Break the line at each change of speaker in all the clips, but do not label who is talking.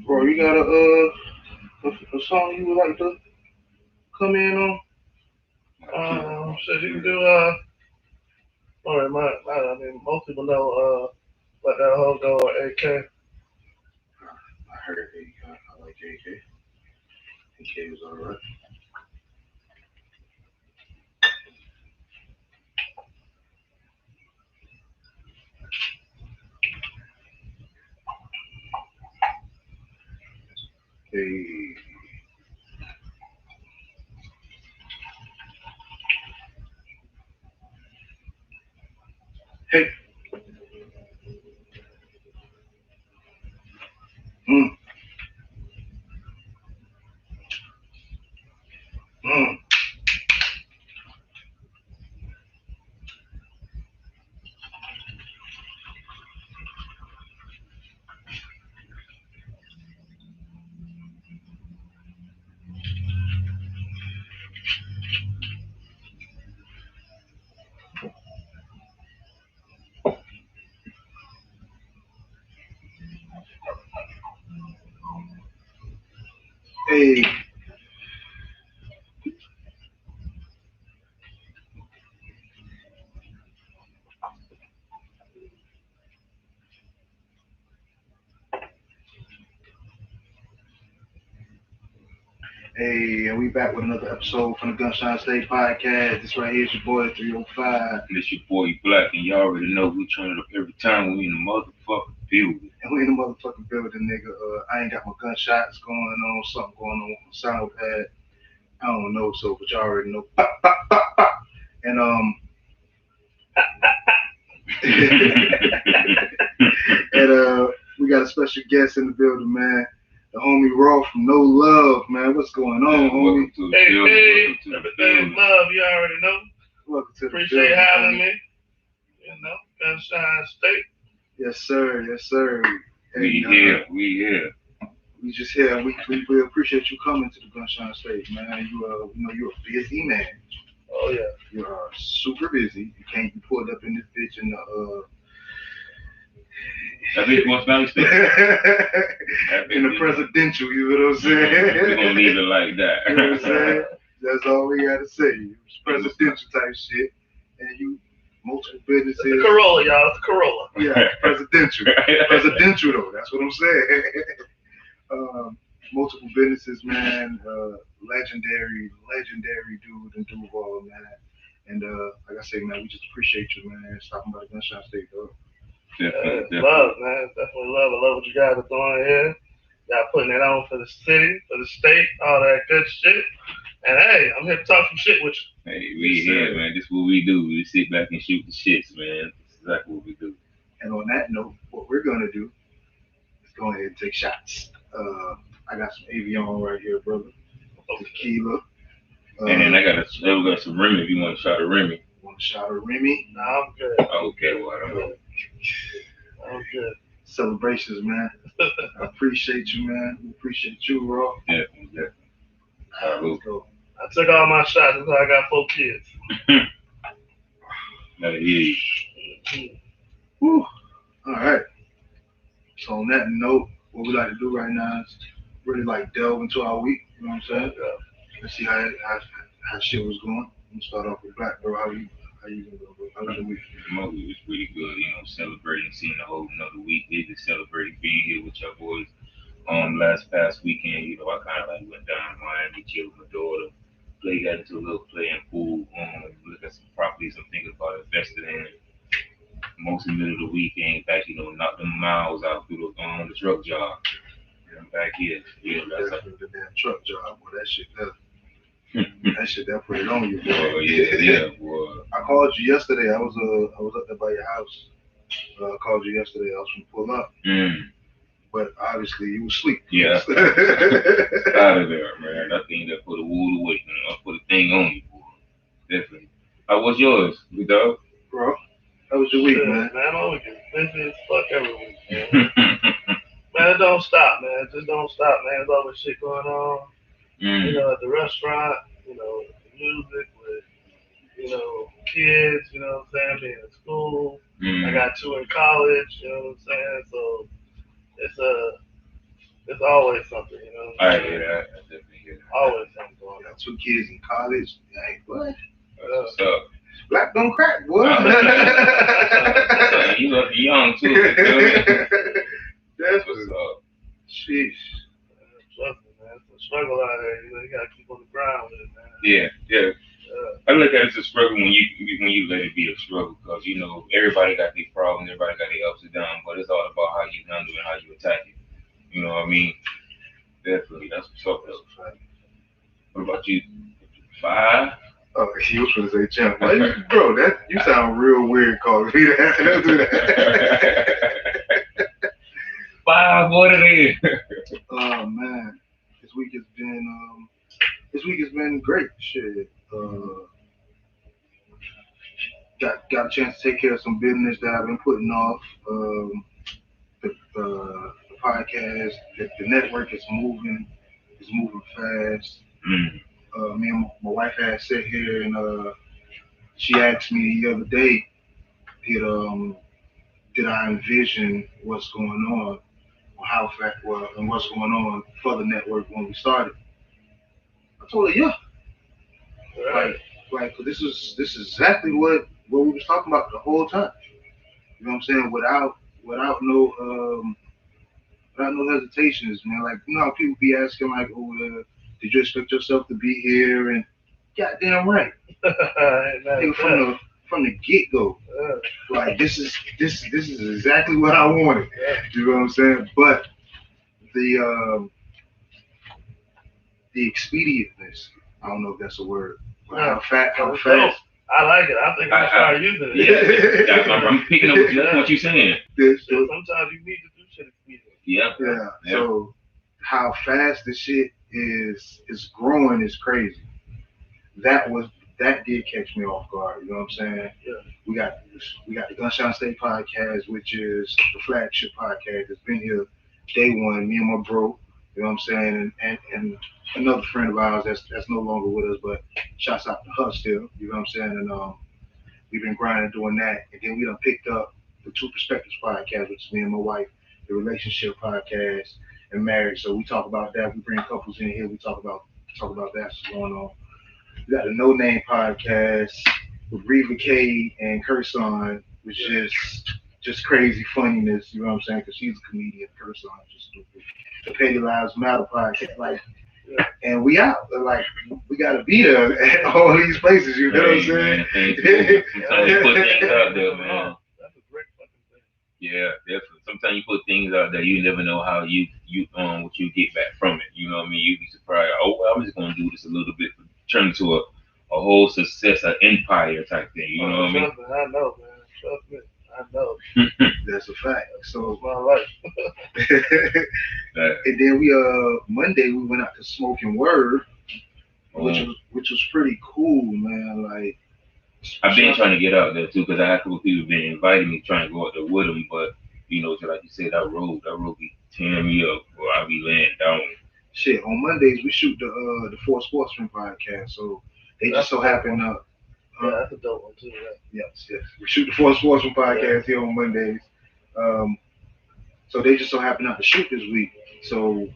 Bro, you got a song you would like to come in on? So you can do or I mean most people know let that hoe go or AK.
I heard I like AK. AK was alright. Hey. Hey. Mm. Mm. Hey. Hey, and we back with another episode from the Gunshine State Podcast. This right here is your boy 305.
And it's your boy Black, and y'all already know we turn it up every time we in the motherfucking building.
And we in the motherfucking building, nigga. I ain't got my gunshots going on, something going on with my sound pad. I don't know, so but y'all already know. Pop, pop, pop, pop. And and we got a special guest in the building, man. The homie Raw from No Luv, man. What's going on, homie?
Hey, everything love, you already know.
Welcome to
Appreciate having me. You know, Gunshine State.
Yes, sir. Yes, sir.
We here.
We just here. We appreciate you coming to the Gunshine State, man. You know you're a busy man.
Oh yeah.
You are super busy. You can't be pulled up in this bitch in the
That bitch wants Valley State.
in the presidential, you know what I'm saying?
We're gonna leave it like that.
You know what I'm saying? That's all we gotta say. It's presidential type shit. And you multiple businesses.
It's the Corolla, y'all. It's the Corolla.
Yeah, presidential. Presidential though, that's what I'm saying. Multiple businesses, man. Legendary dude in Duval, man. And like I say, man, we just appreciate you, man. Stopping by the Gunshine State, though.
Definitely.
Love, man. Definitely love. I love what you guys are doing here. Y'all putting it on for the city, for the state, all that good shit. And hey, I'm here to talk some shit with you.
Hey, we here, man. This is what we do. We sit back and shoot the shits, man. That's exactly what we do.
And on that note, what we're gonna do is go ahead and take shots. I got some Avion right here, brother. Tequila.
And then I got some Remy if you want to shot a Remy.
Want a shot of Remy?
Nah, I'm good.
Okay, well, I don't know.
I'm good.
Celebrations, man. I appreciate you, man. We appreciate you, Raw.
Definitely.
All right, let's go.
I took all my shots until I got 4 kids.
Whew. All right. So on that note, what we like to do right now is really like delve into our week. You know what I'm saying? Let's see how shit was going. I'm gonna start off with Black, bro. How you gonna go, bro? How was your week?
My week was pretty good, celebrating, seeing a whole another week. Just celebrating being here with your boys. Past weekend, I kind of like went down to Miami, chilled with my daughter, got into a little playing pool, look at some properties I'm thinking about investing in. Most of the middle of the weekend, in fact, knock them miles out through the truck job. And I'm back here.
That's like the damn truck job, boy. That shit that put it on you, boy.
Yeah, boy.
I called you yesterday. I was up there by your house.
Called you yesterday. I was gonna pull up, but obviously you was asleep.
Yeah. Out of there, man. I think that put a wood away, man. I put a thing on you, boy. Definitely. How was yours, good dog?
Bro, how was your week,
Shit,
man?
man, I'm always busy as fuck every week, man. Man, it don't stop, man. It just don't stop, man. There's always shit going on. You know, at the restaurant, you know, music with, you know, kids, you know what I'm saying, being in school. I got 2 in college, you know what I'm saying? So it's always something, you know what
I
I'm saying?
hear that. I definitely hear that.
Always something going
I
on.
got 2 kids in college. Hey, what?
That's what's up.
Black don't crack, boy.
You look young too. You feel me?
That's
What's up?
Sheesh.
Trust me, man. It's a struggle out there. You know, you gotta keep on the ground with it, man.
Yeah. I look at it as a struggle when you let it be a struggle, because you know everybody got their problems, everybody got their ups and downs, but it's all about how you handle it and how you attack it. You know what I mean? Definitely, that's what's up though. What about you? 5?
Oh, he was gonna say champ. Bro, that you sound real weird calling me that. Don't do that.
5, what it is?
Oh man, this week has been great. Shit. Got a chance to take care of some business that I've been putting off. The podcast, the network is moving. It's moving fast. Me and my wife had sat here and she asked me the other day, did I envision what's going on, or how fast, well, and what's going on for the network when we started? I told her, yeah.
Right.
Like this is exactly what we was talking about the whole time. You know what I'm saying? Without no hesitations, man. Like you know how people be asking like, oh, did you expect yourself to be here? And goddamn right. From the get go, like this is exactly what I wanted. You know what I'm saying? But the expedientness, I don't know if that's a word. But how fast.
I like it. I think I'm start using
it. Yeah, I'm picking up what you're saying.
Sometimes you need to do shit expediently.
Yeah. So how fast the shit is growing is crazy. That did catch me off guard. You know what I'm saying?
Yeah.
We got the Gunshine State Podcast, which is the flagship podcast. It's been here day one. Me and my bro. You know what I'm saying? And another friend of ours that's no longer with us, but shouts out to her still. You know what I'm saying? And we've been grinding doing that. And then we done picked up the Two Perspectives podcast, which is me and my wife, the relationship podcast, and marriage. So we talk about that. We bring couples in here. We talk about that. What's going on. We got the No Name podcast with Reva K and Kerson, which is just crazy funniness. You know what I'm saying? Because she's a comedian. Kerson just stupid. The Petty Lives Matter podcast, like, and we out. Like, we gotta be there at all these places. You know what I'm saying?
Sometimes you put things out there, man.
That's a great fucking thing.
Yeah, definitely. Sometimes you put things out there, you never know how you what you get back from it. You know what I mean? You'd be surprised. Oh, well, I'm just gonna do this a little bit, turn into a whole success, an empire type thing. You know what I mean?
I know, man. Trust me. I know.
That's a fact. So
it's my life.
And then Monday we went out to Smoking Word, which was pretty cool, man. Like
I've been trying to get out there too, because I had a couple of people been inviting me trying to go out there with them, but you know, just like you said, that road be tearing me up, or I'll be laying down.
Shit, on Mondays we shoot the Four Sportsmen podcast, so they just so happen to.
Yeah, that's a dope one too.
Yes. We shoot the Four Sportsmen podcast here on Mondays. So they just so happen not to shoot this week. So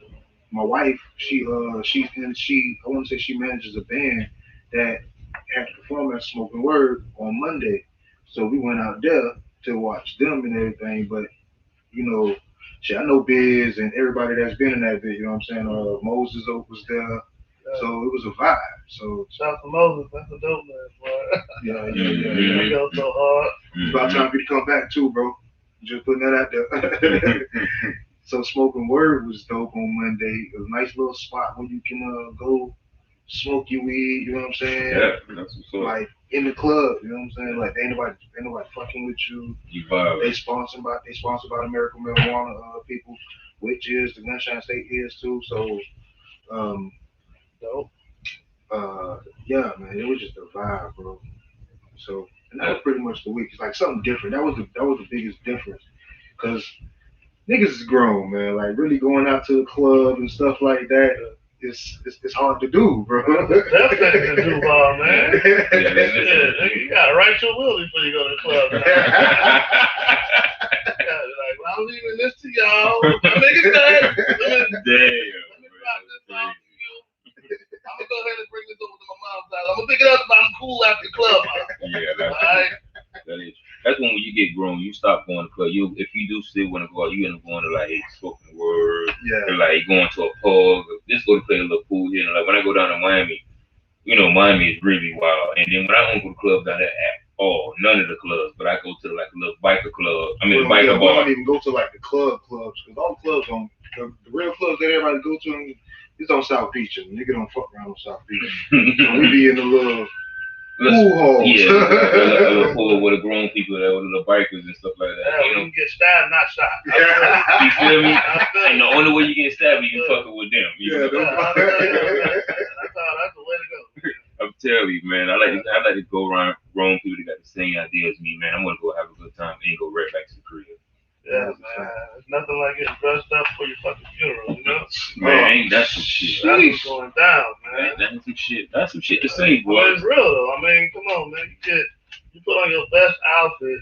my wife, she I want to say she manages a band that had to perform at Smoking Word on Monday. So we went out there to watch them and everything. But you know, shit, I know Biz and everybody that's been in that bit. You know what I'm saying? Moses Oak was there. So it was a vibe. So
shout out to Moses, that's a dope man, boy.
Yeah.
He goes so hard.
It's about time for you to come back too, bro. Just putting that out there. So Smoking Word was dope on Monday. It was a nice little spot where you can go smoke your weed. You know what I'm saying?
Yeah, that's what's up.
Like in the club. You know what I'm saying? Like ain't nobody fucking with you.
You vibe.
They sponsored by American Marijuana people, which is the Gunshine State is too. So
Dope.
yeah, man, it was just a vibe, bro. So and that was pretty much the week. It's like something different. That was the biggest difference, cause niggas is grown, man. Like really going out to the club and stuff like that. It's hard to do, bro.
Definitely the Duval, man.
Yeah,
You gotta write your will before you go to the club. Man. Like, well, I'm leaving this to y'all. My niggas said, let me drop this off to you. I'm gonna go ahead and bring this over to my mom's house. I'm gonna pick it up if I'm cool after the club.
That's when you get grown, you stop going to club. If you do still want to go out, you end up going to like spoken word, or like going to a pub, just go to play a little pool here. And like when I go down to Miami, Miami is really wild. And then when I don't go to clubs down there at all, none of the clubs, but I go to like a little biker club. I mean, biker bar.
I don't even go to like the clubs, because all the clubs the real clubs that everybody go to, it's on South Beach, and nigga don't fuck around on South Beach. So we be in the little pool halls.
Yeah, a little pool with the grown people there, with the bikers and stuff like that.
Yeah, you can get stabbed, not shot.
You feel me? And the only way you get stabbed is you fucking with them.
That's the way to go.
I'm telling you, man. I like to go around grown people that got the same idea as me, man. I want to go have a good time and go right back to the crib.
Yeah, man. It's nothing like getting dressed up for your fucking funeral, you know?
Man, that's some shit.
That's what's going down, man.
That's some shit. That's some shit to say, boy.
Well, it's real though. I mean, come on, man. You put on your best outfit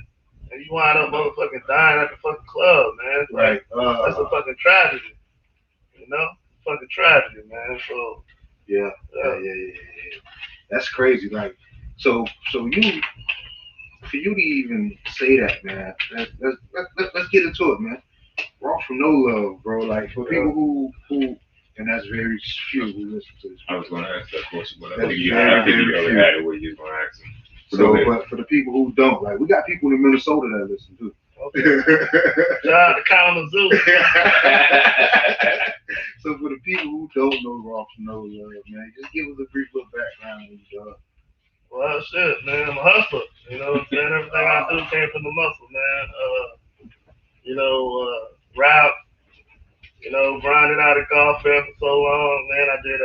and you wind up motherfucking dying at the fucking club, man. It's like, that's a fucking tragedy. You know? Fucking tragedy, man. So
yeah. That's crazy. Like, so you, for you to even say that, man, let's get into it, man. Raw from No Love, bro. Like for people who, and that's very few who listen to this.
I was going to ask that question, but I think you already had it where you was going to ask him.
So, but for the people who don't, like, we got people in Minnesota that listen too.
Okay. Shout out to Kalamazoo.
So for the people who don't know Raw from No Love, man, just give us a brief little background on you, dog.
Well, shit, man. I'm a hustler. You know what I'm saying? Everything I do came from the muscle, man. Rap, grinding out at golf fair for so long, man. I did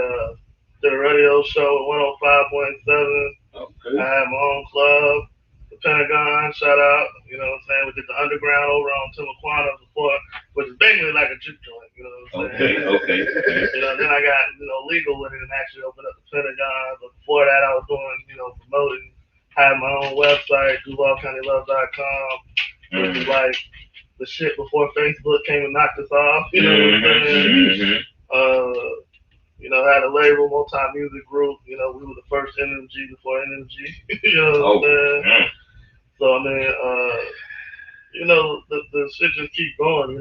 a radio show at 105.7.
Okay.
I had my own club, the Pentagon, shout out. You know what I'm saying? We did the underground over on Timaquana before, which is basically like a juke joint. You know what I'm saying?
Okay.
Then I got legal with it and actually opened up the Pentagon. But before that, I was doing promoting. Had my own website, DuvalCountyLove.com, which is like the shit before Facebook came and knocked us off. You know what I'm saying? Had a label, multi-music group. We were the first NMG before NMG. You know what I'm saying? So I mean, the shit just keep going.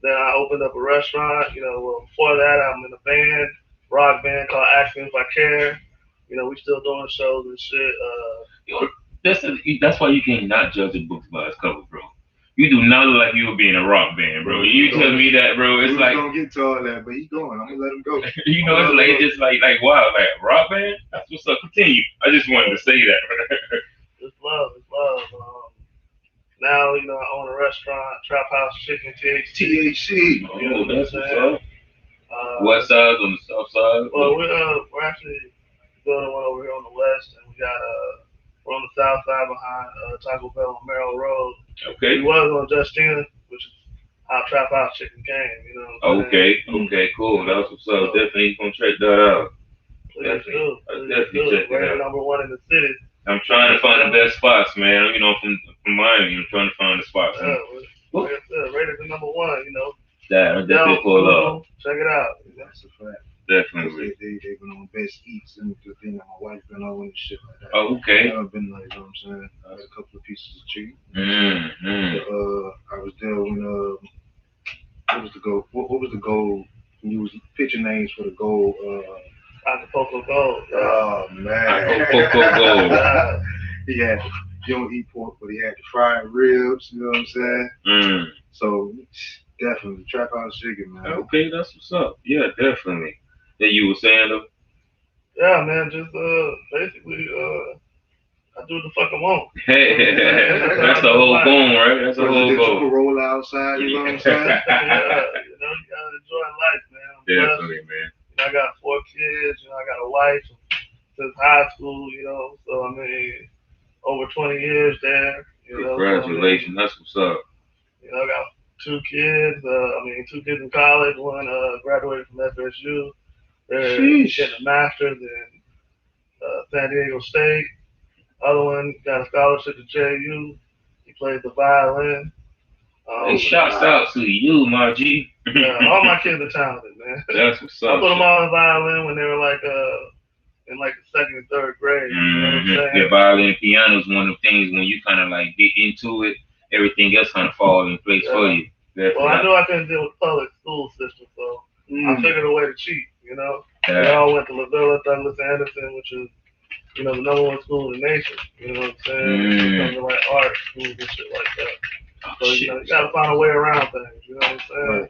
Then I opened up a restaurant. Before that, I'm in a band, rock band called Asking If I Care. We still doing shows and shit.
That's why you can't not judge a book by its cover, bro. You do not look like you would be in a rock band, bro. You tell me that, bro. It's like
don't get to all that, but he's going. I'm gonna let him go.
It's just like wow, like a rock band. That's what's up. Continue. I just wanted to say that.
It's love. Now I own a restaurant, Trap House Chicken,
THC.
Oh, that's what's up. West side on the south side.
Well, we're actually building one over here on the west, and we're on the south side behind Taco Bell on Merrill Road.
Okay.
We was on Justina, which is how Trap House Chicken came.
Okay, cool. That's what's up. Definitely gonna check that out.
Definitely
check it out.
Number one in the city.
I'm trying to find the best spots, man. From Miami, I'm trying to find the spots.
Like I said, rated the number one.
Yeah, I'm definitely pull up.
Check it out.
That's a fact.
Definitely.
They've been on Best Eats and the thing that my wife's been on and shit like that.
Oh, okay.
I've been like, you know what I'm saying? I had a couple of pieces of chicken. I was there when what was the goal? When you was pitching names for the goal?
Acapulco Gold.
Oh man.
Acapulco Gold.
He had you don't eat pork, but he had the fried ribs. You know what I'm saying? So definitely Trap House Chicken, man.
Okay, that's what's up. Yeah, definitely. That you were saying though.
Yeah, man, just basically I do what the fuck I want.
That's the whole goal, right? That's the whole goal.
You can roll outside, you know what I'm saying?
Yeah, you gotta enjoy life, man.
Definitely, man.
I got 4 kids, I got a wife since high school, so I mean, over 20 years there.
Congratulations, that's what's up.
I got 2 kids, 2 kids in college. One graduated from FSU. They're getting a master's in San Diego State. Other one got a scholarship to JU. He plays the violin.
Hey, shouts out to you, my G.
All my kids are talented, man.
That's what's up.
I put them all in violin when they were like in like the 2nd and 3rd grade. You know what I'm saying?
Yeah, violin and piano is one of the things when you kind of like get into it, everything else kind of falls in place for you. Definitely.
Well, I knew I couldn't deal with the public school system, so I figured a way to cheat.
Yeah.
They all went to LaVilla, Douglas Anderson, which is the #1 school in the nation. You know what I'm saying? Something like art schools and shit like that. So you gotta find a way around things. You know what I'm saying? Right.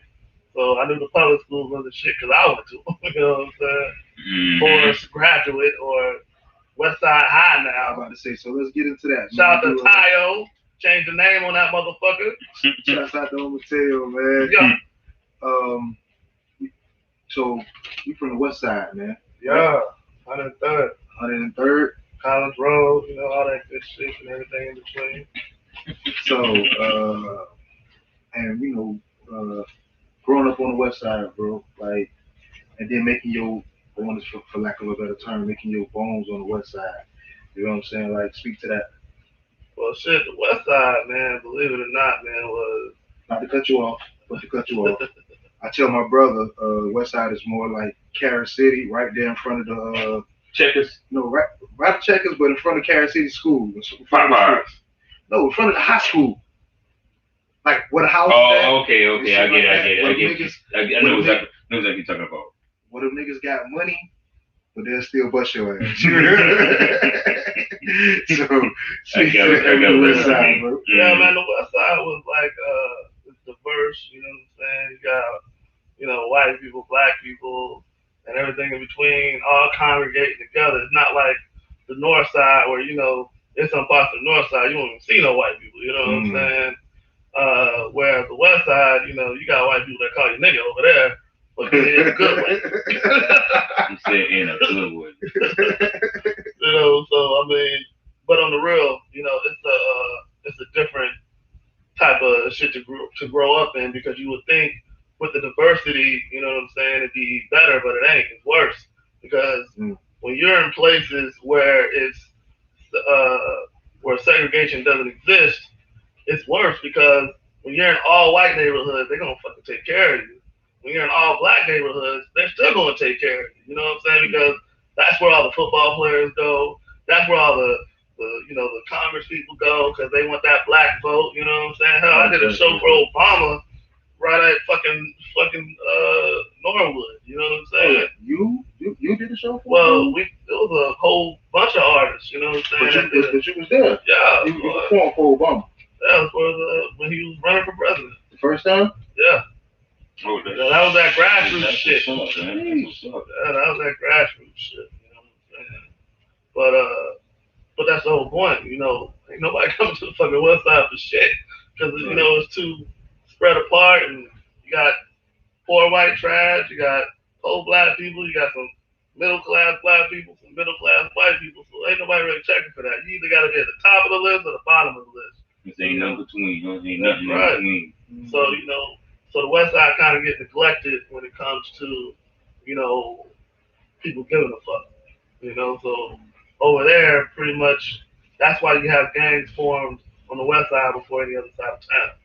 So I knew the public schools was the shit because I went to them. You know what I'm saying? Forest Graduate or West Side High now.
I'm about to say, so let's get into that.
Shout out to Tayo. Change the name on that motherfucker.
Shout out to Mateo, man.
Yeah.
So you from the West Side, man?
Yeah. 103rd.
103rd.
Collins Road, all that good shit and everything in between.
So, and growing up on the West Side, bro, like, and then making your, for lack of a better term, making your bones on the West Side. You know what I'm saying? Like, speak to that.
Well, shit, the West Side, man, believe it or not, man, was...
Not to cut you off, but to cut you off. I tell my brother, West Side is more like Carrot City, right there in front of the...
Checkers?
No, right at Checkers, but in front of Carrot City School. No, in front of the high school. Like, where the house is at.
Oh, okay, I get it. I know exactly what you're talking about.
Where them niggas got money, but they'll still bust your ass. So,
I got the West Side,
bro. Yeah, man, the West Side was like, it's diverse, you know what I'm saying? You got, white people, black people, and everything in between, all congregating together. It's not like the North Side where, in some parts of the North Side, you won't even see no white people, you know what I'm saying? Whereas the West Side, you got white people that call you nigga over there, but in a good way.
You said in a good way.
So, I mean, but on the real, it's a different type of shit to grow up in because you would think with the diversity, you know what I'm saying, it'd be better, but it ain't. It's worse because when you're in places where it's where segregation doesn't exist, it's worse because when you're in all white neighborhoods, they're gonna fucking take care of you. When you're in all black neighborhoods, they're still gonna take care of you. You know what I'm saying? Because that's where all the football players go. That's where all the Congress people go because they want that black vote. You know what I'm saying? Hell, I did a show for Obama right at fucking Norwood. You know what I'm saying?
You did a show for
Well, it was a whole bunch of artists. You know what I'm saying?
But you was there.
Yeah.
You performed for Obama.
Yeah, when he was running for president.
The first time?
Yeah.
Oh,
that was that grassroots shit.
Yeah,
that was that grassroots shit. You know what I'm saying? But that's the whole point. Ain't nobody coming to the fucking West Side for shit because it's too spread apart, and you got poor white trash, you got old black people, you got some middle class black people, some middle class white people. So ain't nobody really checking for that. You either got to be at the top of the list or the bottom of the list.
There ain't nothing between. Ain't nothing in between.
So so the West Side kind of get neglected when it comes to people giving a fuck. So over there, pretty much that's why you have gangs formed on the West Side before any other side of town.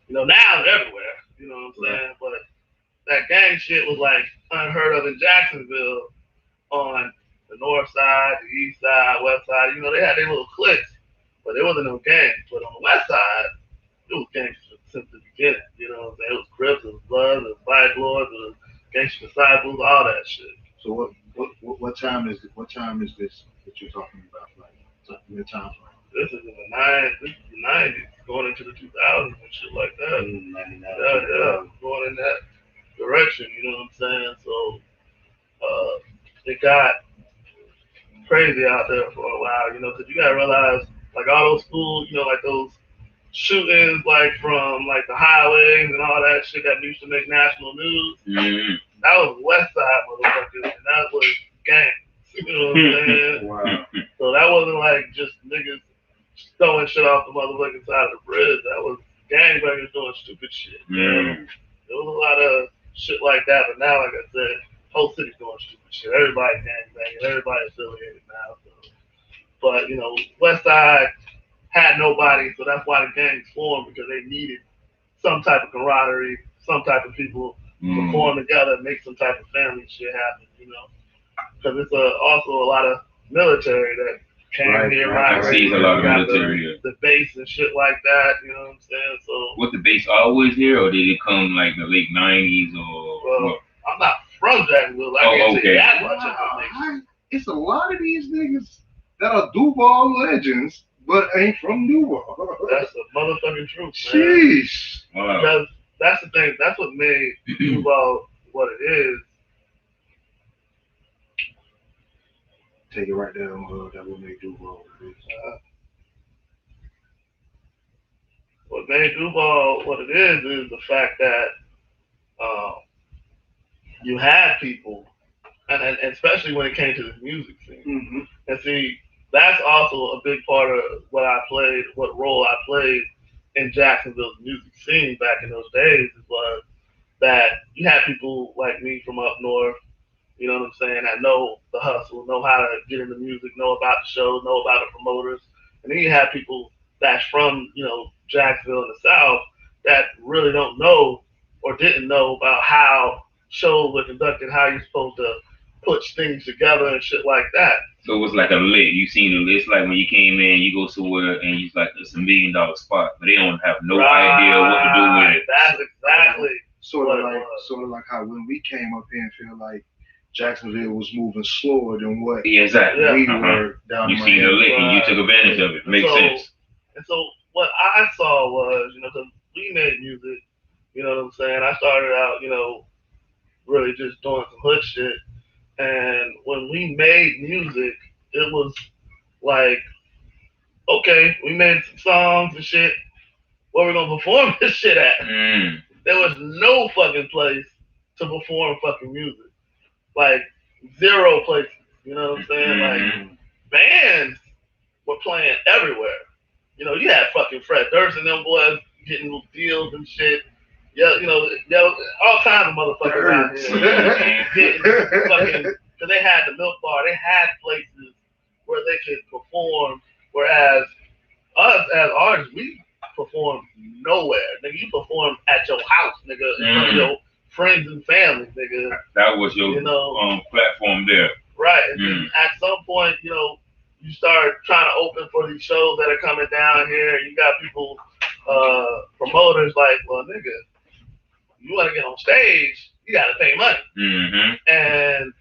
Now it's everywhere. You know what I'm saying? But that gang shit was like unheard of in Jacksonville on the North Side, the East Side, West Side. They had their little cliques, but there wasn't no gangs. But on the West Side, it was gangs since the beginning. You know what I'm saying? It was Crips, it was Bloods, it was Black Lords, it was Gangsta Disciples, all that shit.
So what time is this that you're talking about? Like your time frame?
This is in the 90s, going into the 2000s and shit like that.
99.
Yeah, going in that direction. You know what I'm saying? So it got crazy out there for a while, you know, because you gotta realize, like all those schools, you know, like those shootings, like from like the highways and all that shit that used to make national news.
Mm-hmm.
That was West Side motherfuckers, and that was gangs. You know what I'm saying?
Wow.
So that wasn't like just niggas throwing shit off the motherfucking side of the bridge. That was gangbangers doing stupid shit. You know? There was a lot of shit like that, but now, like I said, whole city's doing stupid shit. Everybody gangbanging, everybody affiliated now. So. But you know, West Side had nobody, so that's why the gangs formed, because they needed some type of camaraderie, some type of people to form together and make some type of family shit happen, you know. Because it's also a lot of military that came here,
right. I see a lot of military.
The base and shit like that, you know what I'm saying? So.
Was the base always here, or did it come like the late 90s or?
Well, I'm not from Jacksonville. I can't say that much information.
It's a lot of these niggas that are Duval legends, but ain't from Duval.
That's the motherfucking truth, man.
Sheesh.
Wow.
Because that's the thing. That's what made Duval what it is.
Take it right there, that will make Duval.
What made Duval what it is the fact that you had people, and especially when it came to the music scene.
Mm-hmm.
And see, that's also a big part of what role I played in Jacksonville's music scene back in those days, was that you had people like me from up north, you know what I'm saying, that know the hustle, know how to get into music, know about the shows, know about the promoters. And then you have people that's from, you know, Jacksonville in the South that really don't know or didn't know about how shows were conducted, how you're supposed to put things together and shit like that.
So it was like a lit. You seen the list, like when you came in, you go somewhere and you like, it's $1 million spot, but they don't have no idea what to do with it.
That's exactly
sort of like how when we came up here and feel like Jacksonville was moving slower than what
we were
down
you seen the lit and you took advantage of it. Makes sense.
And so what I saw was, you know, because we made music, you know what I'm saying? I started out, you know, really just doing some hood shit. And when we made music, it was like, okay, we made some songs and shit. Where we gonna perform this shit at? There was no fucking place to perform fucking music. Like, zero places. You know what I'm saying? Like, bands were playing everywhere. You know, you had fucking Fred Durst and them boys getting deals and shit. Yeah, you know, there was all kinds of motherfuckers out here getting fucking, because they had the Milk Bar. They had places where they could perform, whereas us as artists, we perform nowhere. Nigga, you perform at your house, nigga, in front of your friends and family, nigga.
That was your platform there.
Right. And then at some point, you know, you start trying to open for these shows that are coming down here. You got people, promoters like, well, nigga, you want to get on stage, you got to pay money. And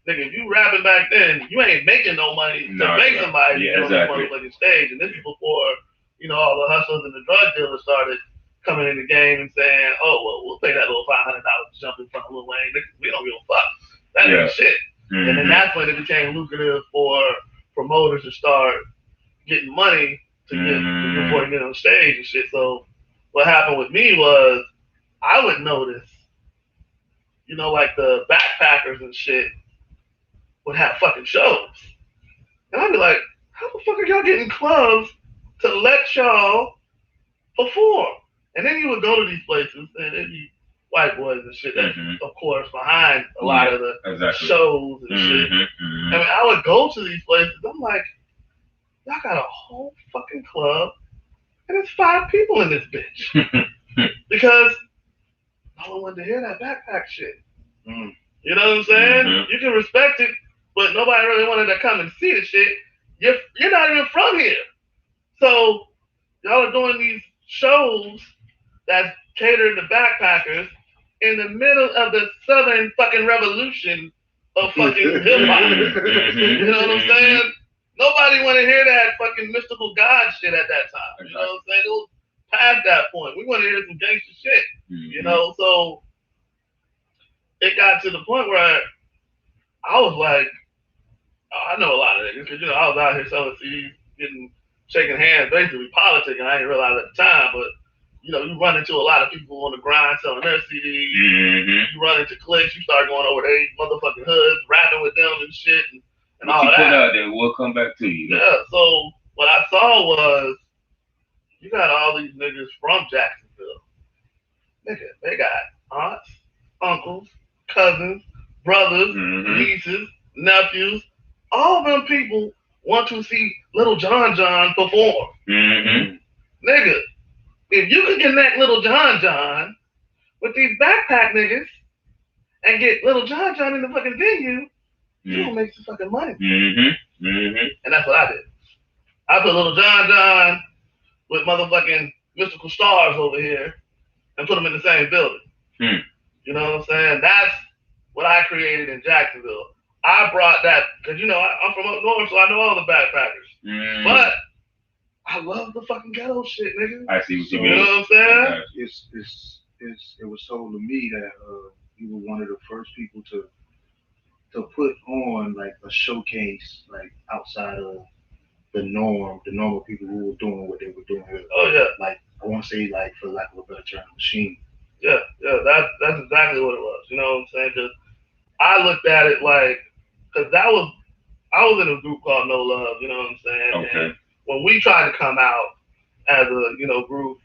nigga, if you rapping back then, you ain't making no money to pay somebody to get on the motherfucking stage. And this is before, you know, all the hustlers and the drug dealers started coming in the game and saying, oh, well, we'll pay that little $500 to jump in front of Lil Wayne. We don't give a fuck. That ain't shit. And then that's when it became lucrative for promoters to start getting money to get before they get on stage and shit. So what happened with me was I would notice, you know, like the backpackers and shit would have fucking shows. And I'd be like, how the fuck are y'all getting clubs to let y'all perform? And then you would go to these places and it'd be white boys and shit that, of course, behind a lot of the shows and shit. I mean, I would go to these places. I'm like, y'all got a whole fucking club and it's 5 people in this bitch. Because no one wanted to hear that backpack shit. You know what I'm saying? You can respect it, but nobody really wanted to come and see the shit. You're not even from here. So y'all are doing these shows that cater to backpackers in the middle of the Southern fucking revolution of fucking hip hop. You know what I'm saying? Nobody want to hear that fucking mystical God shit at that time. You know what I'm saying? It was past that point. We want to hear some gangster shit. You know, so it got to the point where I was like, I know a lot of niggas because I was out here selling CDs, shaking hands, basically politicking. I didn't realize at the time, but you run into a lot of people on the grind selling their CDs.
Mm-hmm.
You run into cliques, you start going over their motherfucking hoods, rapping with them and shit, and all
you
that.
Put out there, we'll come back to you.
Yeah. So what I saw was you got all these niggas from Jacksonville. Nigga, they got aunts, uncles, cousins, brothers, nieces, nephews. All of them people want to see Little John perform. Nigga, if you could connect Little John with these backpack niggas and get Little John in the fucking venue, you gonna make some fucking money. And that's what I did. I put Little John with motherfucking mystical stars over here and put them in the same building. You know what I'm saying? That's what I created in Jacksonville. I brought that because I'm from up north, so I know all the backpackers. But I love the fucking ghetto shit, nigga.
I see what you
mean. You know what I'm saying?
It was told to me that you were one of the first people to put on like a showcase like outside of the normal people who were doing what they were doing.
Oh yeah.
Like I want to say like for lack of a better term, machine.
Yeah, that's exactly what it was. You know what I'm saying? Because I looked at it like, because I was in a group called No Luv. You know what I'm saying?
Okay.
And when we tried to come out as a group,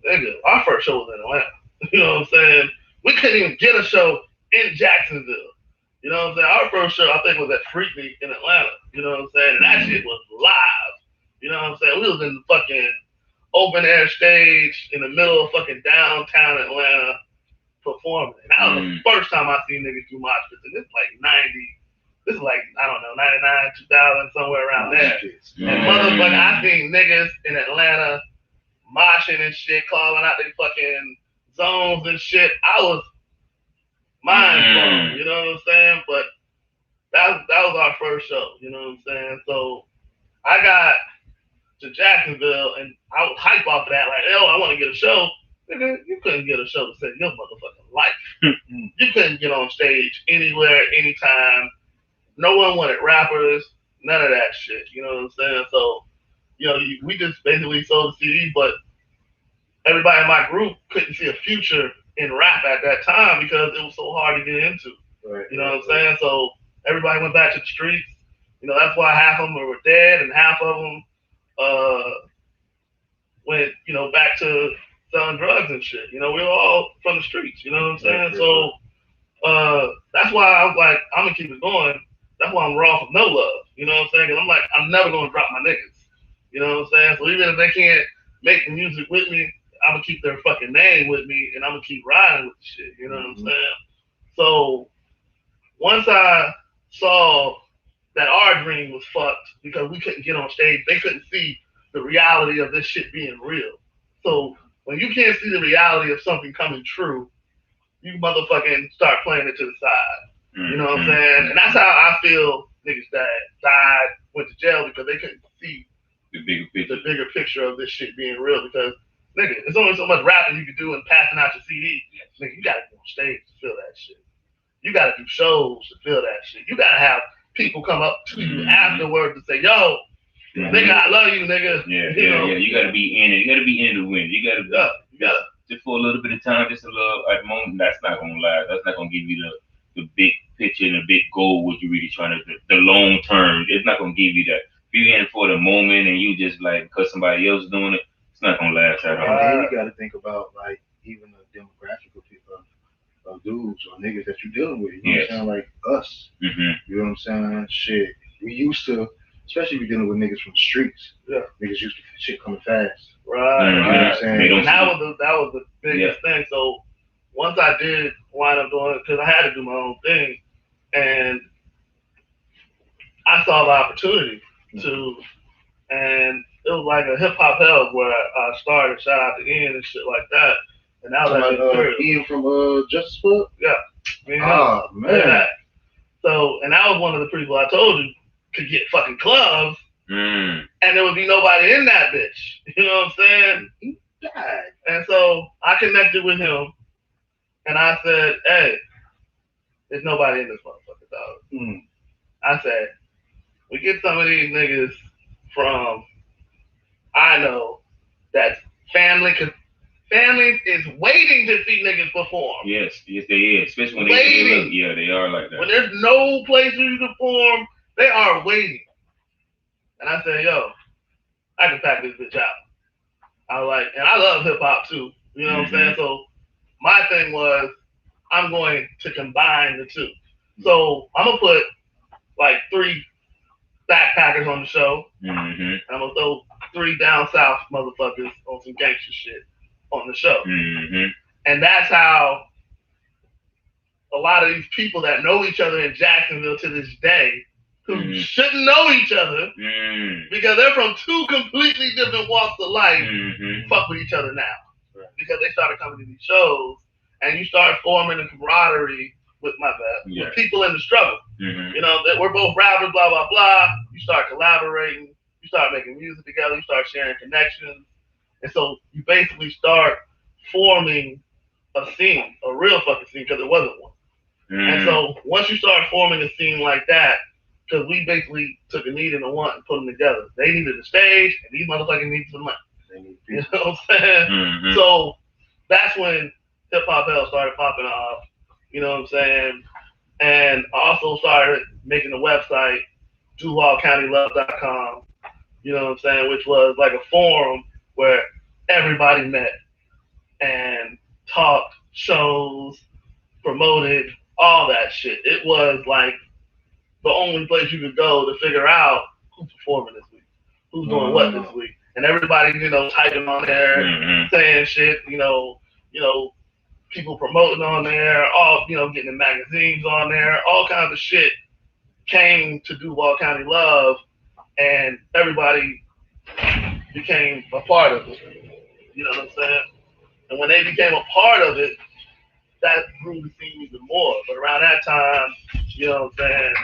nigga, our first show was in Atlanta. You know what I'm saying? We couldn't even get a show in Jacksonville. You know what I'm saying? Our first show, I think, was at Freaknik in Atlanta. You know what I'm saying? And that shit was live. You know what I'm saying? We was in the fucking open air stage in the middle of fucking downtown Atlanta performing. And that was the first time I seen niggas do mosh pits. And this is like 90. This is like, I don't know, 99, 2000, somewhere around there. And motherfucker, I seen niggas in Atlanta moshing and shit, calling out their fucking zones and shit. I was mind blown, you know what I'm saying? But that was our first show, you know what I'm saying? So I got to Jacksonville and I was hype off of that, like, I want to get a show. Nigga, you couldn't get a show to save your motherfucking life. You couldn't get on stage anywhere, anytime. No one wanted rappers, none of that shit, you know what I'm saying? So, we just basically sold the CD, but everybody in my group couldn't see a future in rap at that time because it was so hard to get into.
Right,
you know what I'm saying? So everybody went back to the streets. That's why half of them were dead and half of them went, back to selling drugs and shit. We were all from the streets, you know what I'm saying?
Right,
so that's why I was like, I'm gonna keep it going. That's why I'm raw from No Luv. You know what I'm saying? Because I'm like, I'm never gonna drop my niggas. You know what I'm saying? So even if they can't make the music with me, I'm gonna keep their fucking name with me and I'm gonna keep riding with the shit. You know what I'm saying? So once I saw that our dream was fucked because we couldn't get on stage, they couldn't see the reality of this shit being real. So when you can't see the reality of something coming true, you motherfucking start playing it to the side. You know what I'm saying? And that's how I feel niggas that died, went to jail because they couldn't see
the bigger
picture of this shit being real. Because nigga, there's only so much rapping you can do and passing out your CD. Nigga, you gotta go on stage to feel that shit. You gotta do shows to feel that shit. You gotta have people come up to you afterwards and say, yo, nigga, I love you, nigga.
Yeah. You gotta be in it. You gotta be in the win. You gotta just for a little bit of time, just a little at the moment. That's not gonna last. That's not gonna give you the big picture and the big goal. What you really trying to do, the long term. It's not gonna give you that. If you're in for the moment and you just like because somebody else is doing it, it's not gonna last at all.
And then you gotta think about like even the demographic of people, of dudes or niggas that you're dealing with. You know what I'm saying? Like us. You know what I'm saying? Shit. We used to, especially if you're dealing with niggas from the streets.
Yeah.
Niggas used to shit coming fast.
Right.
You know what I'm saying?
And that was the biggest thing. So once I did wind up doing it, because I had to do my own thing, and I saw the opportunity to, and it was like a hip hop hell where I started. Shout out to Ian and shit like that. And that was actually
Ian from Justice Club?
Yeah.
Oh man. Yeah.
So, and that was one of the people I told you could get fucking clubs, and there would be nobody in that bitch. You know what I'm saying?
He died.
And so I connected with him, and I said, hey, there's nobody in this motherfucker, dog. I said, we get some of these niggas from, I know, that's family, because families is waiting to see niggas perform.
Yes, they is. Especially when
waiting.
they look, yeah, they are like that.
When there's no place where you can perform, they are waiting. And I said, yo, I can pack this bitch out. I was like, and I love hip hop too. You know what I'm saying? So my thing was, I'm going to combine the two. So I'm gonna put like 3 backpackers on the show. I'm gonna throw 3 down south motherfuckers on some gangster shit on the show. And that's how a lot of these people that know each other in Jacksonville to this day, who shouldn't know each other because they're from 2 completely different walks of life, fuck with each other now. Because they started coming to these shows and you start forming a camaraderie with with people in the struggle. You know, that we're both rappers, blah, blah, blah. You start collaborating, you start making music together, you start sharing connections. And so you basically start forming a scene, a real fucking scene, because it wasn't one. And so once you start forming a scene like that, because we basically took a need and a want and put them together. They needed a stage, and these motherfuckers needed some money. You know what I'm saying? So that's when Hip Hop Hell started popping off. You know what I'm saying? And I also started making a website, DuvalCountyLove.com. You know what I'm saying? Which was like a forum where everybody met and talked, shows, promoted, all that shit. It was like the only place you could go to figure out who's performing this week, who's doing what this week. And everybody, you know, typing on there, saying shit, you know, people promoting on there, all, you know, getting the magazines on there, all kinds of shit came to Duval County Love, and everybody became a part of it. You know what I'm saying? And when they became a part of it, that grew the scene even more. But around that time, you know what I'm saying,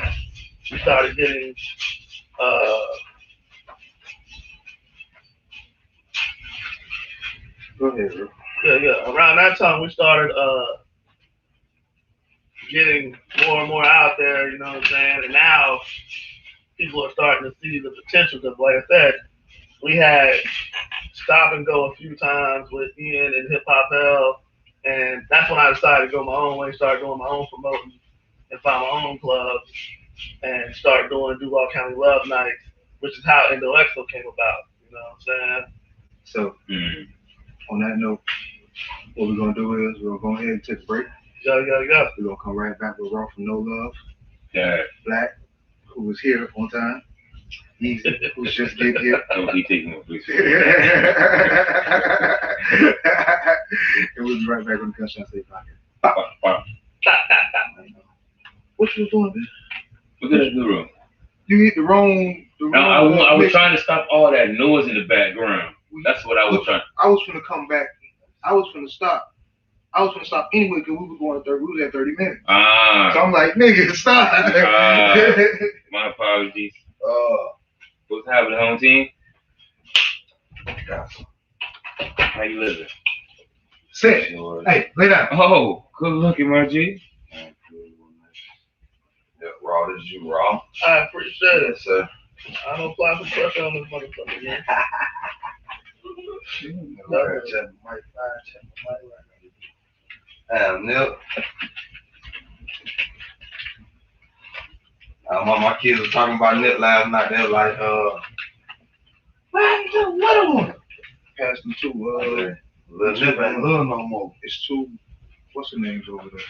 we started getting
Go ahead, bro.
Yeah. Around that time, we started getting more and more out there, you know what I'm saying? And now people are starting to see the potential, because like I said, we had stop and go a few times with Ian and Hip Hop Hell, and that's when I decided to go my own way, start doing my own promoting, and find my own clubs, and start doing Duval County Love Nights, which is how NO Exo came about, you know what I'm saying?
So, on that note, what we're going to do is we're going to go ahead and take a break.
Yo.
We're going to come right back with Raw from NO Luv. Black, who was here on time. Easy, who's just getting here.
Don't be taking a break.
And we'll be right back on the Gunshine State Podcast. What you doing, man?
Look at the room.
You hit the wrong.
I was trying to stop all that noise in the background. That's what I was trying.
I was going to come back. I was going to stop. I was going to stop anyway because we was at 30 minutes. So I'm like, nigga, stop.
My apologies. What's happening, home team? How you living?
Sit. Hey, lay down.
Oh, good looking, my G.
Yeah, raw, this is you raw.
I appreciate it.
Yes, sir.
I don't apply some pressure on this motherfucker, man.
Damn, Nip. My kids were talking about Nip last night. They were like, what the little one?
Passed them two.
Little Nip ain't little no more.
It's two. What's the names over there?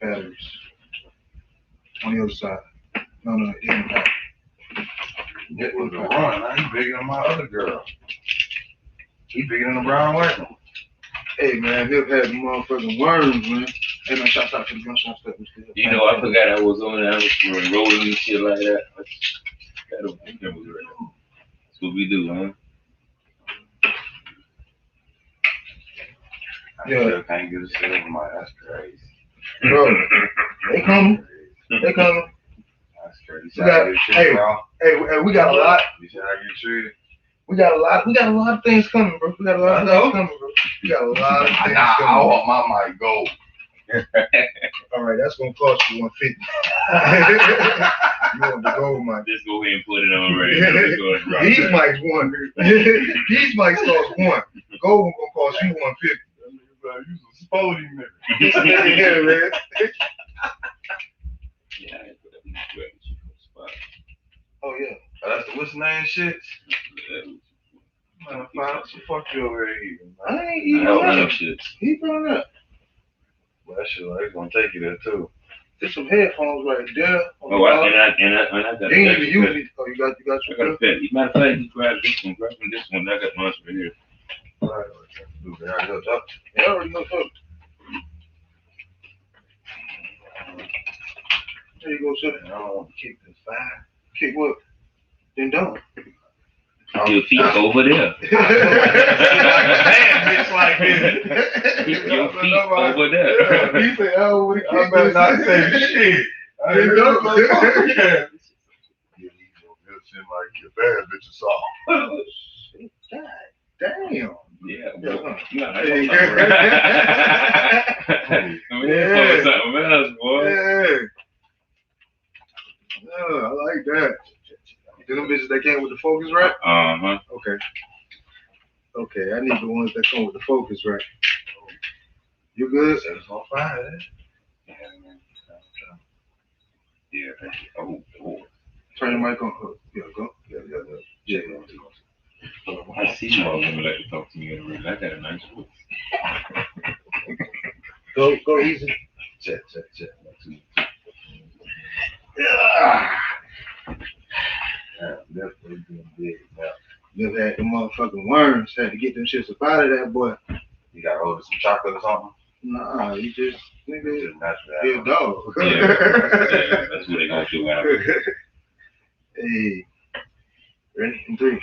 Batteries. On the other side. No, in the back.
Nip was a run. Now he bigger than my other girl. He bigger than the brown white one.
Hey, man, Nip had motherfucking worms, man. Hey, man, shout out to the Gunshine State.
You know, I forgot I was on there. I was rolling and shit like that. That's what we do, huh?
I still can't get a shit over my. That's crazy.
Bro, they coming.
That's crazy.
Hey, we got a lot.
You said I get treated.
We got a lot of things coming, bro. We got a lot of things coming, bro. We got a lot of things coming.
I want my mic gold.
All right, that's gonna cost you $150. You want the gold mic?
Just go ahead and put it on right now. Let's go ahead and drop
These
that.
mics one. These mics cost one. The gold one gonna cost you $150.
You some sporty nigga.
Yeah, man.
Yeah, I put that in the spot.
Oh yeah.
That's the what's the name shit? Man, fuck you over here.
I ain't
I
eating
don't
that.
know shit.
He throwing up.
Well, that shit, like, it's gonna take you there too.
There's some headphones right there.
Oh, I got
You
a
ain't even use it. Oh, you got
I got a
your
pet. Matter of fact, you grab this one, I got mine right here.
All right, do that. I hooked up.
Yeah, I already know something. There you go, sir.
I don't want to kick this fine.
Kick what? Then don't.
Your feet over there.
Damn, bitch like this.
Keep your feet over there.
He said, oh, what
I better not say shit. I ain't
Then
gonna
don't.
say fuck yeah. Yeah, you gonna seem like your bad bitch or something.
God damn.
Yeah,
Yeah,
boy.
huh.
Nah,
Hey.
that's something else, boy.
Yeah. Yeah, I like that. Them bitches that came with the focus rack?
Uh-huh.
Okay. Okay, I need the ones that come with the focus rack. You good?
It's on fire, eh?
Yeah, thank you. Oh.
Turn your mic on. Yeah, go. Yeah.
I see you all women like to talk to me in the room. I got a nice voice.
Go easy.
Check.
Yeah.
Definitely doing big now.
Just had them motherfucking worms. Had to get them shits up out of that boy.
You got hold of some chocolate or something?
Nah, you just, nigga,
Just naturally.
you're a dog.
Yeah, that's what they gonna do after.
Hey. Ready? In 3,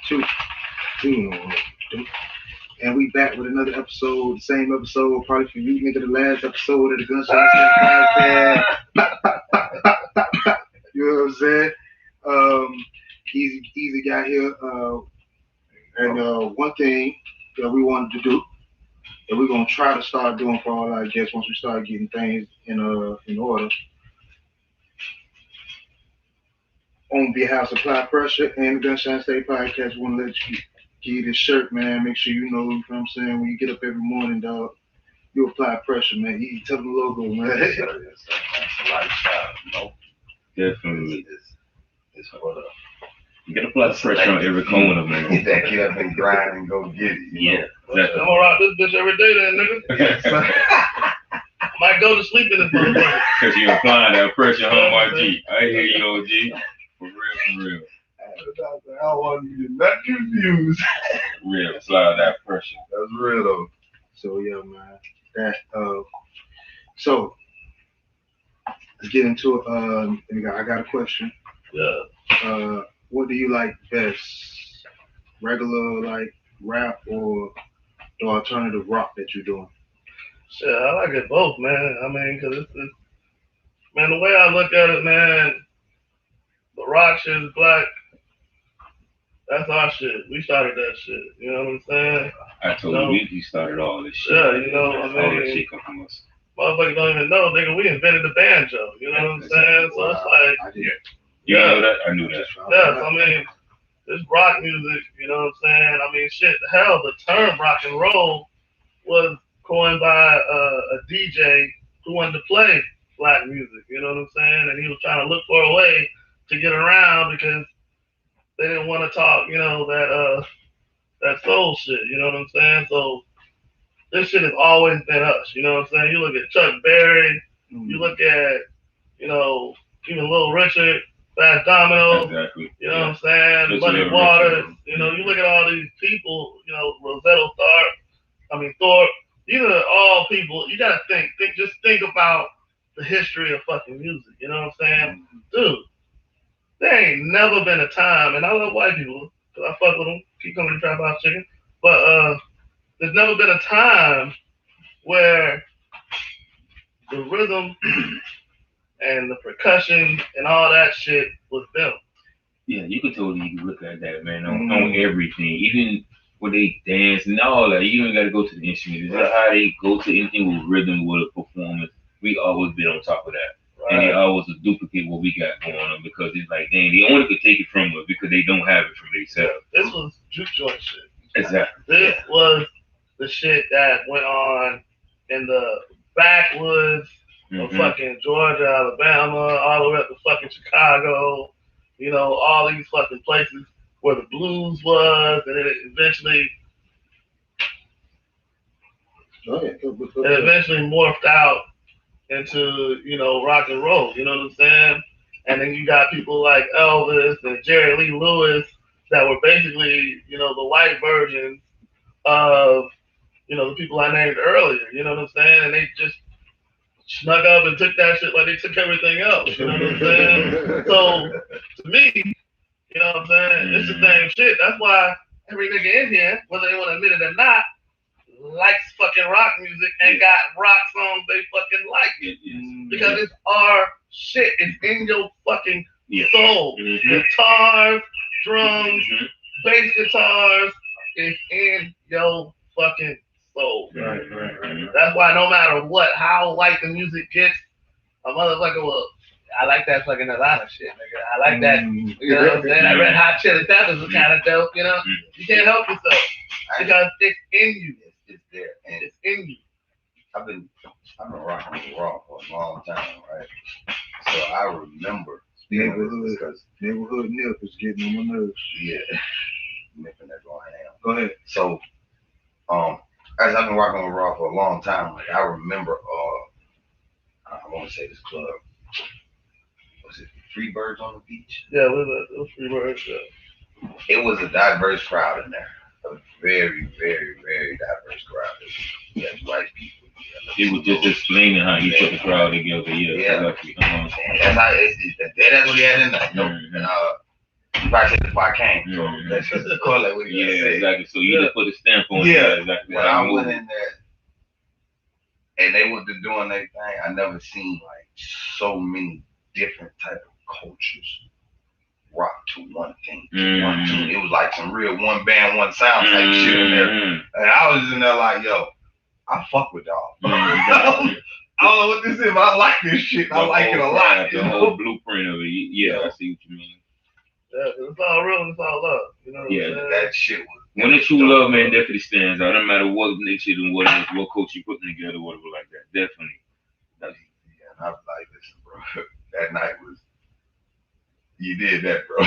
2, 1. And we back with another episode, the same episode, probably for you, nigga, the last episode of the Gunshine State Podcast. You know what I'm saying? Easy got here. And one thing that we wanted to do, that we're gonna try to start doing for all our guests once we start getting things in order. On behalf of Apply Pressure and the Gunshine State Podcast, we want to let you give you this shirt, man. Make sure you know, you know what I'm saying, when you get up every morning, dog, you apply pressure, man. You tell them the logo, man.
It's a lifestyle, you know?
Definitely.
It's for the
You gotta apply pressure on every corner, man.
get up and grind and go get it. You
Yeah,
I'm
exactly.
gonna rock this bitch every day then, nigga. Might go to sleep in this motherfucker.
Cause you're applying that pressure, huh, my G? I hear you, OG. For real.
I don't want you to not confused.
Real. Slide that pressure.
That's real though.
So yeah, man. So let's get into it. I got a question.
Yeah.
What do you like best? Regular like rap or the alternative rock that you're doing?
Shit, I like it both, man. I mean, cause it's man, the way I look at it, man, the rock shit is black. That's our shit. We started that shit. You know what I'm saying?
I told
No.
you we started all this shit.
Yeah, you know, I
all that
mean,
shit come from us.
motherfuckers don't even know, nigga, we invented the banjo. You know what I'm saying? So it's like,
I did.
You know that? I knew that.
yes, I mean, this rock music, you know what I'm saying? I mean, shit, hell, the term rock and roll was coined by a DJ who wanted to play black music, you know what I'm saying? And he was trying to look for a way to get around because they didn't want to talk, you know, that soul shit, you know what I'm saying? So this shit has always been us, you know what I'm saying? You look at Chuck Berry, you look at, you know, even Little Richard, Fast Domino,
Exactly.
you know what I'm saying?
That's
Muddy
what
Waters,
Richard-
you know, you look at all these people, you know, Rosetta Thorpe, these are all people, you gotta just think about the history of fucking music, you know what I'm saying? Dude, there ain't never been a time, and I love white people, because I fuck with them, keep coming to Trap House Chicken, but there's never been a time where the rhythm and the percussion and all that shit was them.
Yeah, you could totally look at that, man, on everything. Even what they dance and all that. You don't got to go to the instrument. It's just how they go to anything with rhythm, with a performance. We always been on top of that. And they always duplicate what we got going on because it's like, dang, they only could take it from us because they don't have it from themselves.
This was juke joint shit.
Exactly.
This was the shit that went on in the backwoods of fucking Georgia, Alabama, all the way up to fucking Chicago. You know, all these fucking places where the blues was, and it eventually morphed out into, you know, rock and roll, you know what I'm saying? And then you got people like Elvis and Jerry Lee Lewis that were basically, you know, the white versions of, you know, the people I named earlier, you know what I'm saying? And they just snuck up and took that shit like they took everything else, you know what I'm saying? So, to me, you know what I'm saying? It's the same shit. That's why every nigga in here, whether they want to admit it or not, likes fucking rock music and got rock songs they fucking like. Because it's our shit. It's in your fucking soul. Guitars, drums, bass guitars, it's in your fucking soul.
Right.
That's why no matter what, how white the music gets, a motherfucker will, I like that fucking Atlanta shit, nigga. I like that, you know what I'm saying? That Red Hot Chili Peppers is kind of dope, you know? You can't help yourself because it's in you.
It's there. And
it's in you.
I've been rocking with raw for a long time, right? So I remember
neighborhood nip is getting on my nerves.
Yeah. Nipping that going down.
Go ahead.
So as I've been rocking with raw for a long time, like I remember I want to say this club. Was it Free Birds on the Beach?
Yeah, it was Free Birds, yeah.
It was a diverse crowd in there. A very, very, very diverse crowd. You had white people.
He was just explaining how he put the crowd together. Yeah.
That's what he had in there. You probably said that's why I came. So that's just the correlate with you.
Yeah, exactly. So you just put a stamp on it.
Yeah,
exactly.
When I went in there and they were doing their thing, I never seen like so many different type of cultures rock to one thing. It was like some real one band, one sound type shit in there. And I was in there like, yo, I fuck with y'all. I don't know what this is, but I like this shit. I like it a lot.
The whole blueprint of it. Yeah, I see what you mean.
Yeah, it's all real and it's all love. You know what I'm saying?
That shit was.
When the true love, man, definitely stands out. No matter what next shit and what coach you putting together, whatever like that. Definitely.
Yeah, and I was like, listen, bro, that night was. You did that, bro.
I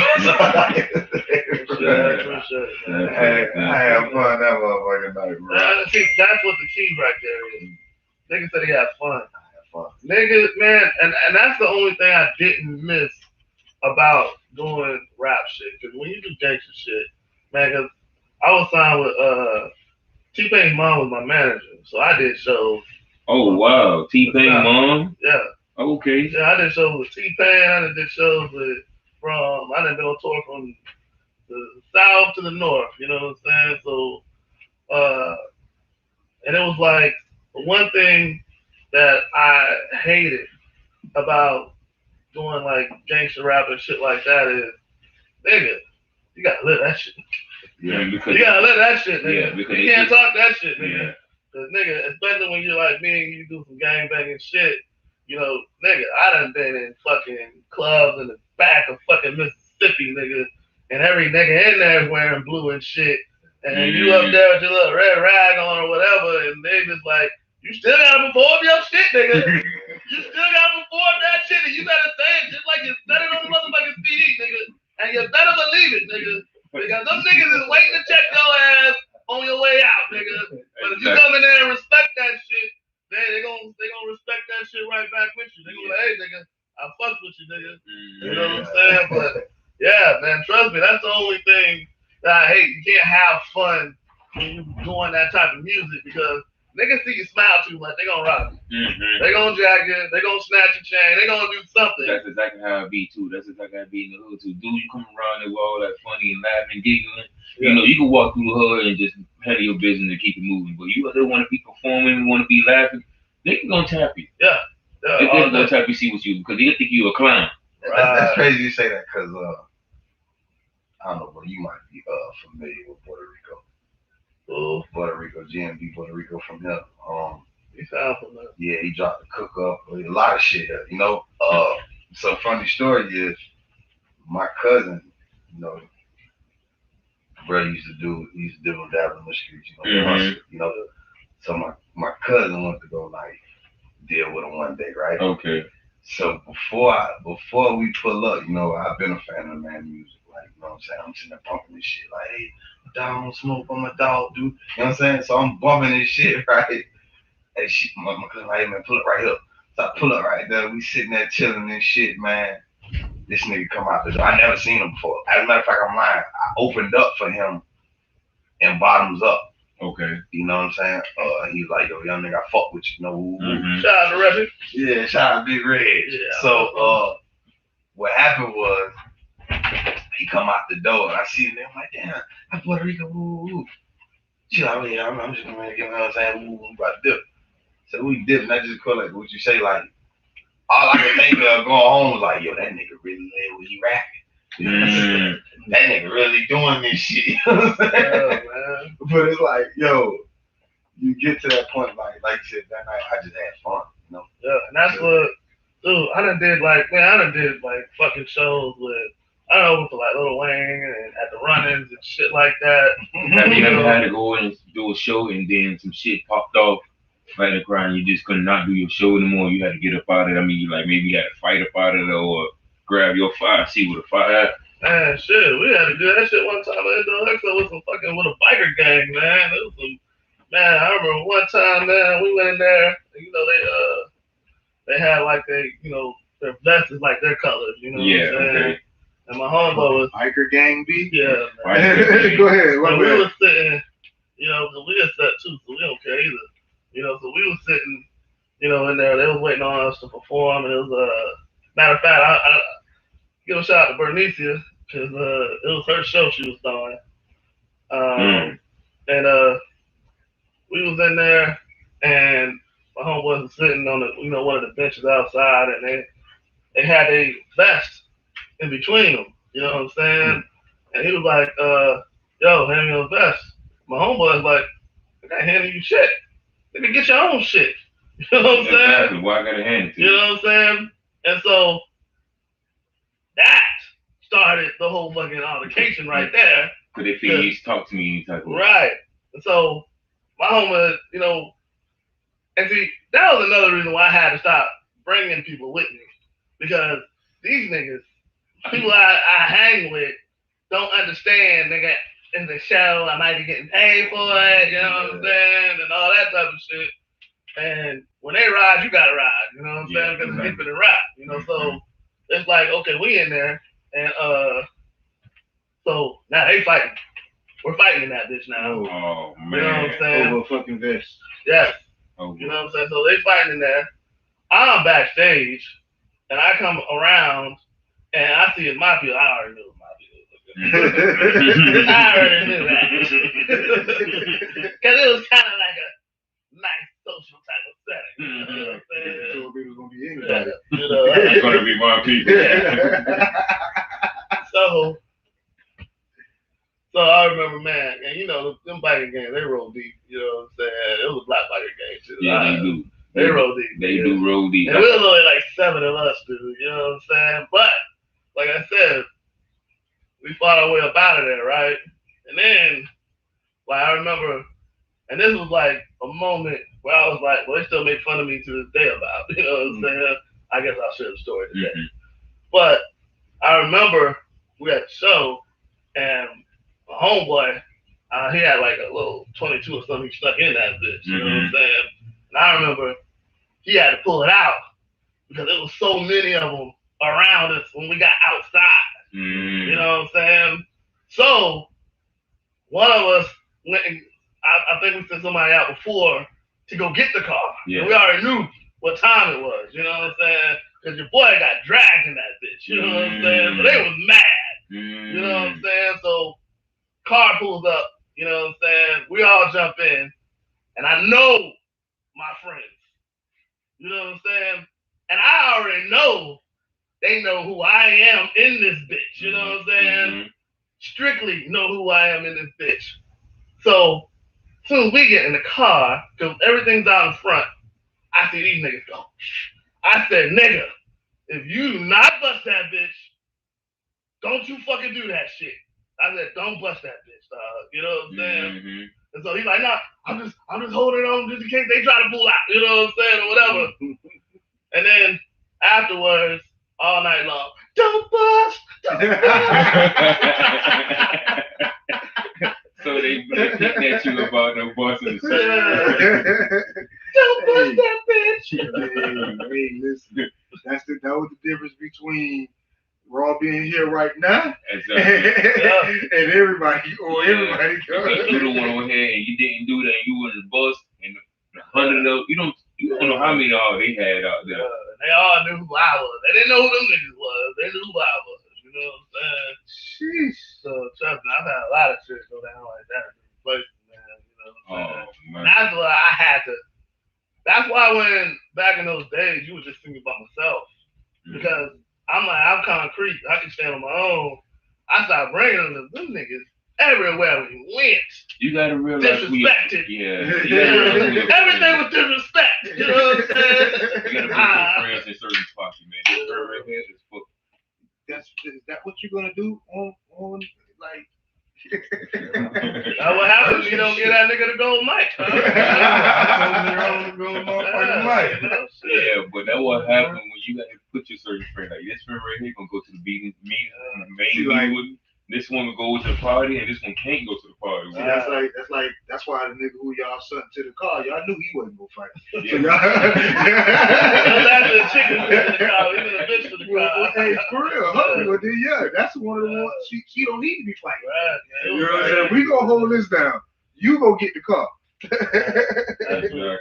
had fun that motherfucking night, bro.
See, that's what the key right there is. Niggas said he had fun. Niggas, man, and that's the only thing I didn't miss about doing rap shit. Because when you do gangster shit, man, because I was signed with T-Pain's mom was my manager, so I did shows.
Oh wow, T-Pain's mom?
Yeah.
Okay.
Yeah, I did shows with T-Pain. I did shows with I done been on tour from the south to the north. You know what I'm saying? So, and it was like one thing that I hated about doing like gangster rap and shit like that is, nigga, you gotta live that shit.
Yeah, because
you gotta live that shit, nigga.
Yeah, because
you can't talk that shit, nigga.
Yeah.
Cause nigga, especially when you're like me and you do some gangbanging shit, you know, nigga, I done been in fucking clubs in the back of fucking Mississippi, nigga, and every nigga in there is wearing blue and shit, and you up there with your little red rag on or whatever, and they just like, you still gotta perform your shit, nigga. You still gotta perform that shit, and you better say it just like you said it on the motherfucking CD, nigga, and you better believe it, nigga, because them niggas is waiting to check your ass on your way out, nigga. But if you come in there and respect that shit, they gonna respect that shit right back with you. They gonna be like, hey, nigga, I fucked with you, nigga. You know what I'm saying? But yeah, man, trust me, that's the only thing that I hate. You can't have fun when you doing that type of music because niggas see you smile too much, they gonna rob you. They gonna jack you, they gonna snatch your chain, they gonna do something.
That's exactly how it be too. That's exactly how it be in the hood too. Dude, you come around there with all that funny and laughing, giggling. Yeah. You know, you can walk through the hood and just handle your business and keep it moving. But you either want to be performing, want to be laughing, they gonna tap you.
Yeah.
They gonna tap you, see what you because they think you a clown.
That's crazy you say that because I don't know, but you might be familiar with Puerto Rico.
Cool.
Puerto Rico, GMB Puerto Rico from him.
He sounds familiar.
Yeah, he dropped the cook up, a lot of shit. So funny story is my cousin, bro used to do dabble in the streets, hustle, So my cousin went to go like deal with him one day, right?
Okay.
So before we pull up, I've been a fan of man music, like you know what I'm saying. I'm sitting there bumping this shit, like hey, my dog don't smoke, I'm a dog, dude. You know what I'm saying? So I'm bumping this shit, right? Hey, shit, my cousin like, hey man, pull up right here. So I pull up right there. We sitting there chilling and shit, man. This nigga come out the door. I never seen him before. As a matter of fact, I'm lying. I opened up for him and bottoms up.
Okay.
You know what I'm saying? He was like, yo, young nigga, I fuck with you.
Shout out to Reggie.
Yeah, shout out to Big Red.
Yeah.
So what happened was he come out the door and I see him there. I'm like, damn, I'm Puerto Rico. Woo. She like, oh yeah, I'm just gonna get, you know what I'm saying? Woo, about to dip. So we dip, and I just call it what you say, like, all I could think of going home was like, yo, that nigga really live when he rapping. That nigga really doing this shit. You know what I'm saying?
Yeah, man.
But it's like, yo, you get to that point, like you said, that night I just had fun,
Yeah, and that's what, dude, I done did fucking shows with, I don't know, with like Lil Wayne and at the run-ins and shit like that.
Have you ever had to go and do a show and then some shit popped off right in the crowd and you just could not do your show anymore? You had to get up out of it. I mean, like maybe you had to fight up out of it or grab your fire, see what the fire at.
Man, shit, we had to do that shit one time in Indonesia with with a biker gang, man. It was man, I remember one time, man, we went in there, they had like their vests is like their colors, you know what I'm saying? Okay. And my homeboy was
biker gang B.
Yeah,
man. Go ahead.
So we was sitting, because we had set too, so we don't care either. So we was sitting, in there. They was waiting on us to perform, and it was matter of fact, I give a shout out to Bernicia because it was her show she was throwing. And we was in there, and my homeboys was sitting on the one of the benches outside, and they had a vest in between them. You know what I'm saying? And he was like, yo, hand me your vest. My homeboy was like, I gotta hand you shit. Nigga, get your own shit. You know what I'm saying?
Exactly. Why I gotta hand it to you?
You know what I'm saying? And so that started the whole fucking altercation right there.
Cause they feel you talk to me any type of way.
Right. And so my homie, and see, that was another reason why I had to stop bringing people with me. Because these niggas, people I hang with, don't understand, nigga, in the show, I might be getting paid for it, you know what I'm saying, and all that type of shit. And when they ride, you gotta ride, you know what I'm saying, because it's different than rap, so it's like, okay, we in there, and so now they fighting. We're fighting in that bitch now.
Oh, man.
You know what I'm saying?
Over a fucking vest.
Yes.
Oh,
you know what I'm saying? So they fighting in there. I'm backstage, and I come around, and I see it's my people. I already knew it was my people. I already knew that. Because it was kind of like a nice social type of setting. You know what I'm saying?
So it was going to be anybody.
It's going to be my people.
So I remember, man, and them biker gangs, they roll deep. You know what I'm saying? It was a black biker gang too.
Yeah, they do.
They roll deep.
They do roll deep.
And we was only like 7 of us, dude. You know what I'm saying? But like I said, we fought our way up out of there, right? And then, like I remember, and this was like a moment where I was like, well, they still make fun of me to this day about. You know what I'm saying? I guess I'll share the story today. But I remember we had the show, and my homeboy, he had like a little 22 or something stuck in that bitch. You know what I'm saying? And I remember he had to pull it out because there was so many of them around us when we got outside. You know what I'm saying? So one of us went and I think we sent somebody out before to go get the car. Yeah. And we already knew what time it was. You know what I'm saying? Because your boy got dragged in that bitch. You know what I'm saying? So they was mad. You know what I'm saying? So car pulls up. You know what I'm saying? We all jump in. And I know my friends. You know what I'm saying? And I already know they know who I am in this bitch. You know what I'm saying? Strictly know who I am in this bitch. So soon as we get in the car, because everything's out in front, I see these niggas go. I said, nigga, if you do not bust that bitch, don't you fucking do that shit. I said, don't bust that bitch, dog. You know what I'm saying?
Mm-hmm.
And so he's like, nah, I'm just holding on just in case they try to pull out. You know what I'm saying? Or whatever. And then afterwards, all night long, don't bust.
So they hitting at you about no busting.
Don't bust that bitch.
Hey, listen. That was the difference between Raw being here right now and everybody everybody
because you don't want to go ahead and you didn't do that and you were the boss and 100 of you don't know how many all they had out there.
They all knew who I was. They didn't know who them niggas was. They knew who I was. You know what I'm saying?
Sheesh.
So trust me, I've had a lot of shit go down like that in different places, man. You know what I'm saying?
Man.
That's why I had to. That's why when back in those days, you were just thinking about myself because I'm like, I'm concrete. I can stand on my own. I started bringing them niggas everywhere we went.
You gotta realize
disrespected.
Everything
was disrespect. You know what I'm saying?
You gotta put your friends in certain spots, man. This right here is for.
Is that what you're gonna do on like?
Now what happens if you don't get that nigga the gold mic? Huh?
Yeah, but that what happen when you gotta put your certain friend. Like this friend right here gonna go to the meeting, main this one will go to the party, and this one can't go to the party.
See, that's why the nigga who y'all sent to the car, y'all knew he wasn't gonna fight.
Yeah.
That's the chicken to the car, even the bitch to the car.
Hey, for real, but then that's one of the ones she don't need to be fighting.
Right,
you know what I'm saying? We gonna hold this down. You go get the car.
That's crazy, man.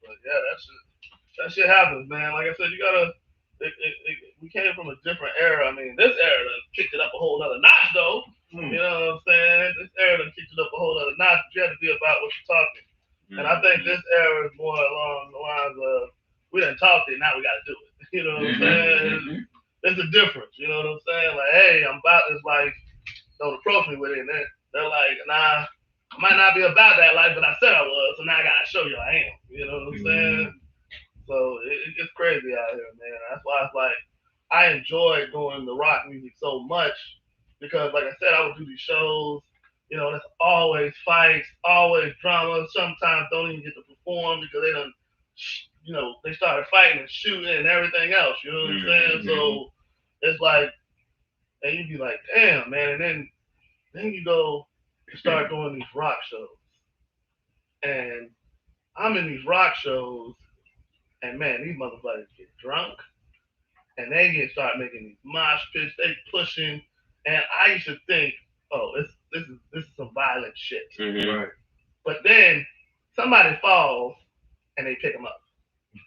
But yeah, that shit happens, man. Like I said, you gotta. We came from a different era. I mean, this era done kicked it up a whole nother notch, though. You know what I'm saying? This era done kicked it up a whole nother notch. But you have to be about what you're talking. And I think this era is more along the lines of we done talked it, now we got to do it. You know what I'm saying? There's a difference. You know what I'm saying? Like, hey, I'm about this life. Don't approach me with it. And they're like, nah, I might not be about that life, but I said I was. So now I got to show you I am. You know what I'm saying? So it's crazy out here, man. That's why it's like I enjoy doing the rock music so much because, like I said, I would do these shows. You know, there's always fights, always drama. Sometimes don't even get to perform because they done, you know, they started fighting and shooting and everything else. You know what I'm saying? So it's like, and you'd be like, damn, man. And then you go start doing these rock shows, and I'm in these rock shows. And man, these motherfuckers get drunk, and they start making these mosh pits. They pushing, and I used to think, oh, this is some violent shit.
Right.
But then somebody falls, and they pick them up.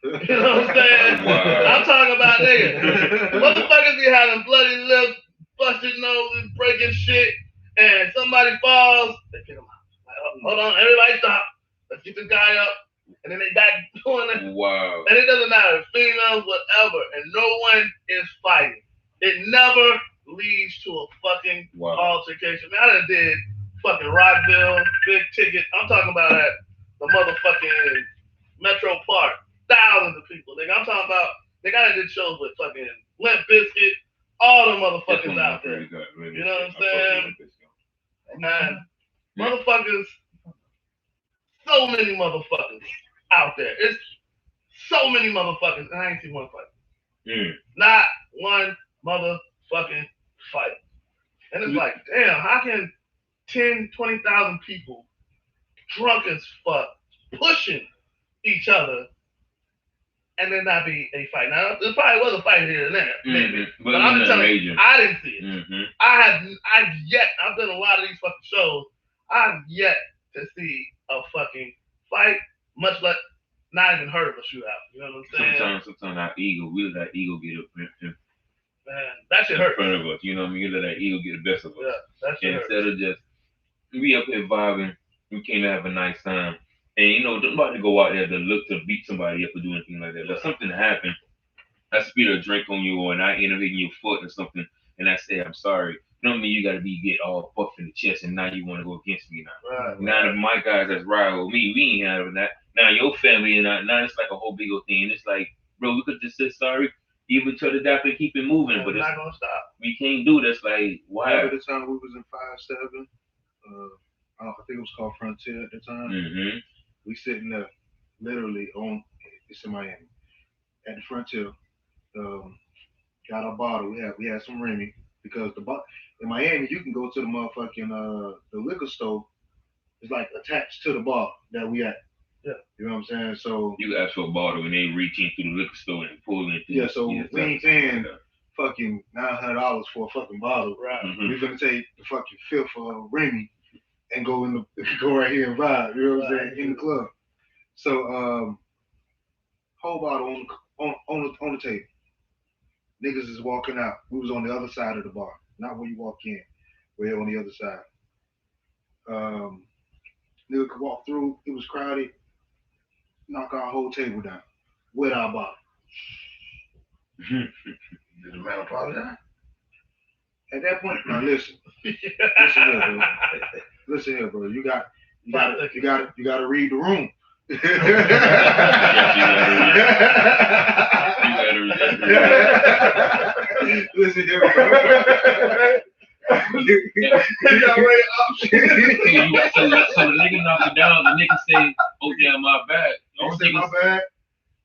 You know what I'm saying? Wow. I'm talking about niggas. Motherfuckers be having bloody lips, busted noses, breaking shit, and somebody falls, they pick them up. Like, hold on, everybody stop. Let's get this guy up. And then they back doing it.
Wow.
And it doesn't matter, females, whatever. And no one is fighting. It never leads to a fucking altercation. Man, I done did fucking Rockville, big ticket. I'm talking about at the motherfucking Metro Park. Thousands of people. Nigga, I'm talking about, nigga, I done did shows with fucking Limp Bizkit, all the motherfuckers out there. You know what I'm saying? And motherfuckers, so many motherfuckers out there. It's so many motherfuckers, and I ain't seen one fight. Not one motherfucking fight. And it's like, damn, how can 10, 20,000 people drunk as fuck pushing each other and there not be a fight? Now, there probably was a fight here and there, maybe. But I'm just telling you, I didn't see it. I've done a lot of these fucking shows. I've yet to see a fucking fight, much less not even heard of a shootout. You know what I'm saying?
Sometimes our ego, we let that ego get up in
that shit hurt.
In front of us. You know what I mean? You let that ego get the best of us.
Yeah, that shit hurt.
Instead of just, we up here vibing, we came to have a nice time. And you know, nobody go out there to look to beat somebody up or do anything like that. Let something happen. I spill a drink on you or I end up hitting your foot or something, and I say, I'm sorry. don't mean you gotta get all buff in the chest and now you want to go against me now.
Right.
Now that my guys that's riding with me, we ain't having that. Now your family and now it's like a whole big old thing. It's like, bro, we could just say sorry, even to the doctor, keep it moving, but
it's
it's
not gonna stop.
we can't do this. Like, why?
At the time we was in 5-7, I think it was called Frontier at the time.
Mm-hmm.
We sitting there, literally it's in Miami, at the Frontier. Got our bottle. We had some Remy because in Miami you can go to the motherfucking the liquor store. It's like attached to the bar that we at.
Yeah.
You know what I'm saying? So
you ask for a bottle and they reach in through the liquor store and pull it.
Yeah. So we ain't paying fucking $900 for a fucking bottle.
Right.
Mm-hmm.
We're gonna take the fucking fifth of Remy and go right here and vibe. You know what I'm saying? In the club. So whole bottle on the table. Niggas is walking out. We was on the other side of the bar, not where you walk in. We're on the other side. Nigga could walk through. It was crowded. Knock our whole table down with our bottle.
Did the man apologize?
At that point, now listen. Listen here, bro. You gotta read the room. Listen here, bro. You got way options.
So the nigga knock it down. The nigga say, "Oh damn, my bad."
You say my bad.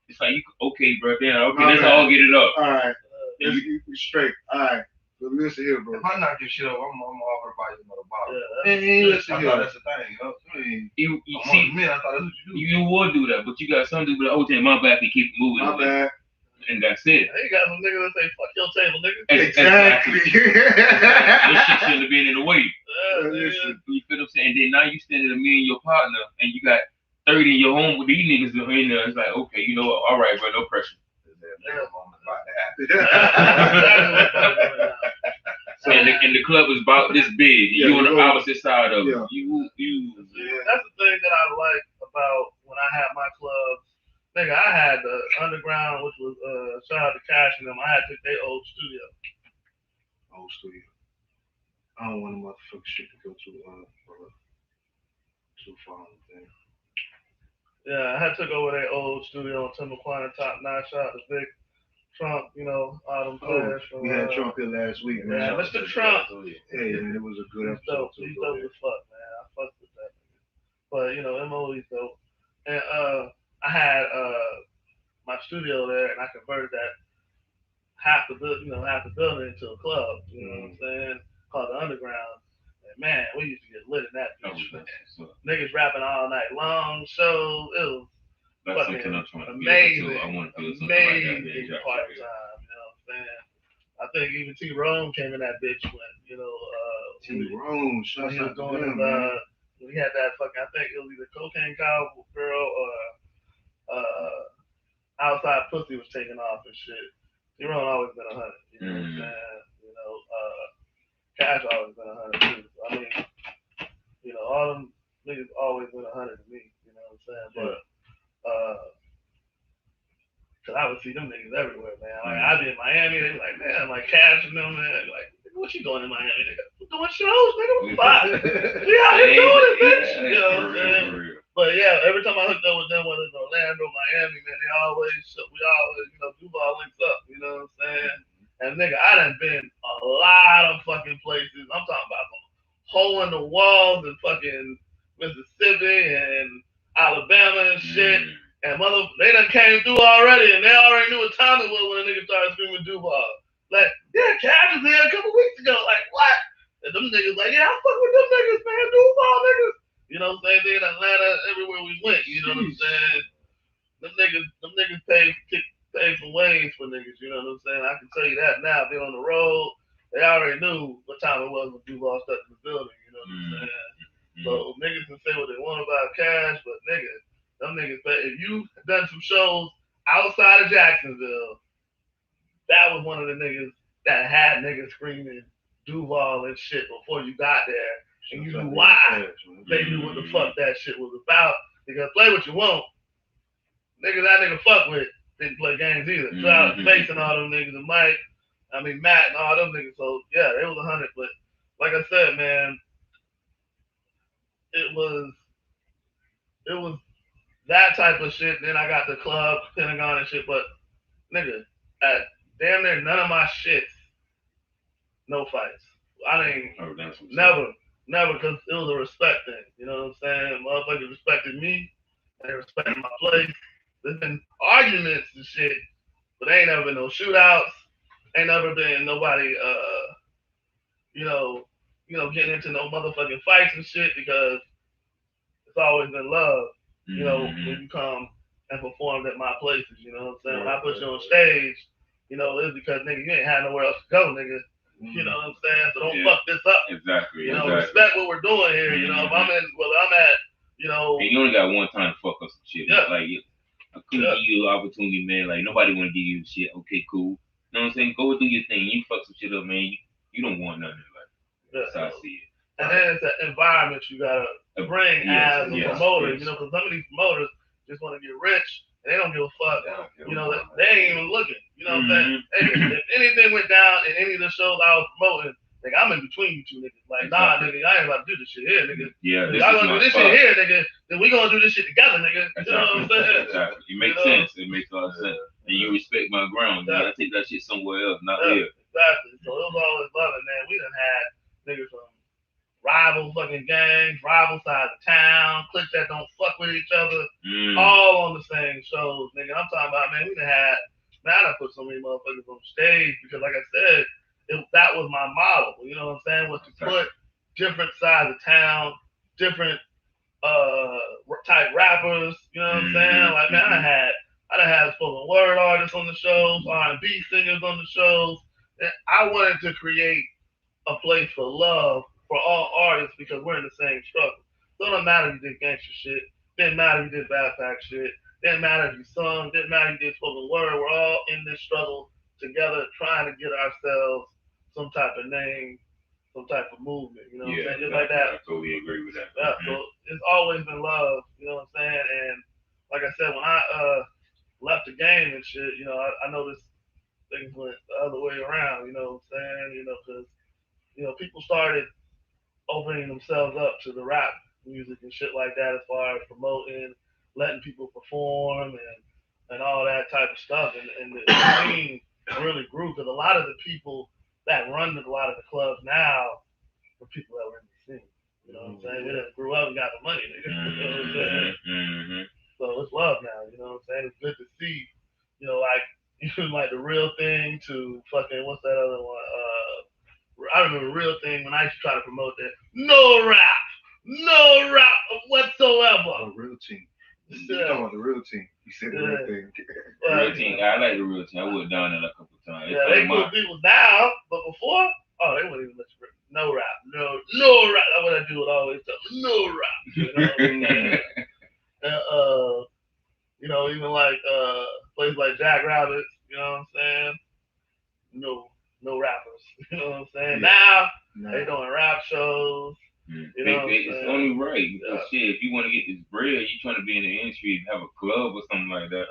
It's like, okay, bro. Damn, okay,
My
let's
bad.
all get it up.
All right, you straight. All right, but listen here, bro.
If I knock your shit up, I'm over by another bottle.
Hey, listen
I
here.
thought that's the thing, you know.
You
I'm
see,
on men, I thought that's what you do.
you would do that, but you got some dude, oh damn, my bad, and keep moving.
My bad.
And that's it.
You got some niggas that say, fuck your table, nigga.
Exactly.
This shit shouldn't have been in the way.
Listen.
You feel what I'm saying? And then now you standing to me and your partner, and you got 30 in your home with these niggas in there. It's like, okay, you know what? All right, bro, no pressure. And the club is about this big.
Yeah,
you on the opposite side of it.
Yeah.
You.
That's the thing that I like about when I had my clubs. Nigga, I had the underground, which was shout out to Cash and them. I had to their old studio.
Old studio. I don't want a motherfucking shit to go too far on the thing.
Yeah, I had to go over their old studio on Timbukwana, top notch shot, the big Trump, you know, all them players.
We had Trump here last week, man.
Yeah, Mr. Trump.
Hey, man, it was a good episode.
He's dope as fuck, man. I fucked with that. But, you know, MOE's dope. And I had my studio there, and I converted that half the building into a club. You know what I'm saying? Called the Underground. And man, we used to get lit in that bitch. Niggas rapping all night long. So it was fucking amazing. Amazing party time. You know what I'm saying? I think even T-Rome came in that bitch when, you know,
T-Rome,
when he was going when he had that fucking, I think it was either Cocaine Cowgirl or Outside Pussy was taking off and shit. T-Rome always been 100. You know what I'm saying? You know, Cash always been 100 too. I mean, you know, all them niggas always been 100 to me. You know what I'm saying? But cause I would see them niggas everywhere, man. Like I'd be in Miami, they be like, man, like Cash and them, man. Like, what you doing in Miami, nigga? Doing shows, nigga. What the fuck? We out here doing it, bitch. You know what I'm saying? But yeah, every time I hooked up with them, whether it's Orlando, Miami, man, we always, you know, Duval links up. You know what I'm saying? And nigga, I done been a lot of fucking places. I'm talking about some hole in the walls in fucking Mississippi and Alabama and shit. And they done came through already, and they already knew what time it was when a nigga started screaming Duval. Like, yeah, Cash was there a couple weeks ago. Like, what? And them niggas like, yeah, I fuck with them niggas, man. Duval niggas. You know what I'm saying? They in Atlanta, everywhere we went. You know what I'm saying? Them niggas paid some ways for niggas. You know what I'm saying? I can tell you that now. Being on the road, they already knew what time it was when Duval stepped in the building. You know what I'm saying? So niggas can say what they want about Cash, but niggas, them niggas, if you done some shows outside of Jacksonville, that was one of the niggas that had niggas screaming Duval and shit before you got there. And you knew why. They knew what the fuck that shit was about. Because play what you want. Niggas that nigga fuck with didn't play games either. So I was facing all them niggas and Mike, Matt and all them niggas. So yeah, they was 100. But like I said, man, it was that type of shit. Then I got the club, Pentagon and shit. But nigga, at damn near none of my shits, no fights. I didn't never, because it was a respect thing. You know what I'm saying? Motherfuckers respected me, and they respected my place. There's been arguments and shit, but ain't never been no shootouts. Ain't never been nobody, getting into no motherfucking fights and shit, because it's always been love. You know, when you come and perform at my places, you know what I'm saying? When I put you on stage, it's because nigga, you ain't had nowhere else to go, nigga. You know what I'm saying? So don't fuck this up.
Exactly.
Respect what we're doing here. You know, if I'm at,
and you only got one time to fuck up some shit.
Yeah.
Like, I couldn't give you an opportunity, man. Like, nobody want to give you shit. Okay, cool. You know what I'm saying? Go do your thing. You fuck some shit up, man. You don't want nothing. Like, that's how I see it.
And then it's an environment you gotta bring as a promoter. You know, because some of these promoters just want to get rich. And they don't give a fuck. They ain't even looking. You know what I'm saying? Hey, if anything went down in any of the shows I was promoting, nigga, I'm in between you two niggas. Like, nah, nigga, I ain't about to do this shit here, nigga.
Yeah,
y'all gonna do this shit here, nigga. Then we gonna do this shit together, nigga.
Exactly.
You know what I'm saying?
Exactly. It makes sense. It makes a lot of sense. And you respect my ground. You gotta take that shit somewhere else, not here.
Exactly. So it was always loving, man. We done had niggas from rival fucking gangs, rival sides of town, cliques that don't fuck with each other, all on the same shows, nigga. I'm talking about, man, we done had, man, I done put so many motherfuckers on stage because, like I said, that was my model, you know what I'm saying, was to put different sides of town, different type rappers, you know what I'm saying? Like, man, I done had spoken word artists on the shows, R&B singers on the shows, and I wanted to create a place for love for all artists because we're in the same struggle. So it don't matter if you did gangster shit, didn't matter if you did backpack shit, didn't matter if you sung, didn't matter if you did spoken word. We're all in this struggle together, trying to get ourselves some type of name, some type of movement. You know what I'm saying? Just like that.
I totally agree with that.
Yeah. So it's always been love. You know what I'm saying? And like I said, when I left the game and shit, I noticed things went the other way around. You know what I'm saying? Because people started opening themselves up to the rap music and shit like that, as far as promoting, letting people perform and all that type of stuff. And the scene really grew because a lot of the people that run a lot of the clubs now were people that were in the scene. You know what I'm saying? We didn't grew up and got the money, nigga. You know what I'm saying? So it's love now, you know what I'm saying? It's good to see, like even like the Real Thing to fucking, what's that other one? I remember Real Thing when I used to try to promote that. No rap whatsoever.
Oh, Real Team. You talking about the Real Team? You said the Real Thing.
Real Team. I like the Real Team. I went down there a couple times.
Yeah, they put people down, but before, they wouldn't even let you rap. No rap. No rap. That's what I do with always tell me. No rap. You know what I'm saying? And, even like places like Jack Rabbit, you know what I'm saying? No rappers. You know what I'm saying? Yeah. Now they doing rap shows. You know
it's only right because shit, if you want to get this bread, you trying to be in the industry and have a club or something like that.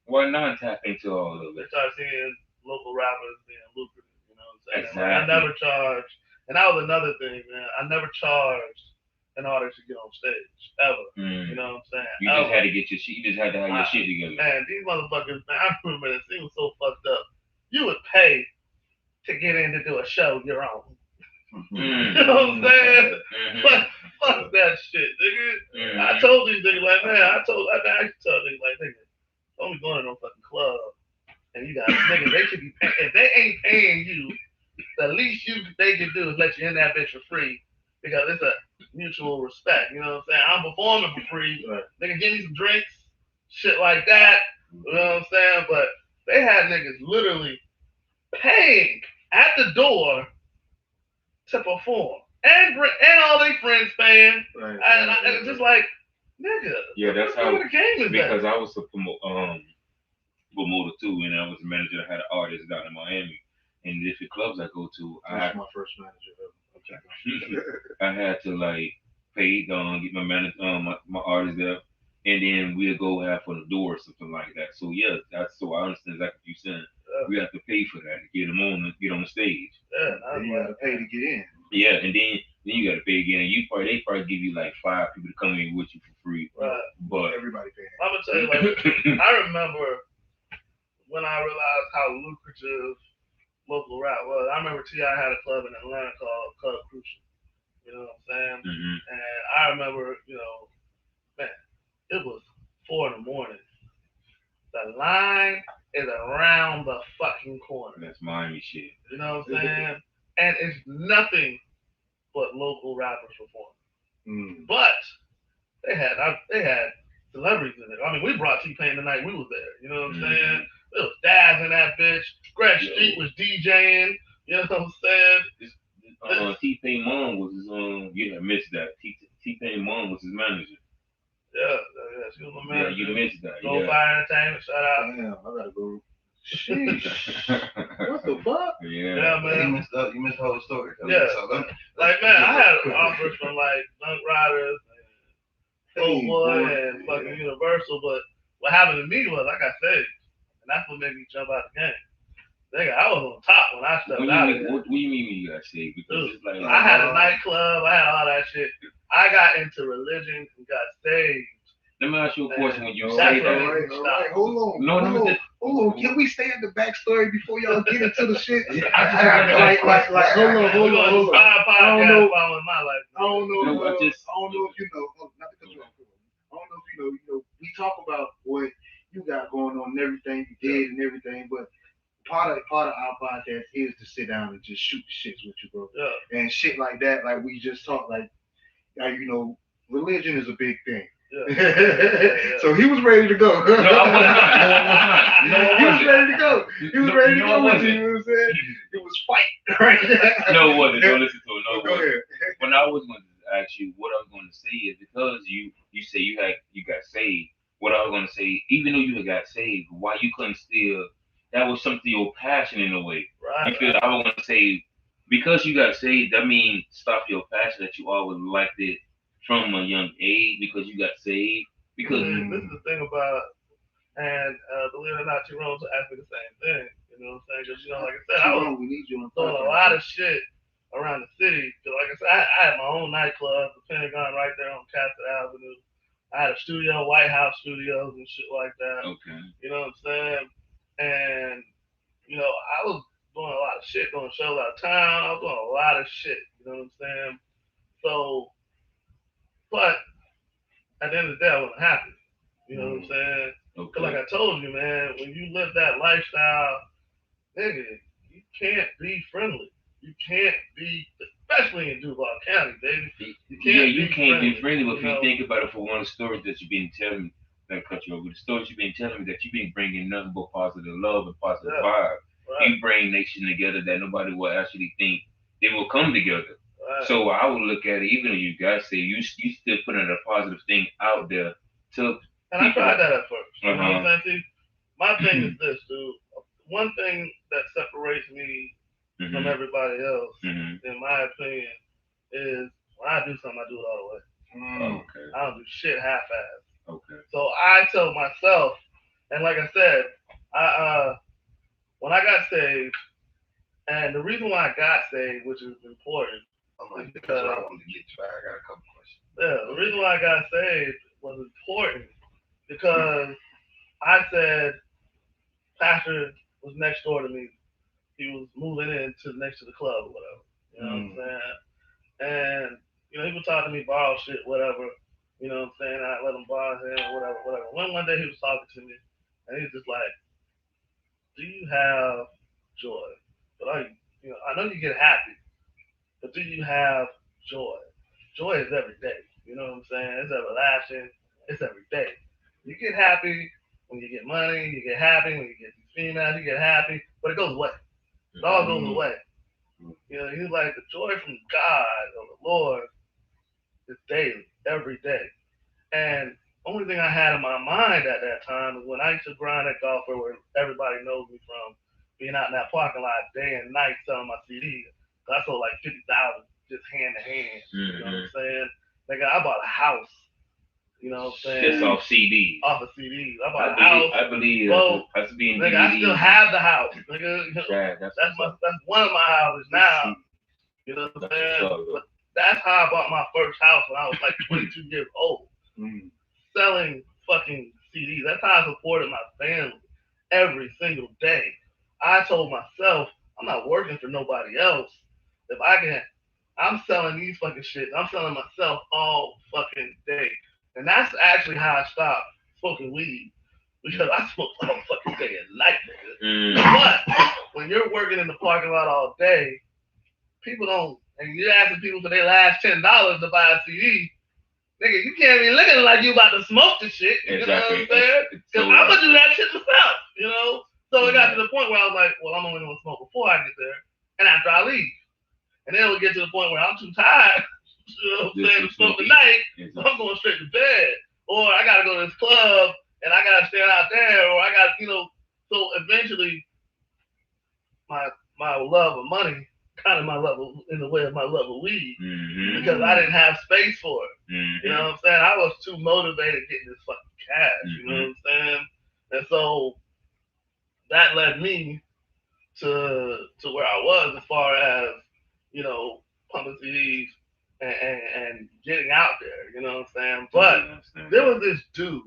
Why not tap into all of it?
They start seeing local rappers being lucrative. You know what I'm saying?
Exactly.
Like, I never charged, and that was another thing, man. I never charged in order to get on stage ever. You know what I'm saying?
You just had to get your shit. You just had to have your shit together.
Man, these motherfuckers, man, I remember that scene was so fucked up. You would pay to get in to do a show your own. You know what I'm saying? Fuck that shit, nigga. I told these niggas, like, man, I used to tell niggas, like, nigga, don't be going to no fucking club. And you got niggas, they should be paying. If they ain't paying you, the least they can do is let you in that bitch for free. Because it's a mutual respect. You know what I'm saying? I'm performing for free. Right. Nigga, give me some drinks, shit like that. You know what I'm saying? But they had niggas literally paying at the door to perform, and all their friends paying, right, and just like, nigga.
Yeah, that's how
the game is.
Because
that?
I was a promoter too, and I was a manager that had an artist down in Miami, and the different clubs I go to,
that's my first manager.
I had to like pay, get my manager, my artist there, and then we'll go have for the door or something like that. So yeah, so I understand exactly what you're saying. We have to pay for that to get them on the stage.
Yeah, you gotta pay to get in.
Yeah, and then you gotta pay again. And they probably give you like 5 people to come in with you for free.
Right.
But
Everybody paying.
I'm gonna tell you, like, I remember when I realized how lucrative local rap was. I remember T.I. had a club in Atlanta called Club Crucial. You know what I'm saying?
mm-hmm.
And I remember, man, it was 4 in the morning. The line is around the fucking corner.
That's Miami shit.
You know what I'm saying? And it's nothing but local rappers performing. But they had celebrities in there. I mean, we brought T-Pain the night we was there. You know what I'm saying? It was Daz in that bitch. Greg Street was DJing. You know what I'm saying?
T-Pain mom was his you missed that. T-Pain mom was his manager.
Yeah, she was my manager.
Yeah, you missed that.
Go Fire Entertainment, shout out.
Damn, I gotta go. Sheesh. What the fuck?
Yeah,
man.
You missed the whole story.
Yeah. Like, man, I had offers from like Dunk Riders and Old Boy and fucking Universal, but what happened to me was I got saved. And that's what made me jump out the game. Nigga, I was on top when I stepped out of there.
What do you mean you got saved? Because
Dude,
it's like
I had a nightclub, I had all that shit. I got into religion and got saved.
Let me ask you a question when you say
All
that.
right. Hold on.
No,
Hold on. Can we stay at the backstory before y'all get into the shit?
Hold
on.
I don't know.
I don't know if you know. Not to cut you off. I don't know if you know. We talk about what you got going on and everything you did and everything, but part of our podcast is to sit down and just shoot the shits with you, bro.
Yeah.
And shit like that, like we just talked, like religion is a big thing.
Yeah.
So he was ready to go.
No, I was not.
He was ready to go. He was ready to go with you.
Wasn't.
You know what I'm saying? It was fight right
No, it wasn't. Don't listen to it. No, it
Go
wasn't.
ahead.
When I was going to ask you, what I was going to say is because you say you got saved. What I was going to say, even though you had got saved, why you couldn't still? That was something your passion in a way.
Right.
Because I was going to say, because you got saved, that means stop your passion that you always liked it from a young age because you got saved. Because
this is the thing about, and believe it or not, Tyrone asked me the same thing. You know what I'm saying? Because like I said, I was doing a lot of shit around the city. Because like I said, I had my own nightclub, the Pentagon, right there on Castle Avenue. I had a studio, White House Studios, and shit like that.
okay.
You know what I'm saying? And I was doing a lot of shit, doing shows out of town. I was doing a lot of shit. You know what I'm saying? So, but at the end of the day, I wasn't happy. You know what I'm saying? Because like I told you, man, when you live that lifestyle, nigga, you can't be friendly. You can't be, especially in Duval County, baby.
You can't be friendly. But if you think about it, for one of the stories that you've been telling me, that cut you over, the stories you've been telling me that you've been bringing nothing but positive love and positive vibe. Right. You bring nation together that nobody will actually think they will come together. Right. So I would look at it, even though you guys say you still putting a positive thing out there to.
And I tried that at first. You know what I'm saying? My thing is this, dude. One thing that separates me from everybody else, in my opinion, is when I do something, I do it all the way.
Okay.
I don't do shit half-assed.
Okay.
So I tell myself, and like I said, when I got saved, and the reason why I got saved, which is important,
because I wanted to get to. I got a couple questions.
Yeah, the reason why I got saved was important because I said, Pastor was next door to me. He was moving next to the club or whatever. You know what I'm saying? And he would talk to me, borrow shit, whatever. You know what I'm saying? I let him borrow him, whatever. One day he was talking to me, and he's just like, "Do you have joy? But I know you get happy, but do you have joy? Joy is every day. You know what I'm saying? It's everlasting. It's every day. You get happy when you get money. You get happy when you get these females. You get happy, but it goes away. It all goes away. He's like, the joy from God or the Lord is daily, every day. And only thing I had in my mind at that time is when I used to grind at golf where everybody knows me from, being out in that parking lot day and night selling my CDs. I sold like 50,000 just hand to hand. You know what I'm saying? Nigga, I bought a house. You know what I'm saying?
Just off CDs.
Off of CDs. I bought a house.
I believe that's being
nigga, I still have the house. Nigga, that's one of my houses now. You know what I'm saying? But that's how I bought my first house when I was like 22 years old. Selling fucking CDs. That's how I supported my family every single day. I told myself, I'm not working for nobody else. If I can, I'm selling these fucking shit. I'm selling myself all fucking day. And that's actually how I stopped smoking weed. Because I smoked all fucking day and night, nigga. But when you're working in the parking lot all day, people don't, and you're asking people for their last $10 to buy a CD, nigga, you can't be looking like you about to smoke the shit. You know what I'm saying? Because I'm gonna do that shit myself, you know? So it got to the point where I was like, well, I'm only gonna smoke before I get there and after I leave. And then it would get to the point where I'm too tired, you know what I'm saying, to smoke tonight, so I'm going straight to bed. Or I gotta go to this club and I gotta stand out there, or I gotta, you know, so eventually my love of money kind of my love of, in the way of my love of weed, because I didn't have space for it. You know what I'm saying? I was too motivated getting this fucking cash. You know what I'm saying? And so that led me to where I was as far as, you know, pumping CDs and getting out there. You know what I'm saying? But there was this dude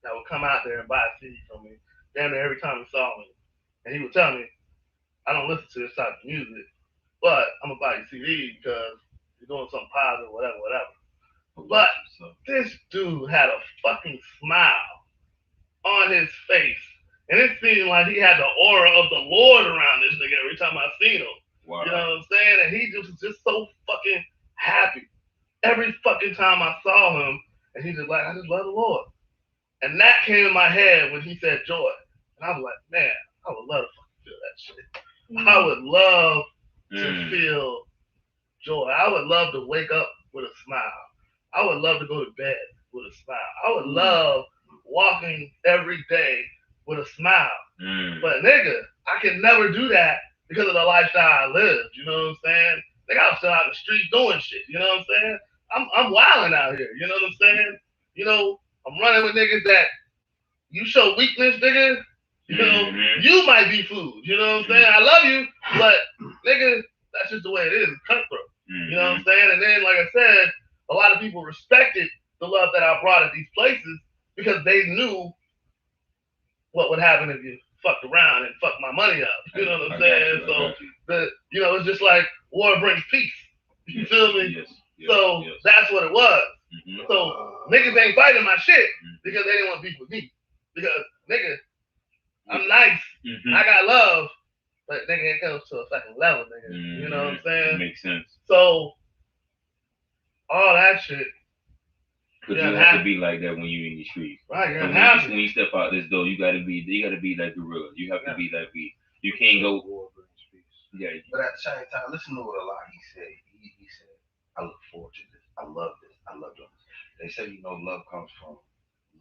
that would come out there and buy a CD from me damn near every time he saw me, and he would tell me, I don't listen to this type of music, but I'm gonna buy your CD because you're doing something positive, whatever. But this dude had a fucking smile on his face, and it seemed like he had the aura of the Lord around this nigga every time I seen him. Wow. You know what I'm saying? And he was just so fucking happy every fucking time I saw him, and he just like, I just love the Lord. And that came in my head when he said joy, and I was like, man, I would love to fucking feel that shit. I would love to feel joy. I would love to wake up with a smile. I would love to go to bed with a smile. I would love walking every day with a smile. But nigga, I can never do that because of the lifestyle I lived. You know what I'm saying? Nigga, I'm still out in the street doing shit. You know what I'm saying? I'm wilding out here. You know what I'm saying? You know, I'm running with niggas that you show weakness, nigga. You know, you might be food. You know what I'm saying? I love you, but nigga, that's just the way it is. It's cutthroat. You know what I'm saying? And then, like I said, a lot of people respected the love that I brought at these places because they knew what would happen if you fucked around and fucked my money up. You know what I'm saying? So you know, it's just like war brings peace. You feel me? So that's what it was. So niggas ain't fighting my shit because they didn't want beef with me. Because nigga, I'm nice. I got love, but nigga, it goes to a second level, nigga. You know what I'm saying?
Makes sense.
So all that shit.
Cause you have to be like that when you're in the streets.
Right,
when you step out this door, you gotta be like gorilla. You have to be like me. You can't go.
Yeah. But at the same time, listen to what a lot he said. He said, I look forward to this. I love this. I love this. They say, you know, love comes from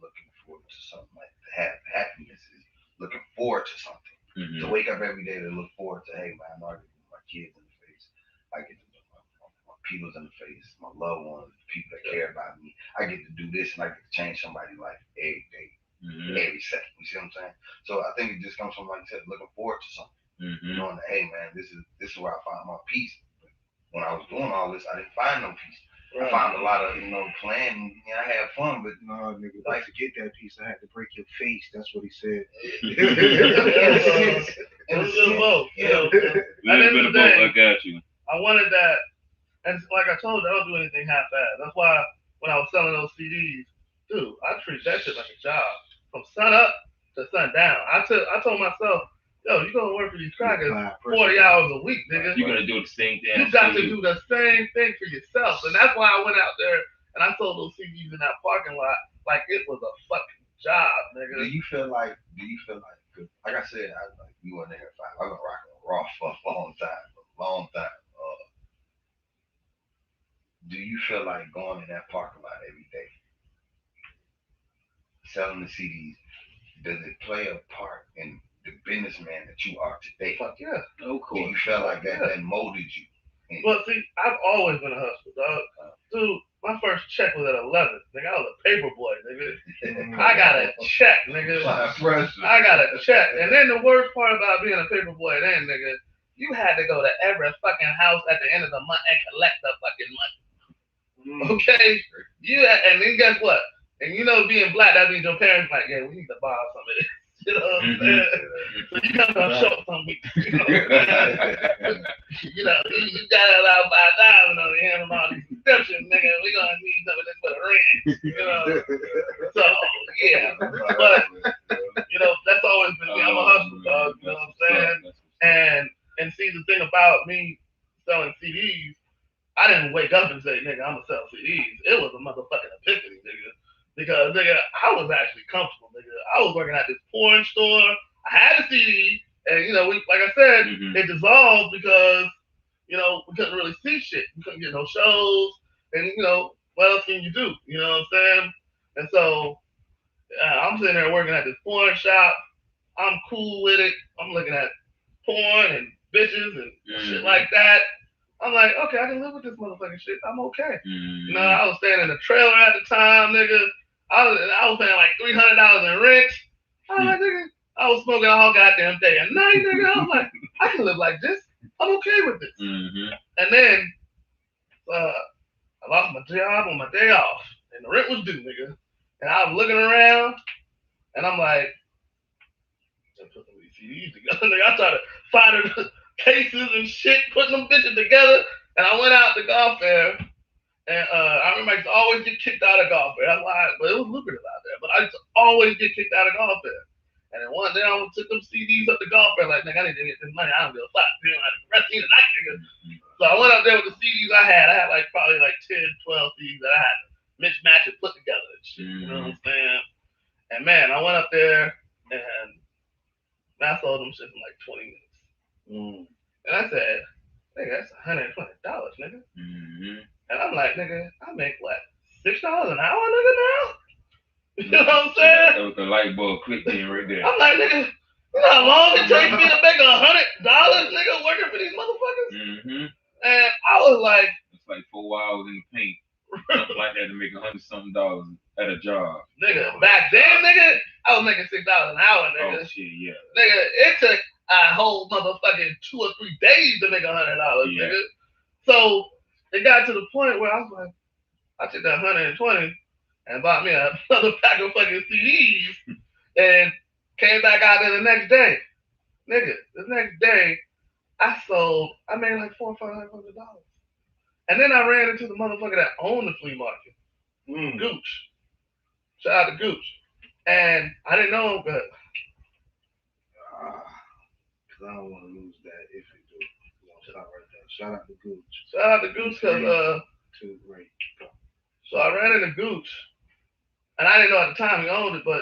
looking forward to something. Like happiness is looking forward to something. To wake up every day to look forward to, hey man, I get to look my kids in the face. I get to look my peoples in the face, my loved ones, the people that care about me. I get to do this and I get to change somebody's life every day, every second. You see what I'm saying? So I think it just comes from, like I said, looking forward to something. Knowing that, hey man, this is where I find my peace. But when I was doing all this, I didn't find no peace. I found a lot of, you know, playing. Yeah, I had fun, but
no, nigga, like to get that piece, I had to break your face. That's what he said.
It was a little both. You know,
I got you.
I wanted that, and like I told you, I don't do anything half-assed. That's why when I was selling those CDs, dude, I treat that shit like a job, from sun up to sun down. I told myself, yo, you gonna work for these crackers 40 hours a week, nigga.
You're gonna do the same thing.
You got to do the same thing for yourself. And that's why I went out there and I sold those CDs in that parking lot like it was a fucking job, nigga.
Do you feel like, like I said, you were there 5. I've been rocking Raw for a long time. Do you feel like going in that parking lot every day, selling the CDs, does it play a part in the businessman that you are today?
Fuck yeah.
Oh, cool. Do you feel like that molded you?
Well, see, I've always been a hustler, dog. Dude, my first check was at 11. Nigga, I was a paper boy, nigga. I got a check, nigga. I got a check. And then the worst part about being a paper boy then, nigga, you had to go to every fucking house at the end of the month and collect the fucking money. Okay? And then guess what? And you know, being black, that means your parents like, yeah, we need to borrow some of this. You know what I'm saying? So you got to show some weeks. You know, you got about $5,000 on your hand from all these subscriptions, nigga. We gonna need some of this for the rent. You know. So yeah, but that's always been me. I'm a hustler, dog. You know what I'm saying? And see, the thing about me selling CDs, I didn't wake up and say, nigga, I'm gonna sell CDs. It was a motherfucking epiphany, nigga. Because, nigga, I was actually comfortable, nigga. I was working at this porn store. I had a CD, and, like I said, it dissolved because, we couldn't really see shit. We couldn't get no shows, and, what else can you do? You know what I'm saying? And so, I'm sitting there working at this porn shop. I'm cool with it. I'm looking at porn and bitches and shit like that. I'm like, okay, I can live with this motherfucking shit. I'm okay. I was staying in a trailer at the time, nigga. I was paying like $300 in rent. I was like, nigga, I was smoking all goddamn day and night, nigga. I was like, I can live like this. I'm okay with this. And then I lost my job on my day off, and the rent was due, nigga. And I was looking around, and I'm like, let's put some of these CDs together. Nigga, I started finding cases and shit, putting them bitches together, and I went out to golf fair. And I remember I used to always get kicked out of golf fair. That's why, but it was lucrative out there. But I used to always get kicked out of golf fair. And then one day I took them CDs up to golf fair, like, nigga, I need to get this money. I don't give a fuck. You know, the rest of the night, nigga. So I went up there with the CDs I had. I had like probably like 10, 12 CDs that I had mismatched and put together and shit. You know what I'm saying? And man, I went up there and I sold them shit in like 20 minutes. And I said, nigga, that's $120, nigga. And I'm like, nigga, I make what, $6 an hour, nigga, now? You know what I'm saying?
That was the light bulb clicked in right there.
I'm like, nigga, you know how long it takes me to make $100, nigga, working for these motherfuckers? And I was like,
it's like 4 hours in the paint, something like that, to make $100-something at a job.
Nigga, back then, nigga, I was making $6 an hour, nigga.
Oh shit, yeah.
Nigga, it took a whole motherfucking 2 or 3 days to make $100, nigga. So it got to the point where I was like, I took that 120 and bought me another pack of fucking CDs and came back out there the next day. Nigga, the next day, I made like $400 or $500. And then I ran into the motherfucker that owned the flea market, Gooch. Shout out to Gooch. And I didn't know him, but
because I don't want to lose that if you do. Stop right there. Shout out to Gooch.
Shout out to Gooch because
great.
So I ran into Gooch, and I didn't know at the time he owned it, but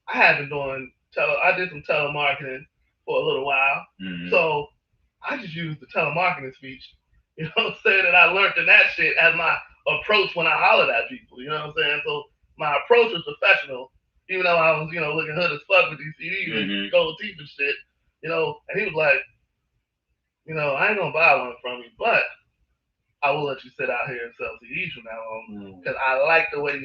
I had been doing I did some telemarketing for a little while, so I just used the telemarketing speech, saying that I learned in that shit as my approach when I hollered at people, you know what I'm saying? So my approach was professional, even though I was, looking hood as fuck with these CDs and gold teeth and shit, and he was like, I ain't gonna buy one from you, but I will let you sit out here and sell CDs from now on because I like the way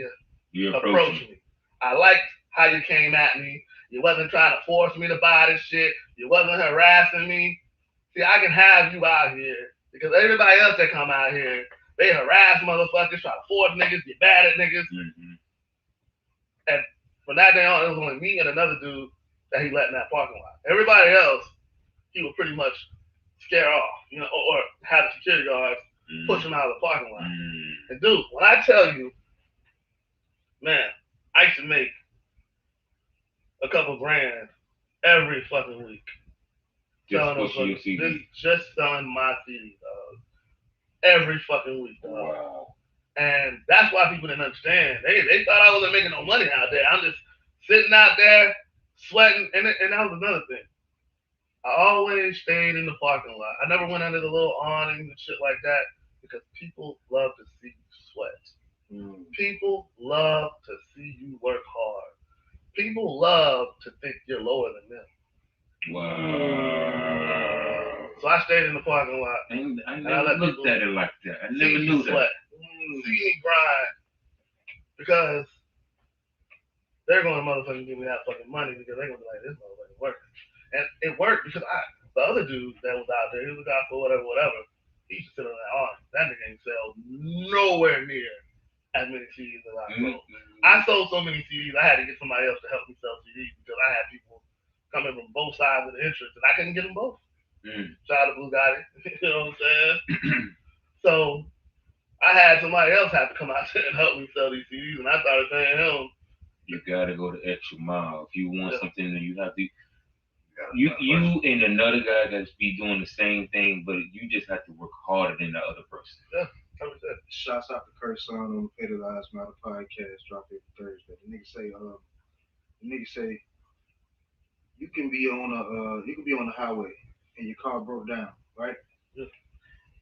you approach me. I liked how you came at me. You wasn't trying to force me to buy this shit. You wasn't harassing me. See, I can have you out here because everybody else that come out here, they harass motherfuckers, try to force niggas, get bad at niggas. And from that day on, it was only me and another dude that he let in that parking lot. Everybody else, he would pretty much scare off, or have the security guards push him out of the parking lot. And dude, when I tell you, man, I used to make a couple grand every fucking week.
Just
selling my CD, dog. Every fucking week, dog.
Wow.
And that's why people didn't understand. They thought I wasn't making no money out there. I'm just sitting out there sweating, and that was another thing. I always stayed in the parking lot. I never went under the little awnings and shit like that because people love to see you sweat. People love to see you work hard. People love to think you're lower than them.
Wow.
So I stayed in the parking lot.
I never looked at it like that. I never knew that.
See me grind. Because they're going to motherfucking give me that fucking money because they're going to be like, this motherfucking working. And it worked because the other dude that was out there, he was a guy for whatever. He used to sit on that arm. That nigga ain't sell nowhere near as many CDs as I sold. I sold so many CDs, I had to get somebody else to help me sell CDs because I had people coming from both sides of the interest, and I couldn't get them both. Shout out to Blue Gotti, you know what I'm saying? So I had somebody else have to come out there and help me sell these CDs, and I started paying him.
You gotta go the extra mile. If you want something, then you have to. You and another guy that's be doing the same thing, but you just have to work harder than the other person.
Yeah.
Shouts out to Kurt Son on Pay the Lives Matter podcast, dropped it Thursday. The nigga say, you can be on the highway and your car broke down, right?
Yeah.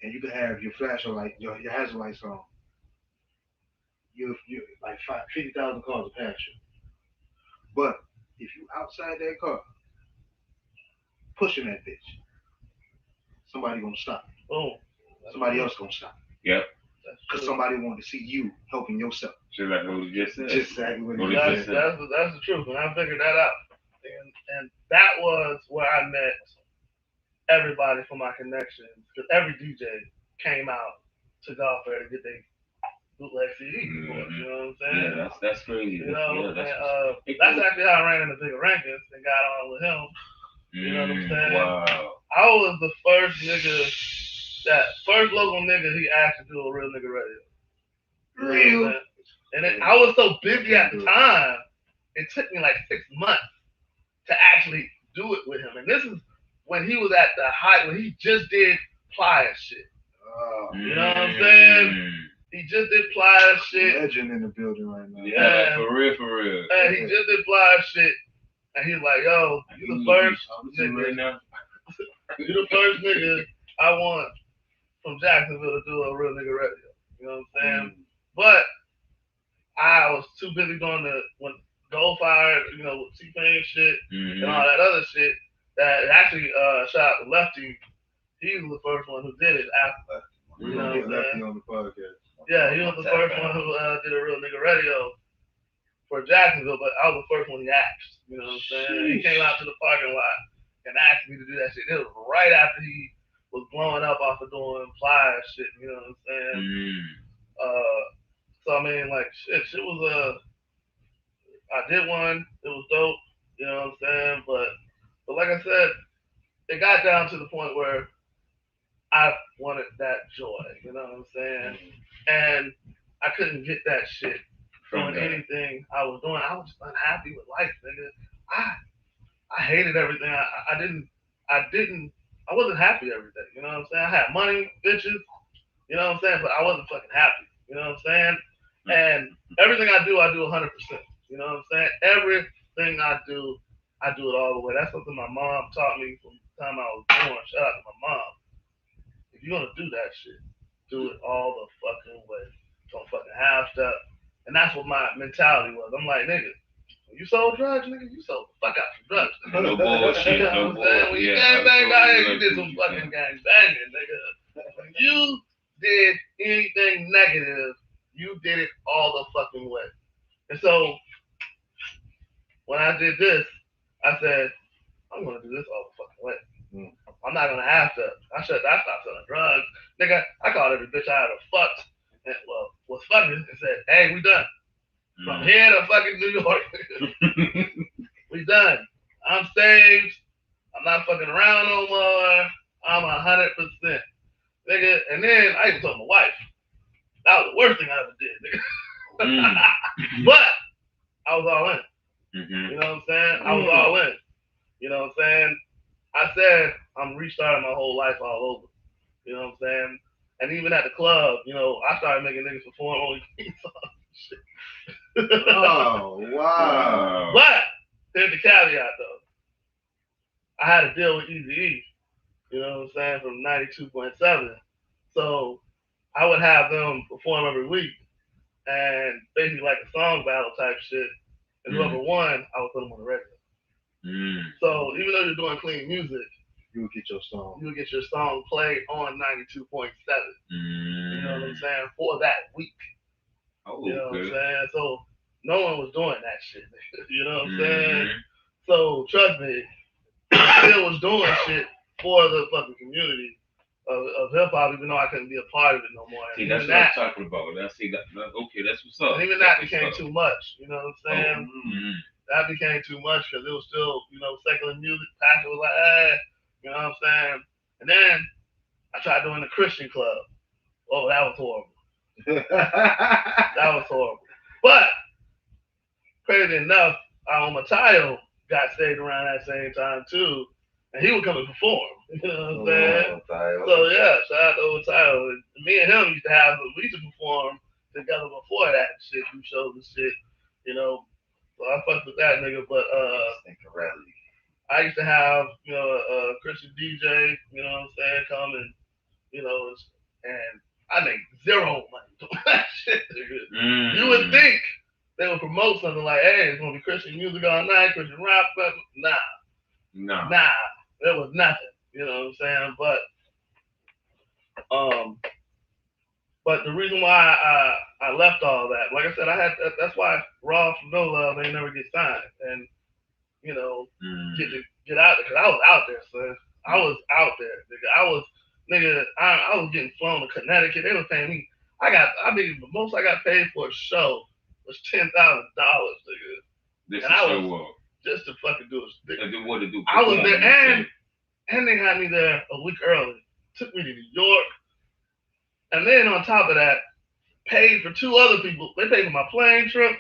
And you can have your flashing light, your hazard lights on. You like 50,000 cars will pass you. But if you outside that car, pushing that bitch, somebody gonna stop.
Oh.
Somebody else gonna stop.
Yep.
Because somebody wanted to see you helping yourself.
Just like what we just said.
Just exactly what
What
he
he
said.
That's the truth, and I figured that out. And that was where I met everybody from my connections, because every DJ came out to golf fair to get their bootleg CDs. You know what I'm saying?
Yeah, that's crazy.
You know,
yeah,
that's actually how I ran into Bigger Rankins and got on with him. You know what I'm saying?
Wow.
I was the first local nigga he asked to do a real nigga radio.
Real.
And I was so busy at the time, it took me like 6 months to actually do it with him. And this is when he was at the height, when he just did Pliers shit. You know what I'm saying? He just did Pliers shit.
Legend in the building right now.
Yeah, for real.
And he just did Pliers shit. And he's like, yo, you the first nigga.
Right now.
You the first nigga I want from Jacksonville to do a real nigga radio. You know what I'm saying? But I was too busy doing when Goldfire, you know, with T-Pain shit and all that other shit. That actually, shout out to Lefty. He was the first one who did it after.
You know what I'm saying? On the podcast.
Yeah, he was the first one who did a real nigga radio for Jacksonville, but I was the first one he asked. You know what I'm saying? He came out to the parking lot and asked me to do that shit. It was right after he was blowing up off of doing Pliers shit. You know what I'm saying? So I mean, like shit was I did one. It was dope. You know what I'm saying? But like I said, it got down to the point where I wanted that joy. You know what I'm saying? And I couldn't get that shit doing anything I was doing. I was just unhappy with life, nigga. I hated everything. I wasn't happy every day. You know what I'm saying? I had money, bitches. You know what I'm saying? But I wasn't fucking happy. You know what I'm saying? And everything I do 100%. You know what I'm saying? Everything I do it all the way. That's something my mom taught me from the time I was born. Shout out to my mom. If you're gonna do that shit, do it all the fucking way. Don't fucking half step. And that's what my mentality was. I'm like, nigga, when you sold drugs, nigga, you sold the fuck out some drugs.
No bullshit.
You know what I'm saying? When you gang banged out here, you did some fucking gang banging, nigga. When you did anything negative, you did it all the fucking way. And so when I did this, I said, I'm gonna do this all the fucking way. I'm not gonna have to. I stopped selling drugs. Nigga, I called every bitch I had fucked and was fucking and said, hey, we done. From here to fucking New York. We done. I'm saved. I'm not fucking around no more. I'm 100%. Nigga, and then I even told my wife. That was the worst thing I ever did, nigga. But I was all in. You know what I'm saying? I was all in. You know what I'm saying? I said I'm restarting my whole life all over. You know what I'm saying? And even at the club, you know, I started making niggas perform only songs.
Oh, wow.
But here's the caveat though. I had a deal with Eazy-E, you know what I'm saying, from 92.7. So I would have them perform every week and basically like a song battle type shit. And whoever won, I would put them on the radio. So even though you're doing clean music,
you would get your song.
You would get your song played on 92.7. You know what I'm saying? For that week. You know what I'm saying? So no one was doing that shit. You know what I'm saying? So trust me, I still was doing shit for the fucking community of hip hop, even though I couldn't be a part of it no more.
See, that's what I'm talking about. That's okay, that's what's up.
And even that became too much. You know what I'm saying?
Mm-hmm.
That became too much because it was still, secular music. Pastor was like, hey, you know what I'm saying? And then I tried doing the Christian club. Oh, that was horrible. That was horrible. But crazy enough, Matayo got saved around that same time too, and he would come and perform. You know what I'm saying? So yeah, shout out to Matayo. Me and him we used to perform together before that shit. We shows and shit, So I fucked with that nigga, but I used to have a Christian DJ, you know what I'm saying, come and and I make zero money doing that shit. Nigga. You would think they would promote something like, hey, it's gonna be Christian music all night, Christian rap, but nah, there was nothing. You know what I'm saying? But the reason why I left all that, like I said, that's why Raw from No Luv ain't never get signed, and get out there, because I was out there, son. I was out there, nigga. I was getting flown to Connecticut. They were paying me. The most I got paid for a show was $10,000, nigga.
This and I was
just to fucking do it.
And then what to do?
I was there, and they had me there a week early. Took me to New York, and then on top of that, paid for two other people. They paid for my plane trip,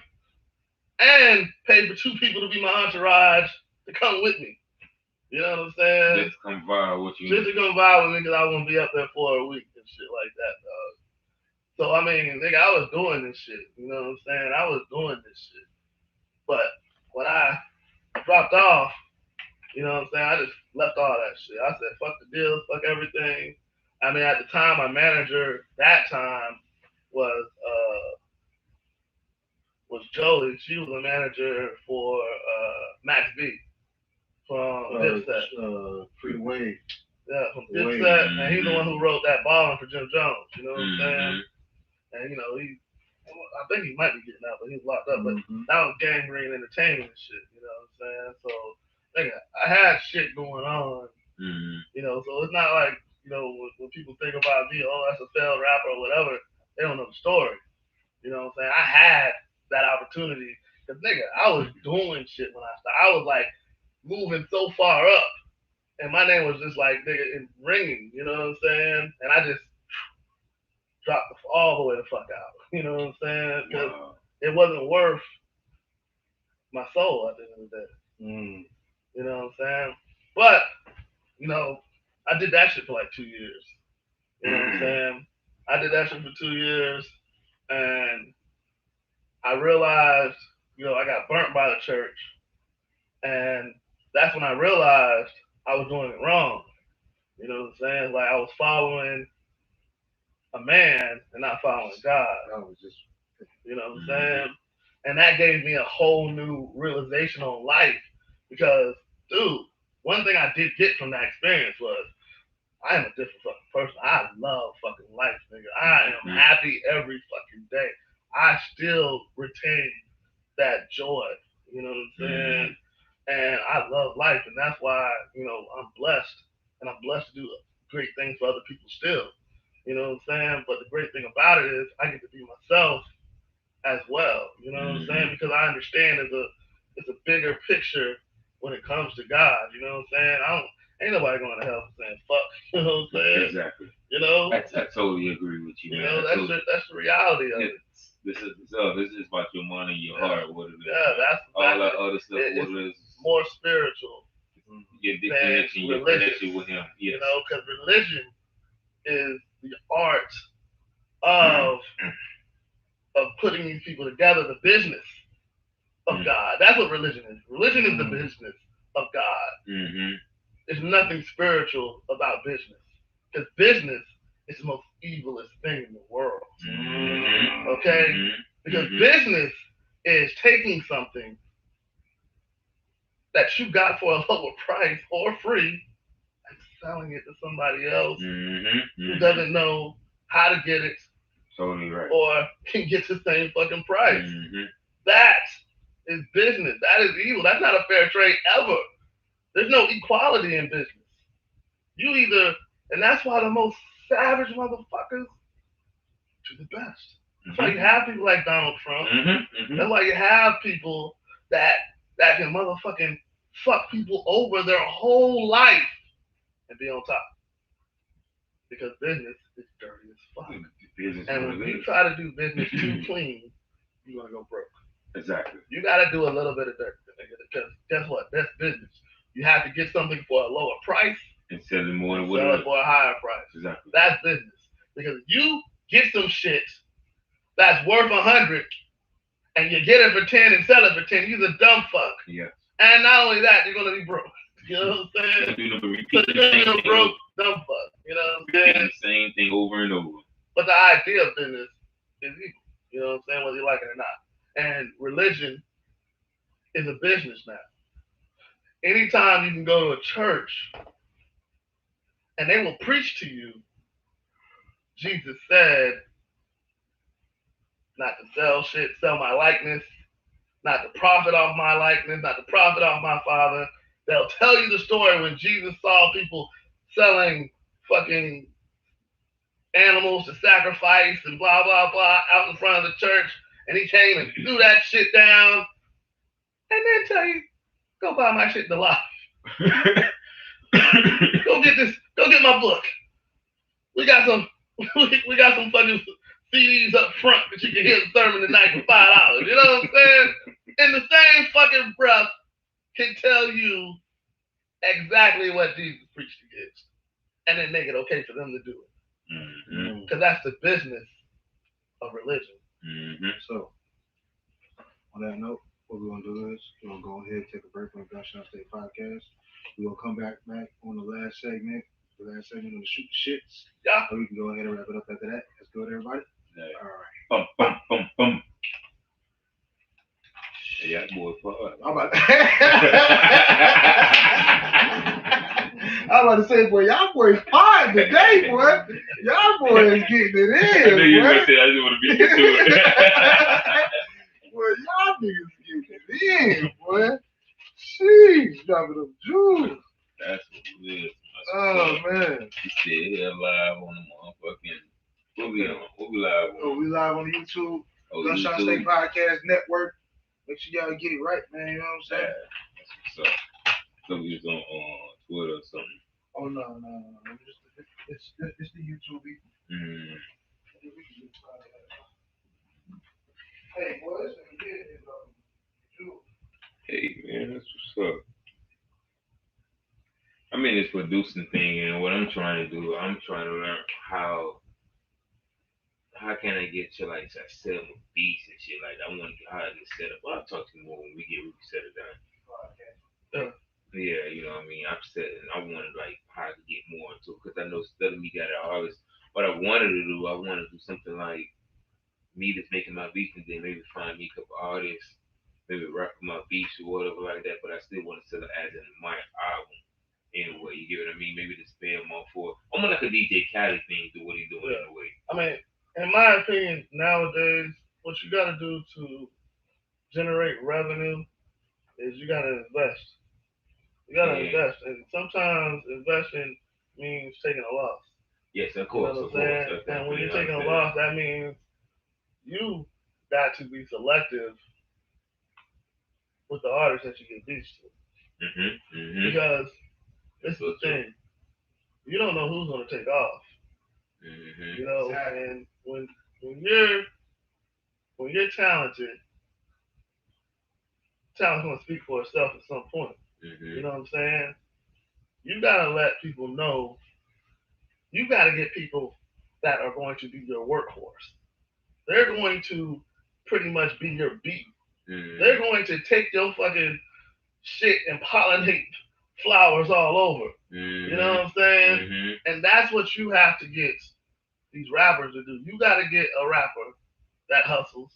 and paid for two people to be my entourage to come with me. You know what I'm saying?
Just come vibe with you.
Just to come vibe with me because I wouldn't be up there for a week and shit like that, dog. So, I mean, nigga, I was doing this shit. You know what I'm saying? I was doing this shit. But when I dropped off, you know what I'm saying? I just left all that shit. I said, fuck the deals, fuck everything. I mean, at the time, my manager that time was Jolie. She was a manager for Max B from Dipset.
Free Wave.
Yeah, from Dipset. And he's the one who wrote that Ballin' for Jim Jones. You know what I'm saying? And, I think he might be getting out, but he's locked up. But that was Gang Green Entertainment and shit. You know what I'm saying? So, nigga, I had shit going on. So it's not like, when people think about me, oh, that's a failed rapper or whatever, they don't know the story. You know what I'm saying? I had that opportunity. Because, nigga, I was doing shit when I started. I was, like, moving so far up. And my name was just, like, nigga, ringing. You know what I'm saying? And I just dropped all the way the fuck out. You know what I'm saying? Because it wasn't worth my soul at the end of the day. You know what I'm saying? But, I did that shit for like 2 years. You know what I'm saying? I did that shit for 2 years, and I realized, I got burnt by the church, and that's when I realized I was doing it wrong. You know what I'm saying? Like I was following a man and not following God. You know what I'm saying? And that gave me a whole new realization on life because, dude, one thing I did get from that experience was I am a different fucking person. I love fucking life, nigga. I am happy every fucking day. I still retain that joy. You know what I'm saying? And I love life, and that's why, I'm blessed, and I'm blessed to do great things for other people still. You know what I'm saying? But the great thing about it is I get to be myself as well. You know what I'm saying? Because I understand it's a bigger picture when it comes to God. You know what I'm saying? Ain't nobody going to hell saying fuck. You know what I'm saying?
Exactly.
I
totally agree with you, man.
That's the reality of it.
This is about your mind and your heart. What it is.
Yeah, that's
all that other stuff. What it is.
More spiritual.
Your connection, your connection with Him. Yes.
Because religion is the art of putting these people together, the business of God. That's what religion is. Religion is the business of God. There's nothing spiritual about business. Because business is the most evilest thing in the world. Okay? Because business is taking something that you got for a lower price or free and selling it to somebody else who doesn't know how to get it
totally right.
or can get the same fucking price. That is business. That is evil. That's not a fair trade ever. There's no equality in business. You either, and that's why the most savage motherfuckers do the best. That's why you have people like Donald Trump. That's why you have people that can motherfucking fuck people over their whole life and be on top. Because business is dirty as fuck. And when you try to do business too clean, you're gonna go broke.
Exactly.
You gotta do a little bit of dirt, because guess what? That's business. You have to get something for a lower price
and sell it more than what
sell it for a higher price.
Exactly.
That's business. Because you get some shit that's worth 100 and you get it for 10 and sell it for 10, you're a dumb fuck.
Yeah.
And not only that, you're gonna be broke. You know what I'm saying? You're gonna be a broke dumb fuck. You know what I'm saying?
The same thing over and over.
But the idea of business is evil. You know what I'm saying? Whether you like it or not. And religion is a business now. Anytime you can go to a church and they will preach to you, Jesus said, not to sell shit, sell my likeness, not to profit off my likeness, not to profit off my Father. They'll tell you the story when Jesus saw people selling fucking animals to sacrifice and blah, blah, blah out in front of the church. And he came and threw that shit down. And then tell you, go buy my shit in the lot. Go get my book. We got some fucking CDs up front that you can hear the sermon tonight for $5. You know what I'm saying? In the same fucking breath can tell you exactly what Jesus preached against. And then make it okay for them to do it. Because that's the business of religion.
So, on that note, what we're going to do is we're going to go ahead and take a break from the Gunshine State Podcast. We're going to come back on the last segment of the Shoot the Shits.
Yeah.
So we can go ahead and wrap it up after that. That's good, everybody?
Yeah.
All right.
Bum, bum, bum, bum. Yeah, boy, fuck.
I'm about to say, boy, y'all boys fine today, boy. Y'all boys getting it in.
I knew you were going to say I just want to be into it.
Boy, y'all niggas getting it in, boy. Jeez, dropping them jewels.
That's what it is.
Oh, man.
You still here live on the motherfucking. What we on? What we live on?
Oh, we live on YouTube. Gunshine State Podcast Network. Make sure y'all get it right, man. You know what I'm saying?
Yeah, that's what's up. So we was on Twitter or something.
Oh, no. It's the YouTube. Hey, boy, this nigga here is YouTube.
Hey, man, that's what's up. I mean, it's producing thing, and what I'm trying to do, I'm trying to learn how can I get to like set up beats and shit. Like, I want to get how to get set up. Well, I'll talk to you more when we set it down. Yeah, you know what I mean? I'm setting. I wanted like how to get more into it because I know instead of me got an artist, what I wanted to do, I wanted to do something like me just making my beats and then maybe find me a couple artists, maybe rap my beats or whatever like that. But I still want to sell it as in my album anyway. You get what I mean? Maybe just pay him off for almost like a DJ Khaled thing, do what he's doing in a way.
I mean, in my opinion, nowadays, what you got to do to generate revenue is you got to invest. You got to invest. And sometimes investing means taking a loss.
Yes, of course.
You know what I'm saying? And when you're taking a loss, that means you got to be selective with the artists that you get beats to. Because this is the thing. You don't know who's going to take off. You know, and when you're talented, talent's gonna speak for itself at some point. You know what I'm saying? You gotta let people know. You gotta get people that are going to be your workhorse. They're going to pretty much be your beat. They're going to take your fucking shit and pollinate flowers all over. You know what I'm saying? And that's what you have to get these rappers to do. You gotta get a rapper that hustles,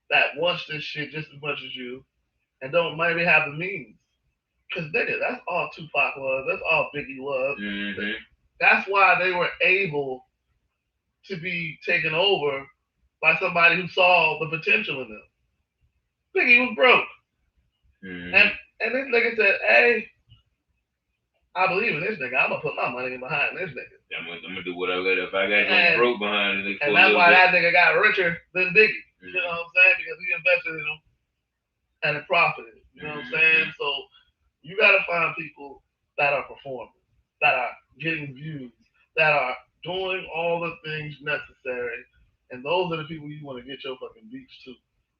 that wants this shit just as much as you, and don't maybe have the means. Cause nigga, that's all Tupac was. That's all Biggie was. That's why they were able to be taken over by somebody who saw the potential in them. Biggie was broke. And this nigga said, hey, I believe in this nigga. I'm gonna put my money behind this nigga.
I'm gonna do what I let. If I got no broke behind it,
and that's why that nigga got richer than Biggie. You know what I'm saying? Because he invested in him and it profited. You know what I'm saying? So you gotta find people that are performing, that are getting views, that are doing all the things necessary, and those are the people you want to get your fucking beats to.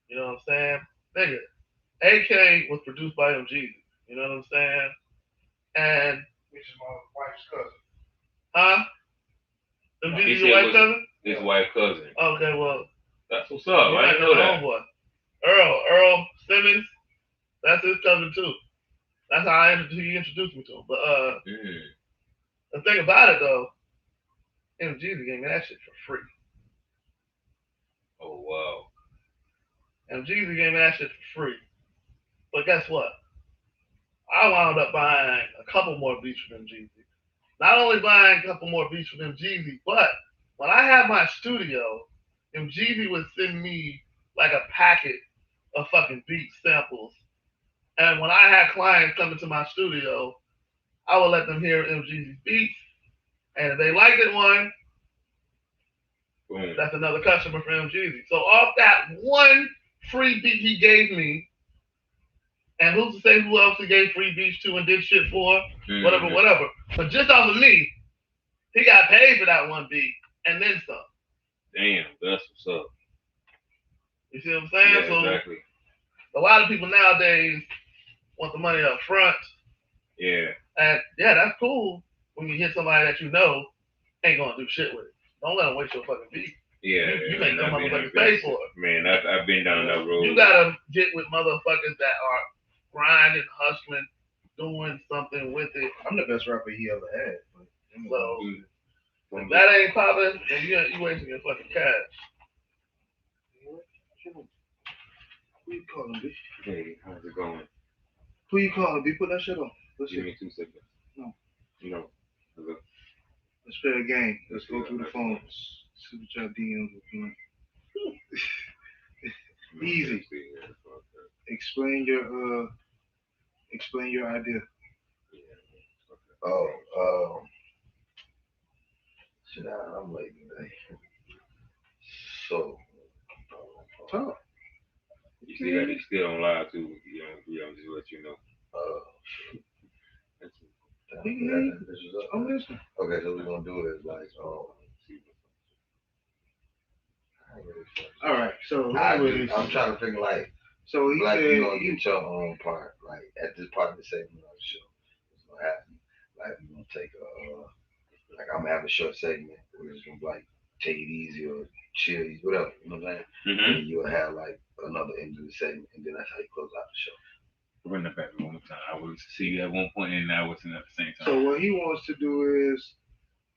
You know what I'm saying? Nigga, AK was produced by MG. You know what I'm saying? And
Which is my wife's cousin.
huh? MG's your wife's cousin?
His wife's cousin.
Okay, well.
That's what's up. I didn't know that.
Homeboy. Earl Simmons, that's his cousin too. That's how he introduced me to him. But the thing about it though, MG gave me that shit for free.
Oh wow.
MG gave me that shit for free. But guess what? I wound up buying a couple more beats from MG. Not only buying a couple more beats from MG, but when I had my studio, MG would send me like a packet of fucking beat samples. And when I had clients come into my studio, I would let them hear MG's beats. And if they liked it one,
boom,
that's another customer for MG. So off that one free beat he gave me, and who's to say who else he gave free beats to and did shit for, whatever. But just off of me, he got paid for that one beat and then some.
Damn, that's what's up.
You see what I'm saying?
Yeah,
so
exactly.
A lot of people nowadays want the money up front.
Yeah.
And yeah, that's cool when you hit somebody that you know ain't gonna do shit with it. Don't let them waste your fucking beat.
Yeah.
You make them motherfuckers pay for it.
Man, I've been down that road.
You gotta get with motherfuckers that are grinding, hustling, doing something with it.
I'm the best rapper he ever had.
So if that ain't popping, then you wasting your fucking cash.
Who you calling, B?
Hey, how's it going?
Who you calling, B? Put that shit on. Let's
Give
see.
me 2 seconds.
No.
Hello.
Let's play a game. Let's go through the phones. See what y'all DMs are doing. Easy. Explain your idea.
Shit, I'm late today. So,
talk.
You see that he's still on live too. I'm just let you know.
I'm listening.
Okay, so we're gonna do it like
all right, so
I'm trying to figure like
so he
like
said
you gonna get your own part like at this part of the segment of the show. What's gonna happen? Like we're gonna take like I'm gonna have a short segment where it's gonna be like take it easy or chill, whatever. You know what I'm saying?
Mm-hmm.
And you'll have like another end of the segment, and then that's how you close out the show.
Run that back one more time. I was see you at one point and now it's in at the same time.
So what he wants to do is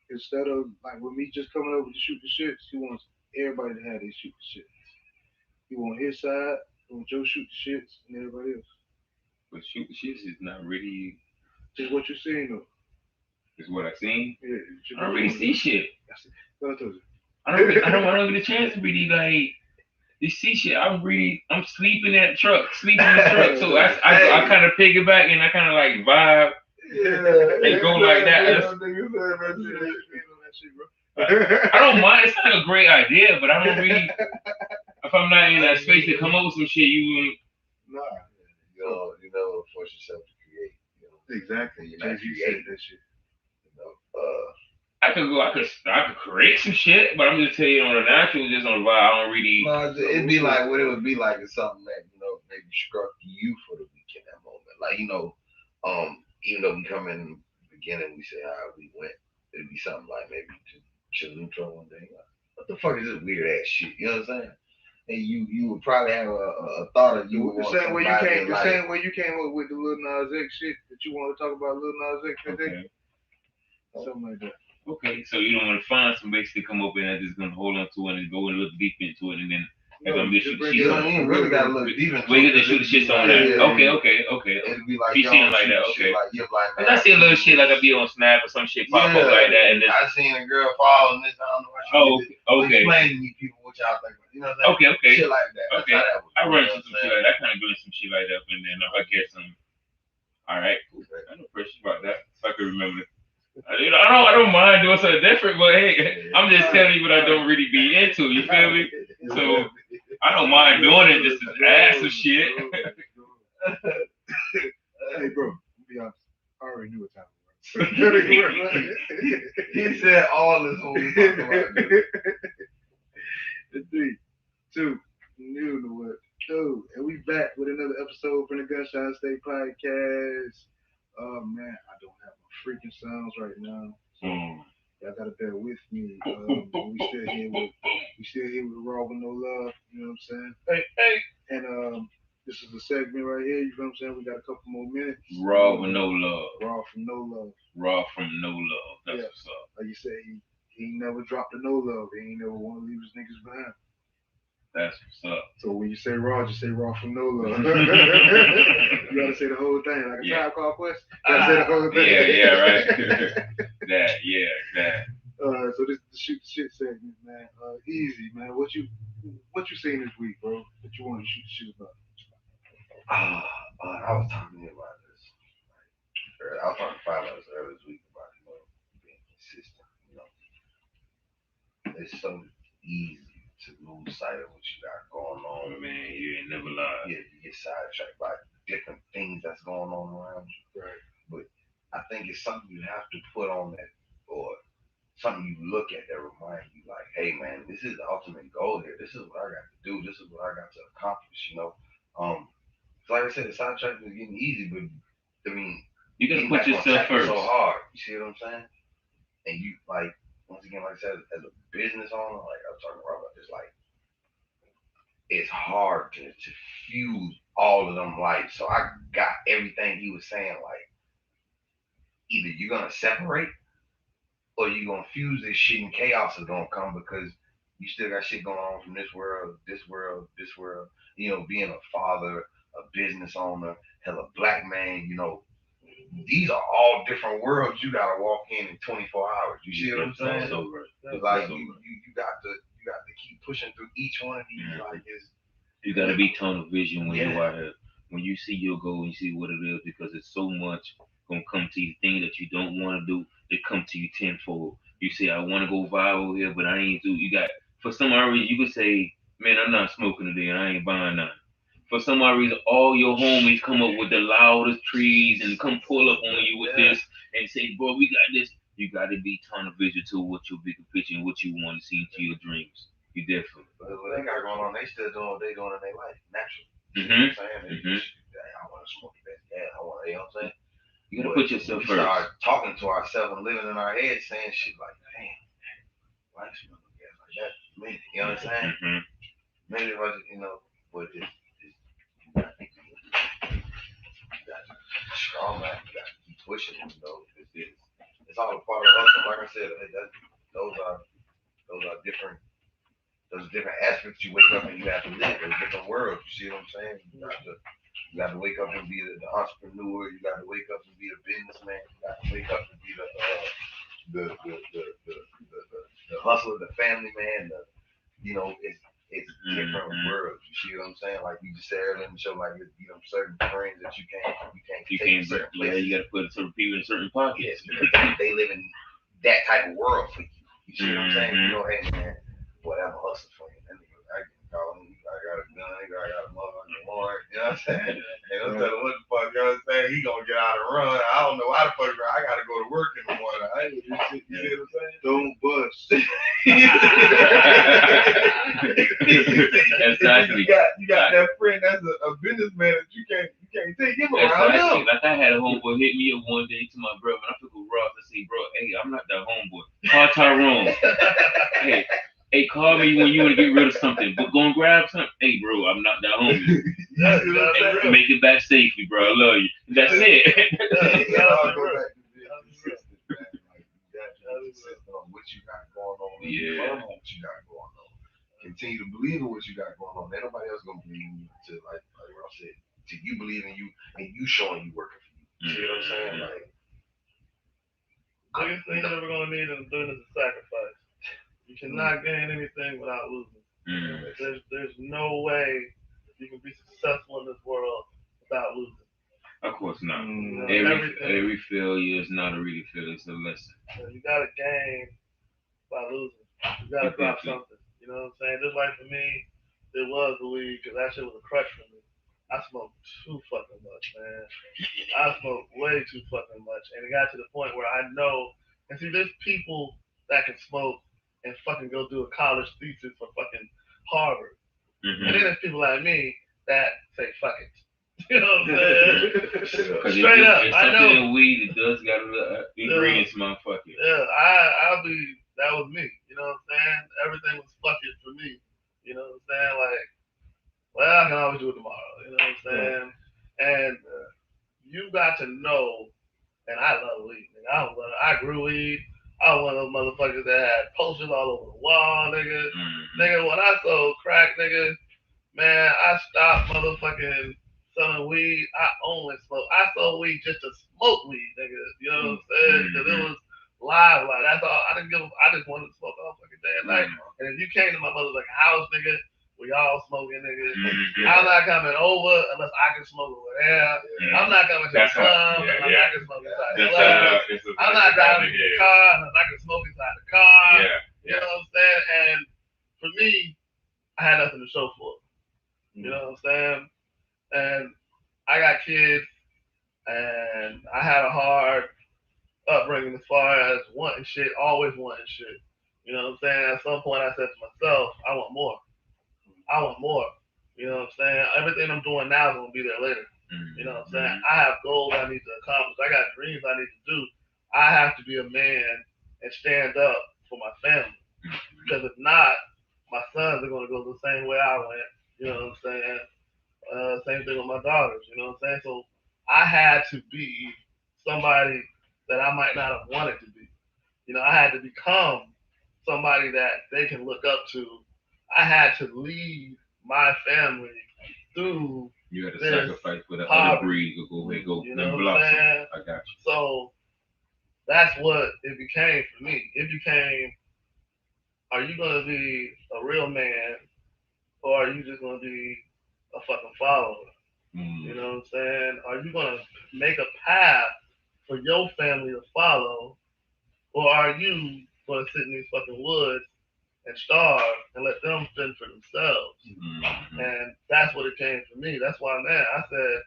instead of like with me just coming over to shoot the shits, he wants everybody to have their shoot the shits. He want his side, he want your shoot the shits, and everybody else.
But shoot the shits is not really.
Just what you're seeing though.
Is what I seen.
Yeah,
I don't really see shit.
What I told you.
I don't get a chance to really like. You see shit. I'm sleeping in the truck. So I kind of piggyback and I kind of like vibe.
Yeah.
And go like that. I don't mind. It's not a great idea, but I don't really. If I'm not in that space to come up with some shit, you.
Nah. You know, force yourself to create. You know.
Exactly.
You're not creating
that shit.
You know.
I could create some shit, but I'm just telling you on the natural, just on the vibe. I don't really.
No, it'd be like what it would be like is something that maybe struck you for the week in that moment. Like even though we come in the beginning, we say how we went. It'd be something like maybe just chill neutral one day. Like, what the fuck is this weird ass shit? You know what I'm saying? And you would probably have a thought of you.
The same way you came up with the Lil Nas X shit that you want to talk about Lil Nas X today. Something like that.
Okay, so you don't want to find some base to come up and that's just gonna hold on to it and go and look deep into it and then they're gonna be shooting shit on it.
You really gotta look deep into it.
We get to shoot the shit on that. Okay.
It'd be like
you see it like that, okay.
Like,
I see a little shit like I be on Snap or some shit pop up like that and then
I seen a girl fall in this. I don't know what she did. Explain to me people what y'all think. You know what I'm saying?
Okay.
Shit like that.
Okay. I run into some shit like that. I kind of doing some shit like that and then if I get some. All right, cool. I no pressure about that. If I can remember. I don't mind doing something different, but hey, I'm just telling you what I don't really be into. You feel me? So I don't mind doing it just to add some shit.
Hey, bro, be honest. I already knew what time it was.
He said all this whole fucking about.
3, 2, you know what? Dude, and we back with another episode from the Gunshine State Podcast. Oh man, I don't have my freaking sounds right now. So y'all gotta bear with me. We still here with Raw with No Love, you know what I'm saying?
Hey.
And this is the segment right here, you know what I'm saying? We got a couple more minutes.
Raw with no love.
Raw from No Love.
Raw from no love. That's what's up.
Like you said, he ain't never dropped a no love. He ain't never want to leave his niggas behind.
That's what's up.
So when you say raw, just say raw from no love. You gotta say the whole thing, like a tribe called Quest. You gotta say the whole thing.
Yeah, right. that.
So this is the shoot the shit segment, man. Easy, man. What you seen this week, bro? What you want to shoot the shit about?
I was talking to you about this. I was talking to 5 hours earlier this week about being consistent. It's so easy to lose sight of what you got going on.
Man, you ain't never lied.
Yeah, you get sidetracked by different things that's going on around you.
Right.
But I think it's something you have to put on that, or something you look at that reminds you, like, hey man, this is the ultimate goal here. This is what I got to do. This is what I got to accomplish. So like I said, the sidetrack is getting easy, but I mean,
you gotta put yourself first.
So hard. You see what I'm saying? And you like. Once again, like I said, as a business owner, like I was talking about this, like it's hard to fuse all of them lights. So I got everything he was saying, like either you're gonna separate or you're gonna fuse this shit and chaos is gonna come because you still got shit going on from this world, this world, this world. Being a father, a business owner, hell, a black man, these are all different worlds you gotta walk in 24 hours. You see what I'm saying?
So right.
Like you got to keep pushing through each one of these. Like
you gotta be tunnel vision when you're out here. When you see your goal and you see what it is, because it's so much gonna come to you, things that you don't want to do, they come to you tenfold. You say, I want to go viral here, but I ain't do. You got, for some odd reason, you could say, man, I'm not smoking today and I ain't buying nothing. For some odd reason, all your homies come up with the loudest trees and come pull up on you with this and say, bro, we got this. You got to be tunnel vision to what your bigger picture and what you want to see into your dreams. You definitely.
But what they got going on, they still doing what they doing in their life, naturally. You know what I'm saying? I want to smoke that. Yeah, I want to, you know what I'm saying?
You got to put yourself first.
We start talking to ourselves and living in our heads saying shit like, damn, why you smoking gas like that? Man, you know what I'm saying? Maybe if I just, but it's strong, man. You got to keep pushing, It's all a part of hustle. Like I said, those are different. Those different aspects you wake up and you have to live. There's different worlds. You see what I'm saying? You got to wake up and be the entrepreneur. You got to wake up and be the businessman. You got to wake up and be the hustler, the family man. It's different worlds. You see what I'm saying? Like you just said earlier in the show, like certain friends that you can't take certain places.
Yeah, you got to put certain people in certain pockets.
Yes, because they live in that type of world for you. You see what I'm saying? Hey man, whatever hustle for you. I can call him. I got a gun. I got a motherfucking horn. You know what I'm saying? And I'm telling what the fuck, you know what I'm saying? He gonna get out and run. I don't know why the fuck I gotta go to work in the morning. I ain't gonna do shit. You see what I'm saying?
Don't bust.
Exactly.
You got that friend that's a businessman that you can't take him around.
Exactly. Like I had a homeboy hit me up one day to my brother, and I took a Ross and say, bro, hey, I'm not that homeboy. Call Tyrone. Hey, call me when you want to get rid of something, but go and grab something. Hey, bro, I'm not that homie. Hey, make it back safely, bro. I love you. That's it.
You gotta go back to being consistent, man. Like, you got to be consistent on what you got going on. What you got going on. Continue to believe in what you got going on. Ain't nobody else gonna believe in you until, like Ross said, till you believe in you and you showing you working for you. You see what I'm saying? Like,
biggest thing you're ever gonna need in business is sacrifice. You cannot gain anything without losing. There's no way you can be successful in this world without losing.
Of course not.
Everything.
Every failure is not a really failure, it's a lesson.
You got to gain by losing. You got to drop
Exactly.
something. You know what I'm saying? Just like for me, it was the weed because that shit was a crush for me. I smoked too fucking much, man. I smoked way too fucking much, and it got to the point where I know. And see, there's people that can smoke and fucking go do a college thesis for fucking Harvard, and then there's people like me that say fuck it. You know what I'm saying?
Because
Straight up,
it's
I
something
know.
in weed that does got a little ingredients, motherfucker.
Yeah, I'll be. That was me. You know what I'm saying? Everything was fuck it for me. You know what I'm saying? Like, well, I can always do it tomorrow. You know what I'm saying? And you got to know. And I love weed. Nigga. I grew weed. I was one of those motherfuckers that had posters all over the wall, nigga. Nigga, when I sold crack, nigga, man, I stopped motherfucking selling weed. I only smoked. I sold weed just to smoke weed, nigga. You know what I'm saying? Because it was live. Like that's all. I didn't give. I just wanted to smoke all fucking day and night. And if you came to my motherfucking house, nigga, we all smoking, nigga. I'm not coming over unless I can smoke over there. I'm not coming to the club unless I can smoke inside the club. I'm not driving in the car unless I can smoke inside the car. You know what I'm saying? And for me, I had nothing to show for it. You know what I'm saying? And I got kids, and I had a hard upbringing as far as wanting shit, always wanting shit. You know what I'm saying? At some point, I said to myself, I want more. I want more. You know what I'm saying? Everything I'm doing now is going to be there later. You know what I'm saying? I have goals I need to accomplish. I got dreams I need to do. I have to be a man and stand up for my family. Because if not, my sons are going to go the same way I went. You know what I'm saying? Same thing with my daughters. You know what I'm saying? So I had to be somebody that I might not have wanted to be. You know, I had to become somebody that they can look up to. I had to lead my family through.
You had to sacrifice for the other breed to go and go
you know
and blossom.
I
got you.
So that's what it became for me. It became, are you gonna be a real man, or are you just gonna be a fucking follower? You know what I'm saying? Are you gonna make a path for your family to follow, or are you gonna sit in these fucking woods and starve and let them fend for themselves? And that's what it came for me. That's why, man, I said,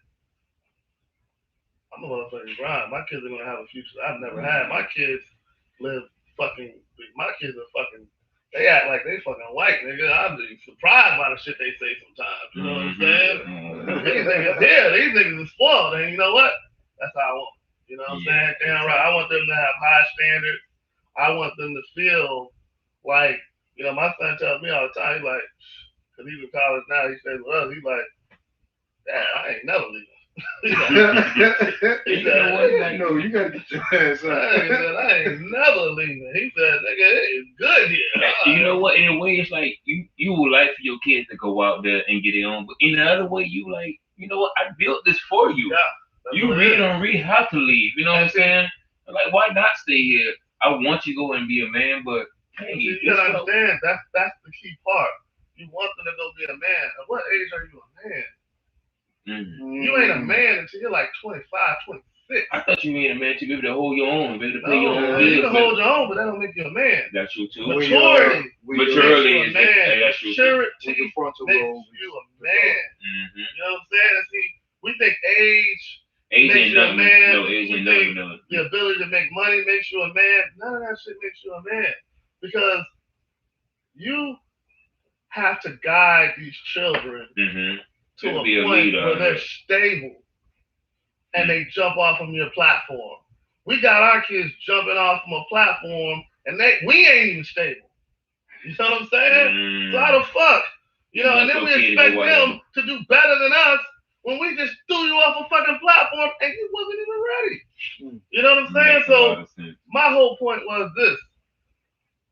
I'm a motherfucking grind. My kids are gonna have a future I've never had. My kids live fucking. My kids are fucking. They act like they fucking white, nigga. I'm surprised by the shit they say sometimes. You know what I'm saying? These niggas are spoiled, and you know what? That's how I want. You know what I'm saying? Damn right. I want them to have high standards. I want them to feel like, you know, my son tells me all the time. He's like, because he's in college now. He stays with us. He's like, Dad, I ain't never leaving.
You gotta get your ass up.
He said, I ain't never leaving. He said, nigga, it's good here.
You know what? In a way, it's like you would like for your kids to go out there and get it on, but in the other way, you like, you know what? I built this for you. You really don't really have to leave. You know what I'm saying? Like, why not stay here? I want you to go and be a man, but hey,
you gotta understand that's the key part. You want them to go be a man. At what age are you a man? You ain't a man until you're like 25, 26.
I thought you mean a man to be able to hold your own, be able to pay your own bills.
You can hold your own, but that don't make you a man.
That's true too.
Maturity
makes you a man. That's true.
Maturity makes you a man. You know what I'm saying? And see, we think age makes you a man.
No, age ain't nothing. No.
The ability to make money makes you a man. None of that shit makes you a man. Because you have to guide these children to a point where they're stable and they jump off from your platform. We got our kids jumping off from a platform and we ain't even stable. You know what I'm saying? So how the fuck? You know, and then we expect them to do better than us when we just threw you off a fucking platform and you wasn't even ready. You know what I'm saying? So my whole point was this.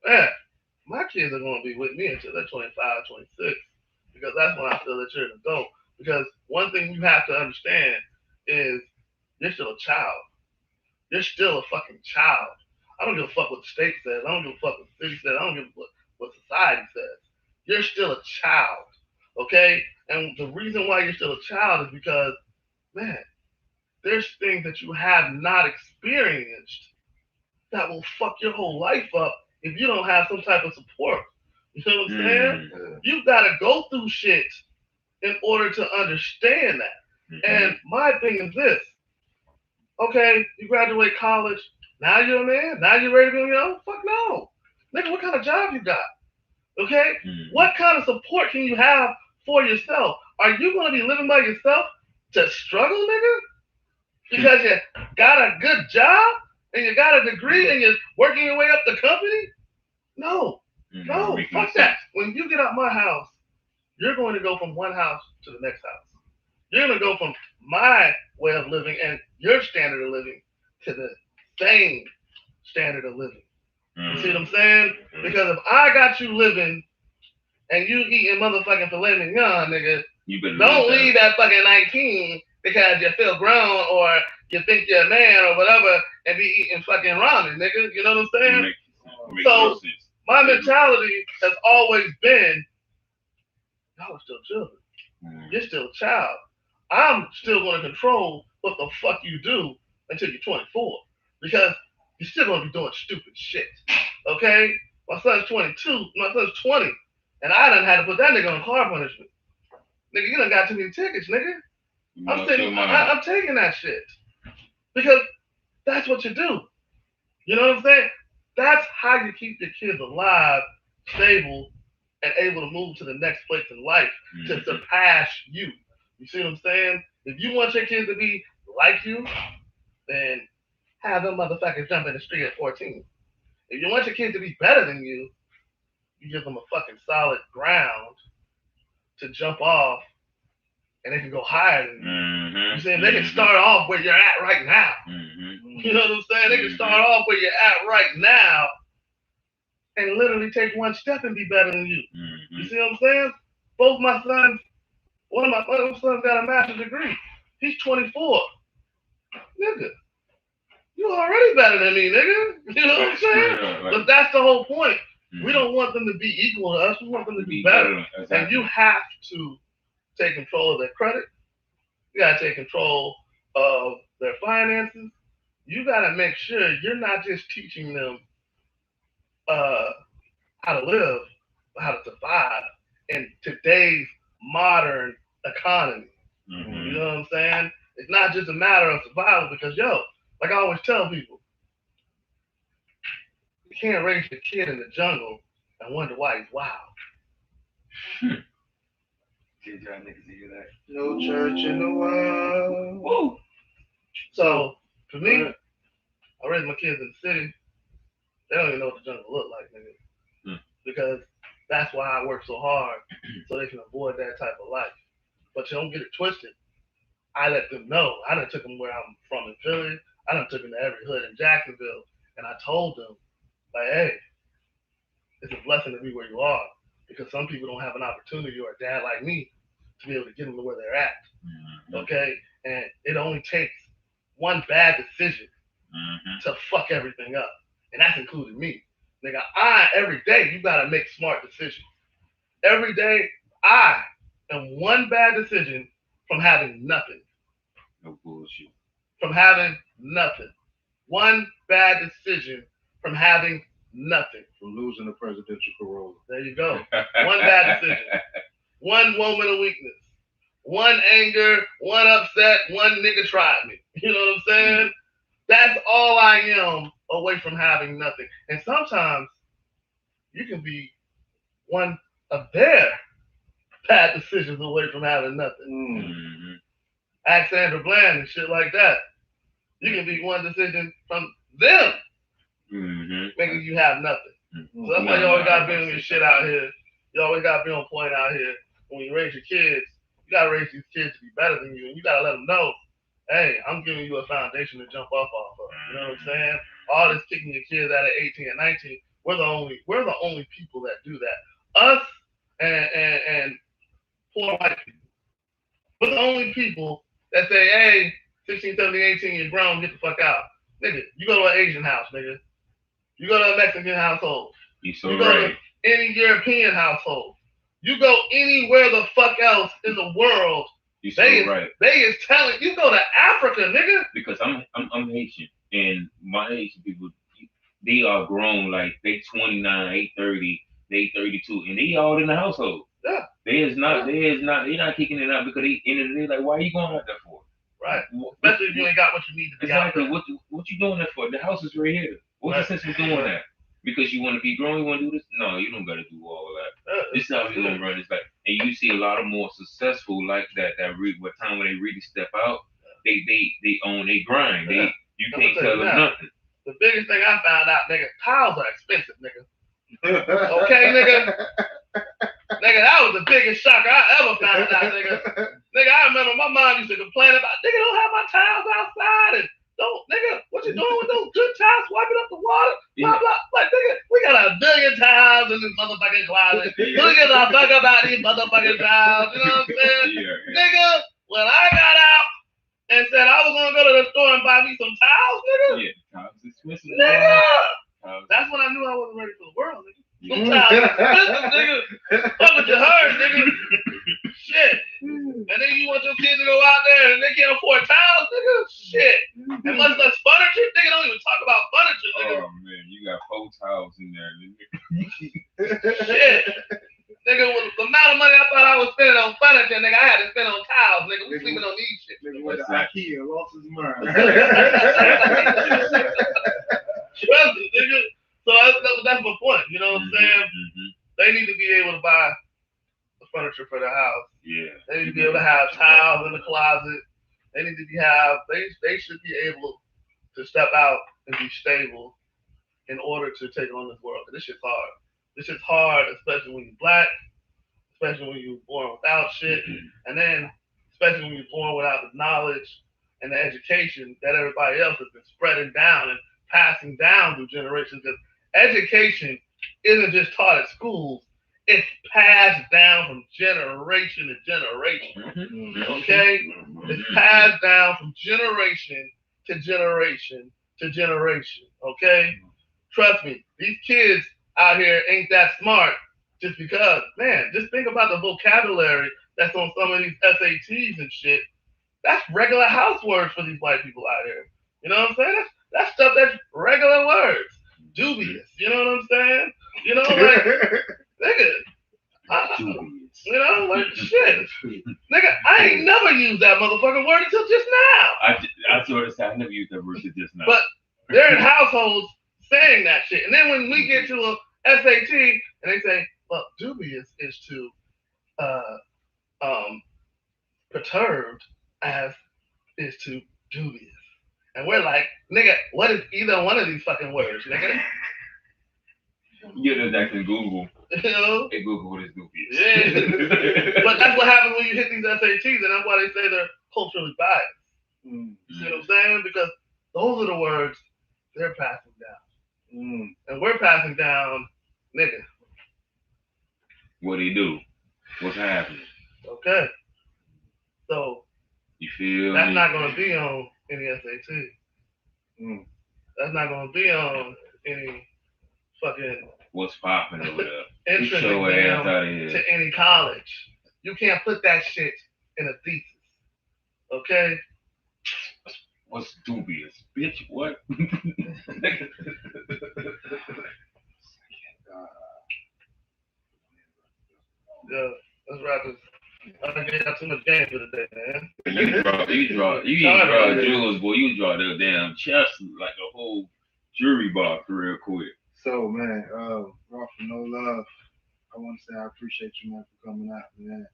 Man, my kids are going to be with me until they're 25, 26. Because that's when I feel that you're an adult. Because one thing you have to understand is you're still a child. You're still a fucking child. I don't give a fuck what the state says. I don't give a fuck what the city says. I don't give a fuck what society says. You're still a child. Okay? And the reason why you're still a child is because, man, there's things that you have not experienced that will fuck your whole life up if you don't have some type of support. You know what I'm saying? You gotta go through shit in order to understand that. And my thing is this. Okay, you graduate college, now you're a man, now you're ready to be on your own? Fuck no. Nigga, what kind of job you got? Okay? What kind of support can you have for yourself? Are you gonna be living by yourself to struggle, nigga? Because you got a good job and you got a degree and you're working your way up the company? No. No, fuck that. When you get out my house, you're going to go from one house to the next house. You're going to go from my way of living and your standard of living to the same standard of living. You see what I'm saying? Because if I got you living and you eating motherfucking filet mignon, nigga, don't leave that fucking 19 because you feel grown or you think you're a man or whatever and be eating fucking ramen, nigga. You know what I'm saying? So my mentality has always been, y'all are still children. You're still a child. I'm still going to control what the fuck you do until you're 24. Because you're still going to be doing stupid shit. Okay? My son's 22. My son's 20. And I done had to put that nigga on car punishment. Nigga, you done got too many tickets, nigga. I'm taking that shit. Because that's what you do. You know what I'm saying? That's how you keep your kids alive, stable, and able to move to the next place in life to surpass you. You see what I'm saying? If you want your kids to be like you, then have them motherfuckers jump in the street at 14. If you want your kids to be better than you, you give them a fucking solid ground to jump off and they can go higher than you. You saying they can start off where you're at right now. You know what I'm saying? They can start off where you're at right now and literally take one step and be better than you. You see what I'm saying? Both my sons, one of my sons got a master's degree. He's 24. Nigga, you already better than me, nigga. You know what I'm saying? But that's the whole point. We don't want them to be equal to us. We want them to be better. And you have to take control of their credit. You got to take control of their finances. You got to make sure you're not just teaching them how to live, but how to survive in today's modern economy. You know what I'm saying? It's not just a matter of survival because, like I always tell people, you can't raise your kid in the jungle and wonder why he's wild.
Did y'all niggas hear that?
No church in the world.
Woo!
So, for me, I raise my kids in the city. They don't even know what the jungle look like, nigga. Because that's why I work so hard, so they can avoid that type of life. But you don't get it twisted. I let them know. I done took them where I'm from in Philly. I done took them to every hood in Jacksonville. And I told them, like, hey, it's a blessing to be where you are. Because some people don't have an opportunity or a dad like me to be able to get them to where they're at. Okay? And it only takes one bad decision to fuck everything up. And that's including me. Nigga, every day, you gotta make smart decisions. Every day, I am one bad decision from having nothing.
No bullshit.
From having nothing. One bad decision from having nothing.
From losing the presidential Corolla.
There you go. One bad decision. One moment of weakness. One anger, one upset, one nigga tried me. You know what I'm saying? That's all I am away from having nothing. And sometimes you can be one of their bad decisions away from having nothing. Ask Sandra Bland and shit like that. You can be one decision from them making you have nothing. So that's why you always gotta be on your shit out here. You always gotta be on point out here. When you raise your kids, you gotta raise these kids to be better than you, and you gotta let them know, hey, I'm giving you a foundation to jump off of. You know what I'm saying? All this kicking your kids out at 18 and 19, we're the only people that do that. Us and poor white people. We're the only people that say, hey, 16, 17, 18, you're grown, get the fuck out. Nigga, you go to an Asian house, nigga. You go to a Mexican household.
You
go to any European household. You go anywhere the fuck else in the world,
You so right.
They is telling you go to Africa, nigga.
Because I'm Haitian, and my Haitian people, they are grown, like they 29, they 30, they 32, and they all in the household.
Yeah.
They're not kicking it out because they end of the day, like, why are you going out there for?
Right. Especially if you ain't got what you need to be
exactly.
out there.
What you doing that for? The house is right here. What's the sense of doing that? Because you want to be grown, you want to do this? No, you don't got to do all that. This is how we're going to run this back. And you see a lot of more successful like that what time when they really step out, they own, they grind. You can't tell them nothing.
The biggest thing I found out, nigga, tiles are expensive, nigga. Okay, nigga? Nigga, that was the biggest shocker I ever found out, nigga. Nigga, I remember my mom used to complain about, nigga, don't have my tiles outside, and don't, nigga, what you doing with those good tiles, wiping up the water, blah, blah. Like, nigga, we got a billion tiles in this motherfucking closet. Look at the fuck about these motherfucking tiles, you know what I'm saying? Nigga, when I got out and said I was gonna go to the store and buy me some tiles, nigga.
Yeah, tiles expensive.
Nigga! That's when I knew I wasn't ready for the world, nigga. Some tiles expensive, nigga. Fuck what you heard, nigga. Shit. And then you want your kids to go out there and they can't afford tiles, nigga? Shit. And much less furniture? Nigga, don't even talk about furniture, nigga.
Oh, man, you got 4 tiles in there, nigga.
Shit. Nigga, with the amount of money I thought I was spending on furniture, nigga, I had to spend on tiles, nigga. We sleeping on these shit.
Nigga went to IKEA, lost his mind.
Trust me, nigga. So that's my point, you know what I'm saying? Mm-hmm. They need to be able to buy the furniture for their house.
Yeah.
They need to be able to have tiles in the closet. They need to they should be able to step out and be stable in order to take on this world. This shit's hard. This shit's hard, especially when you're black, especially when you're born without shit, and then especially when you're born without the knowledge and the education that everybody else has been spreading down and passing down through generations. Because education isn't just taught at schools, it's passed down from generation to generation. Okay? It's passed down from generation to generation to generation. Okay? Trust me, these kids out here ain't that smart just because, man, just think about the vocabulary that's on some of these SATs and shit. That's regular house words for these white people out here. You know what I'm saying? That's stuff that's regular words. Dubious. You know what I'm saying? You know, like, nigga. You know, like, shit. Nigga, I ain't never used that motherfucking word until just now.
I sort of said I never used that word until just now.
But they're in households saying that shit. And then when we get to a SAT and they say, well, dubious is to perturbed as is to dubious. And we're like, nigga, what is either one of these fucking words, nigga?
You know, that's in Google.
You know?
Hey, Google, what is dubious?
Yeah. But that's what happens when you hit these SATs, and that's why they say they're culturally biased. You see what I'm saying? Because those are the words they're passing down. And we're passing down, nigga.
What do you do? What's happening?
Okay. So,
you feel
that's not going to be on any SAT. That's not going to be on any fucking
what's popping over there.
entrance exam to any college. You can't put that shit in a thesis. Okay?
What's dubious? Bitch, what?
Yeah, let's wrap this. I got too much game for the day, man.
You draw jewels, boy. You draw the damn chest like a whole jury box real quick.
So, man, Raw from No Love, I want to say I appreciate you, man, for coming out, man.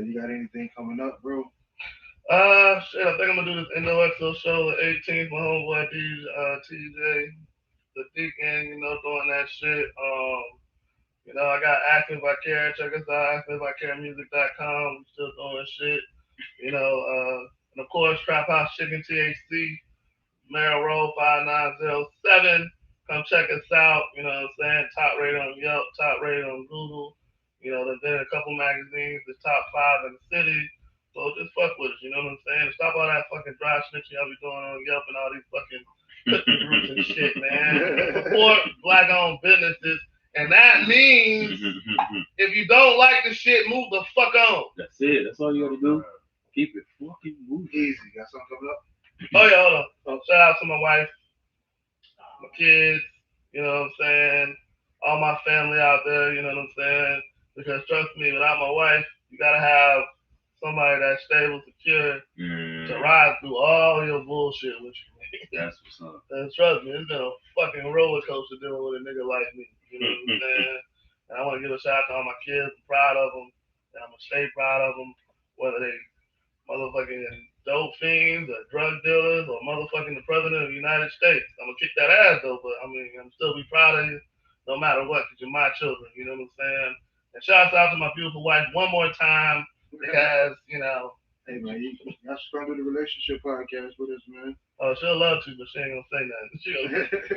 You got anything coming up, bro?
Shit, I think I'm gonna do this NO show the 18th. My homeboy TJ, the Deacon, you know, doing that shit. You know, I got Active by Care. Check us out, activebycaremusic.com. We still doing shit. You know, and of course, Trap House Chicken THC, Merrill Road 5907. Come check us out. You know what I'm saying? Top rated on Yelp, top rated on Google. You know, there's been a couple magazines, the top 5 in the city. So just fuck with us, you know what I'm saying? Stop all that fucking dry snitching y'all be doing on Yelp and all these fucking cookie groups and shit, man. Support black-owned businesses. And that means if you don't like the shit, move the fuck on.
That's it. That's all you gotta do. Keep it fucking moving.
Easy. Got something coming up?
Oh yeah, hold on. Shout out to my wife, my kids, you know what I'm saying? All my family out there, you know what I'm saying? Because trust me, without my wife, you gotta have somebody that's stable, secure, to ride through all your bullshit with you.
That's what's up.
And trust me, it's been a fucking roller coaster dealing with a nigga like me. You know what I'm saying? And I want to give a shout out to all my kids. I'm proud of them. And I'm going to stay proud of them. Whether they motherfucking dope fiends or drug dealers or motherfucking the president of the United States. I'm going to kick that ass though, but I mean, I'm still be proud of you no matter what, because you're my children. You know what I'm saying? And shout out to my beautiful wife one more time because, you know.
Hey man, y'all should come to the relationship podcast with us, man.
Oh, she'll love to, but she ain't gonna say nothing.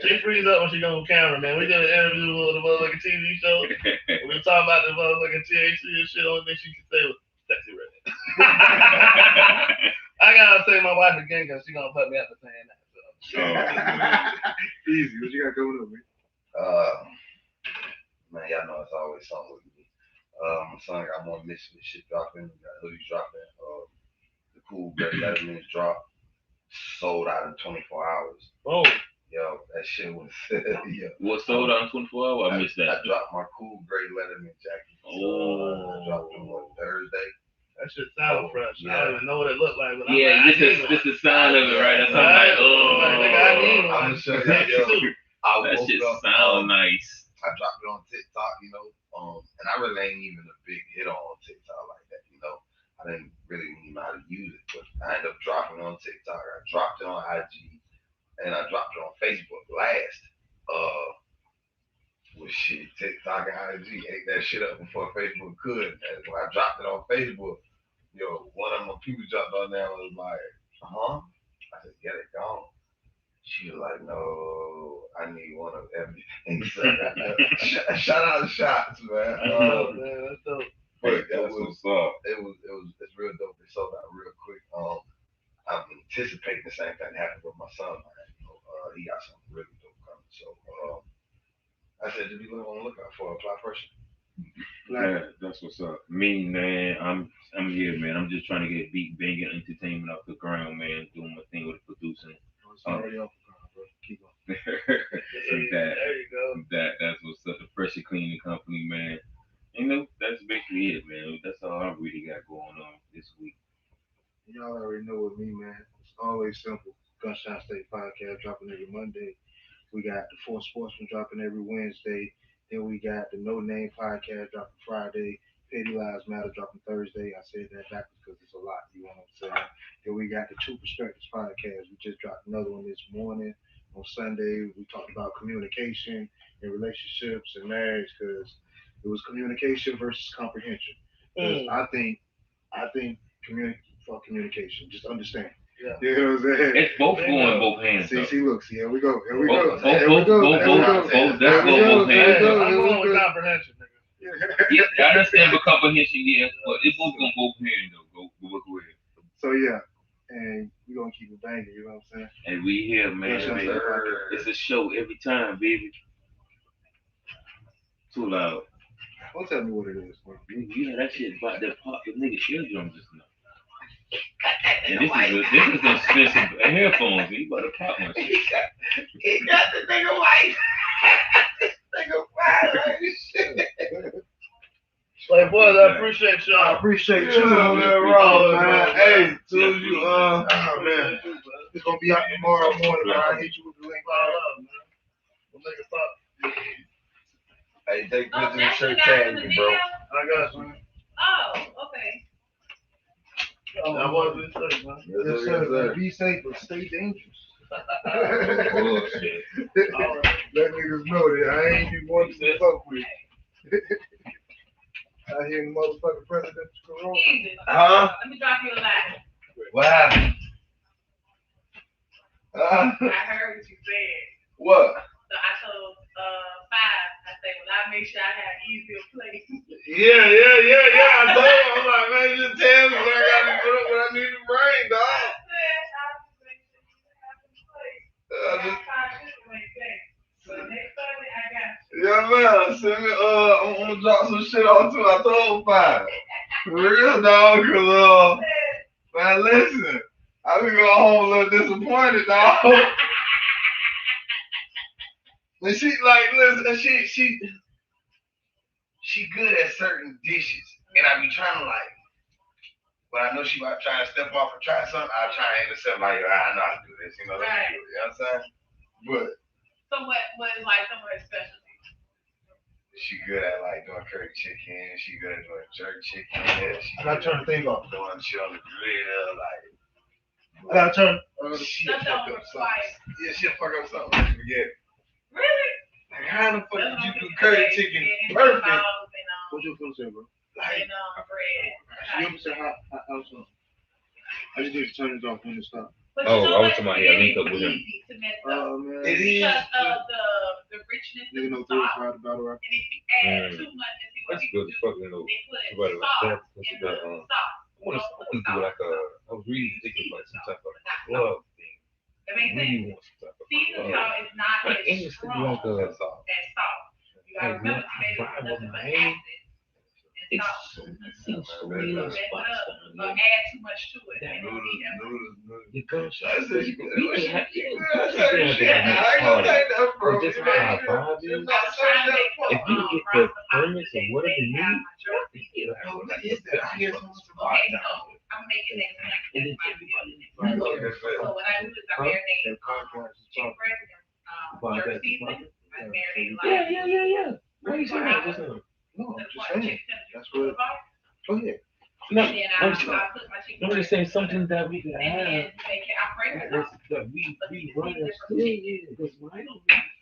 She frees up when she goes on camera, man. We did an interview with the motherfucking TV show. We were talking about the motherfucking THC and shit. Only thing she could say was sexy redhead. I gotta say my wife again because she gonna put me up for saying that. So.
Easy. What you got coming up, man?
Man, y'all know it's always something with me. My son got more Misfit shit dropping. We got hoodies dropping. The cool Greg Letterman's drop. Sold out in 24 hours.
Oh.
Yo, that shit was yeah.
What sold out in 24 hours? I missed that.
I dropped my cool Greg Letterman jacket. I dropped them on Thursday.
That shit sounds fresh. Yeah. I don't even know what it looked like. But
yeah,
like,
this is the sound of it, right? That's I'm like,
I'm gonna show you.
That shit sound nice.
I dropped it on TikTok, you know, and I really ain't even a big hitter on TikTok like that, you know. I didn't really know how to use it, but I ended up dropping it on TikTok. I dropped it on IG, and I dropped it on Facebook last. Well, shit, TikTok and IG ate that shit up before Facebook could. And when I dropped it on Facebook, yo, one of my people jumped on there and was like, I said, get it gone. She was like, no, I need one of everything. So, shout out to Shots, man.
That's dope.
But it's real dope. It sold out real quick. I'm anticipating the same thing happened with my son, man. You know, he got something really dope coming. So I said, just be on the lookout for a fly person.
Yeah, that's what's up. Me, man, I'm here, man. I'm just trying to get beat banging entertainment off the ground, man. Doing my thing with the producing.
It's already off the ground, bro. Keep on.
There you go.
That's what's up. The pressure cleaning company, man. You know, that's basically it, man. That's all I really got going on this week.
Y'all already know with me, man. It's always simple. Gunshine State Podcast dropping every Monday. We got the Four Sportsmen dropping every Wednesday. Then we got the No Name Podcast dropping Friday. Petty Lives Matter dropping Thursday. I said that backwards because it's a lot, you know what I'm saying? Then we got the Two Perspectives Podcast. We just dropped another one this morning. On Sunday, we talked about communication and relationships and marriage because it was communication versus comprehension. I think communication. Just understand.
Yeah.
You know what I'm saying?
It's both going both hands.
See, look, here we go.
That's going both hands.
I'm going with comprehension, nigga.
Yeah, I understand the comprehension, yes, but it's both going both hands, though. Go ahead.
So, yeah. And we're going to keep it banging, you know what I'm saying?
And we here, man. It's a show every time, baby. Too loud.
Don't tell me what it is, bro.
Yeah, that shit about that pop the nigga eardrum just now. And this is expensive headphones. He about to pop my shit.
He got the nigga white. Nigga fire like shit.
Like, boys, I appreciate y'all.
I appreciate you on that road, man. Hey, soon as you, man, it's gonna be out tomorrow morning, man. I'll hit you with the link.
We'll make it pop.
Hey, take pictures and shirt tag me, bro.
I got you.
Oh, okay.
I wasn't safe, man.
Yes, sir. Be safe, but stay dangerous.
Bullshit.
Let niggas know that I ain't even one to fuck with. I hear the motherfucking presidential corona.
Easy.
Huh?
Let me drop you a line.
What happened?
I heard what you said.
What?
So I told 5, I said, well, I make sure I have easier place.
Yeah. I told him, I'm like, man, just tell me when I got to put up what I need to bring, dog.
I said, I'll just make sure you have some place. That's how it should make sense. So next Sunday, I got you.
Yeah, man. Send me, I'm gonna drop some shit on too. I told him 5. For real, dog, cause, Man, listen. I be going home a little disappointed, dog. But she like, listen, she good at certain dishes, and I be trying to like. But I know she might try to step off and try something. I'll try to intercept like, I know how to do this, you know.
Right.
You know what I'm saying? But
So what is like some of her specialties?
she good at like doing curry chicken. She good at doing jerk chicken.
I gotta turn the thing off.
Doing shit on the grill, like.
I gotta turn.
She'll
That
fuck
don't
up
require.
something. Yeah, she'll fuck up something. I forget.
Really?
Like, how the fuck
That's
did you
what
do
I'm
curry
thinking.
chicken
And
perfect?
meatballs
What you gonna say, bro?
Like,
bread.
You ever say how so? I just need to turn it off when it stops.
But
Oh,
you know
I was
what?
talking about,
It
yeah,
is
link up with him.
easy to mess up
Oh man.
it is.
because of the richness
Nigga
of
know
the
three
sauce.
side the battle rap.
And if you add too much, and see what
That's
people
good as
do,
fuck, you know.
they put
About it,
sauce
that,
in
the,
the sauce.
I want to do like a, I was really thinking about some type of club thing.
That
I
makes
really
sense.
want some type of
Season
club.
salt is not
But
as
English could be
strong
like a,
as salt. You gotta
like
remember,
what I
tomatoes
buy
is
with
nothing
my
but
name.
acid and
It's
salt.
so, it seems so
So
many
mess
little
it
spots
up
down
or
there.
add too much to it. And it'll be that way.
Noodles.
The gunshot.
I said,
We can have,
I
party.
gonna take that
Or
from
just
you,
how
man.
our vibe is.
I was trying to make
If you get the permits or whatever you need,
Oh, what is that? I hear something about
Okay,
that.
so I'm gonna make it next time.
And then
That's my
everybody-
video.
Right.
So what I do is I marinate
That podcast is
chicken
talking.
breast, jerk seasoning. I marinate
Yeah. What are you
24
saying?
hours.
Just,
No, I'm
The
just
part
saying.
chicken tenders
That's
you
what-
put about.
Go ahead.
no,
And then
I'm
I put my chicken
I'm just saying something that we can
and
have.
then make it, I break it up.
That we run that
Different
still,
chicken.
because mine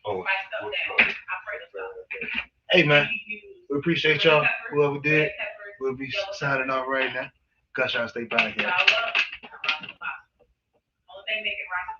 Oh,
My stuff down. I break it up.
Hey man,
You use
we appreciate
red
y'all.
pepper,
Whoever did,
red pepper,
we'll be
yellow
signing
pepper.
off right now. Gunshine State Podcast.
Only thing make it rock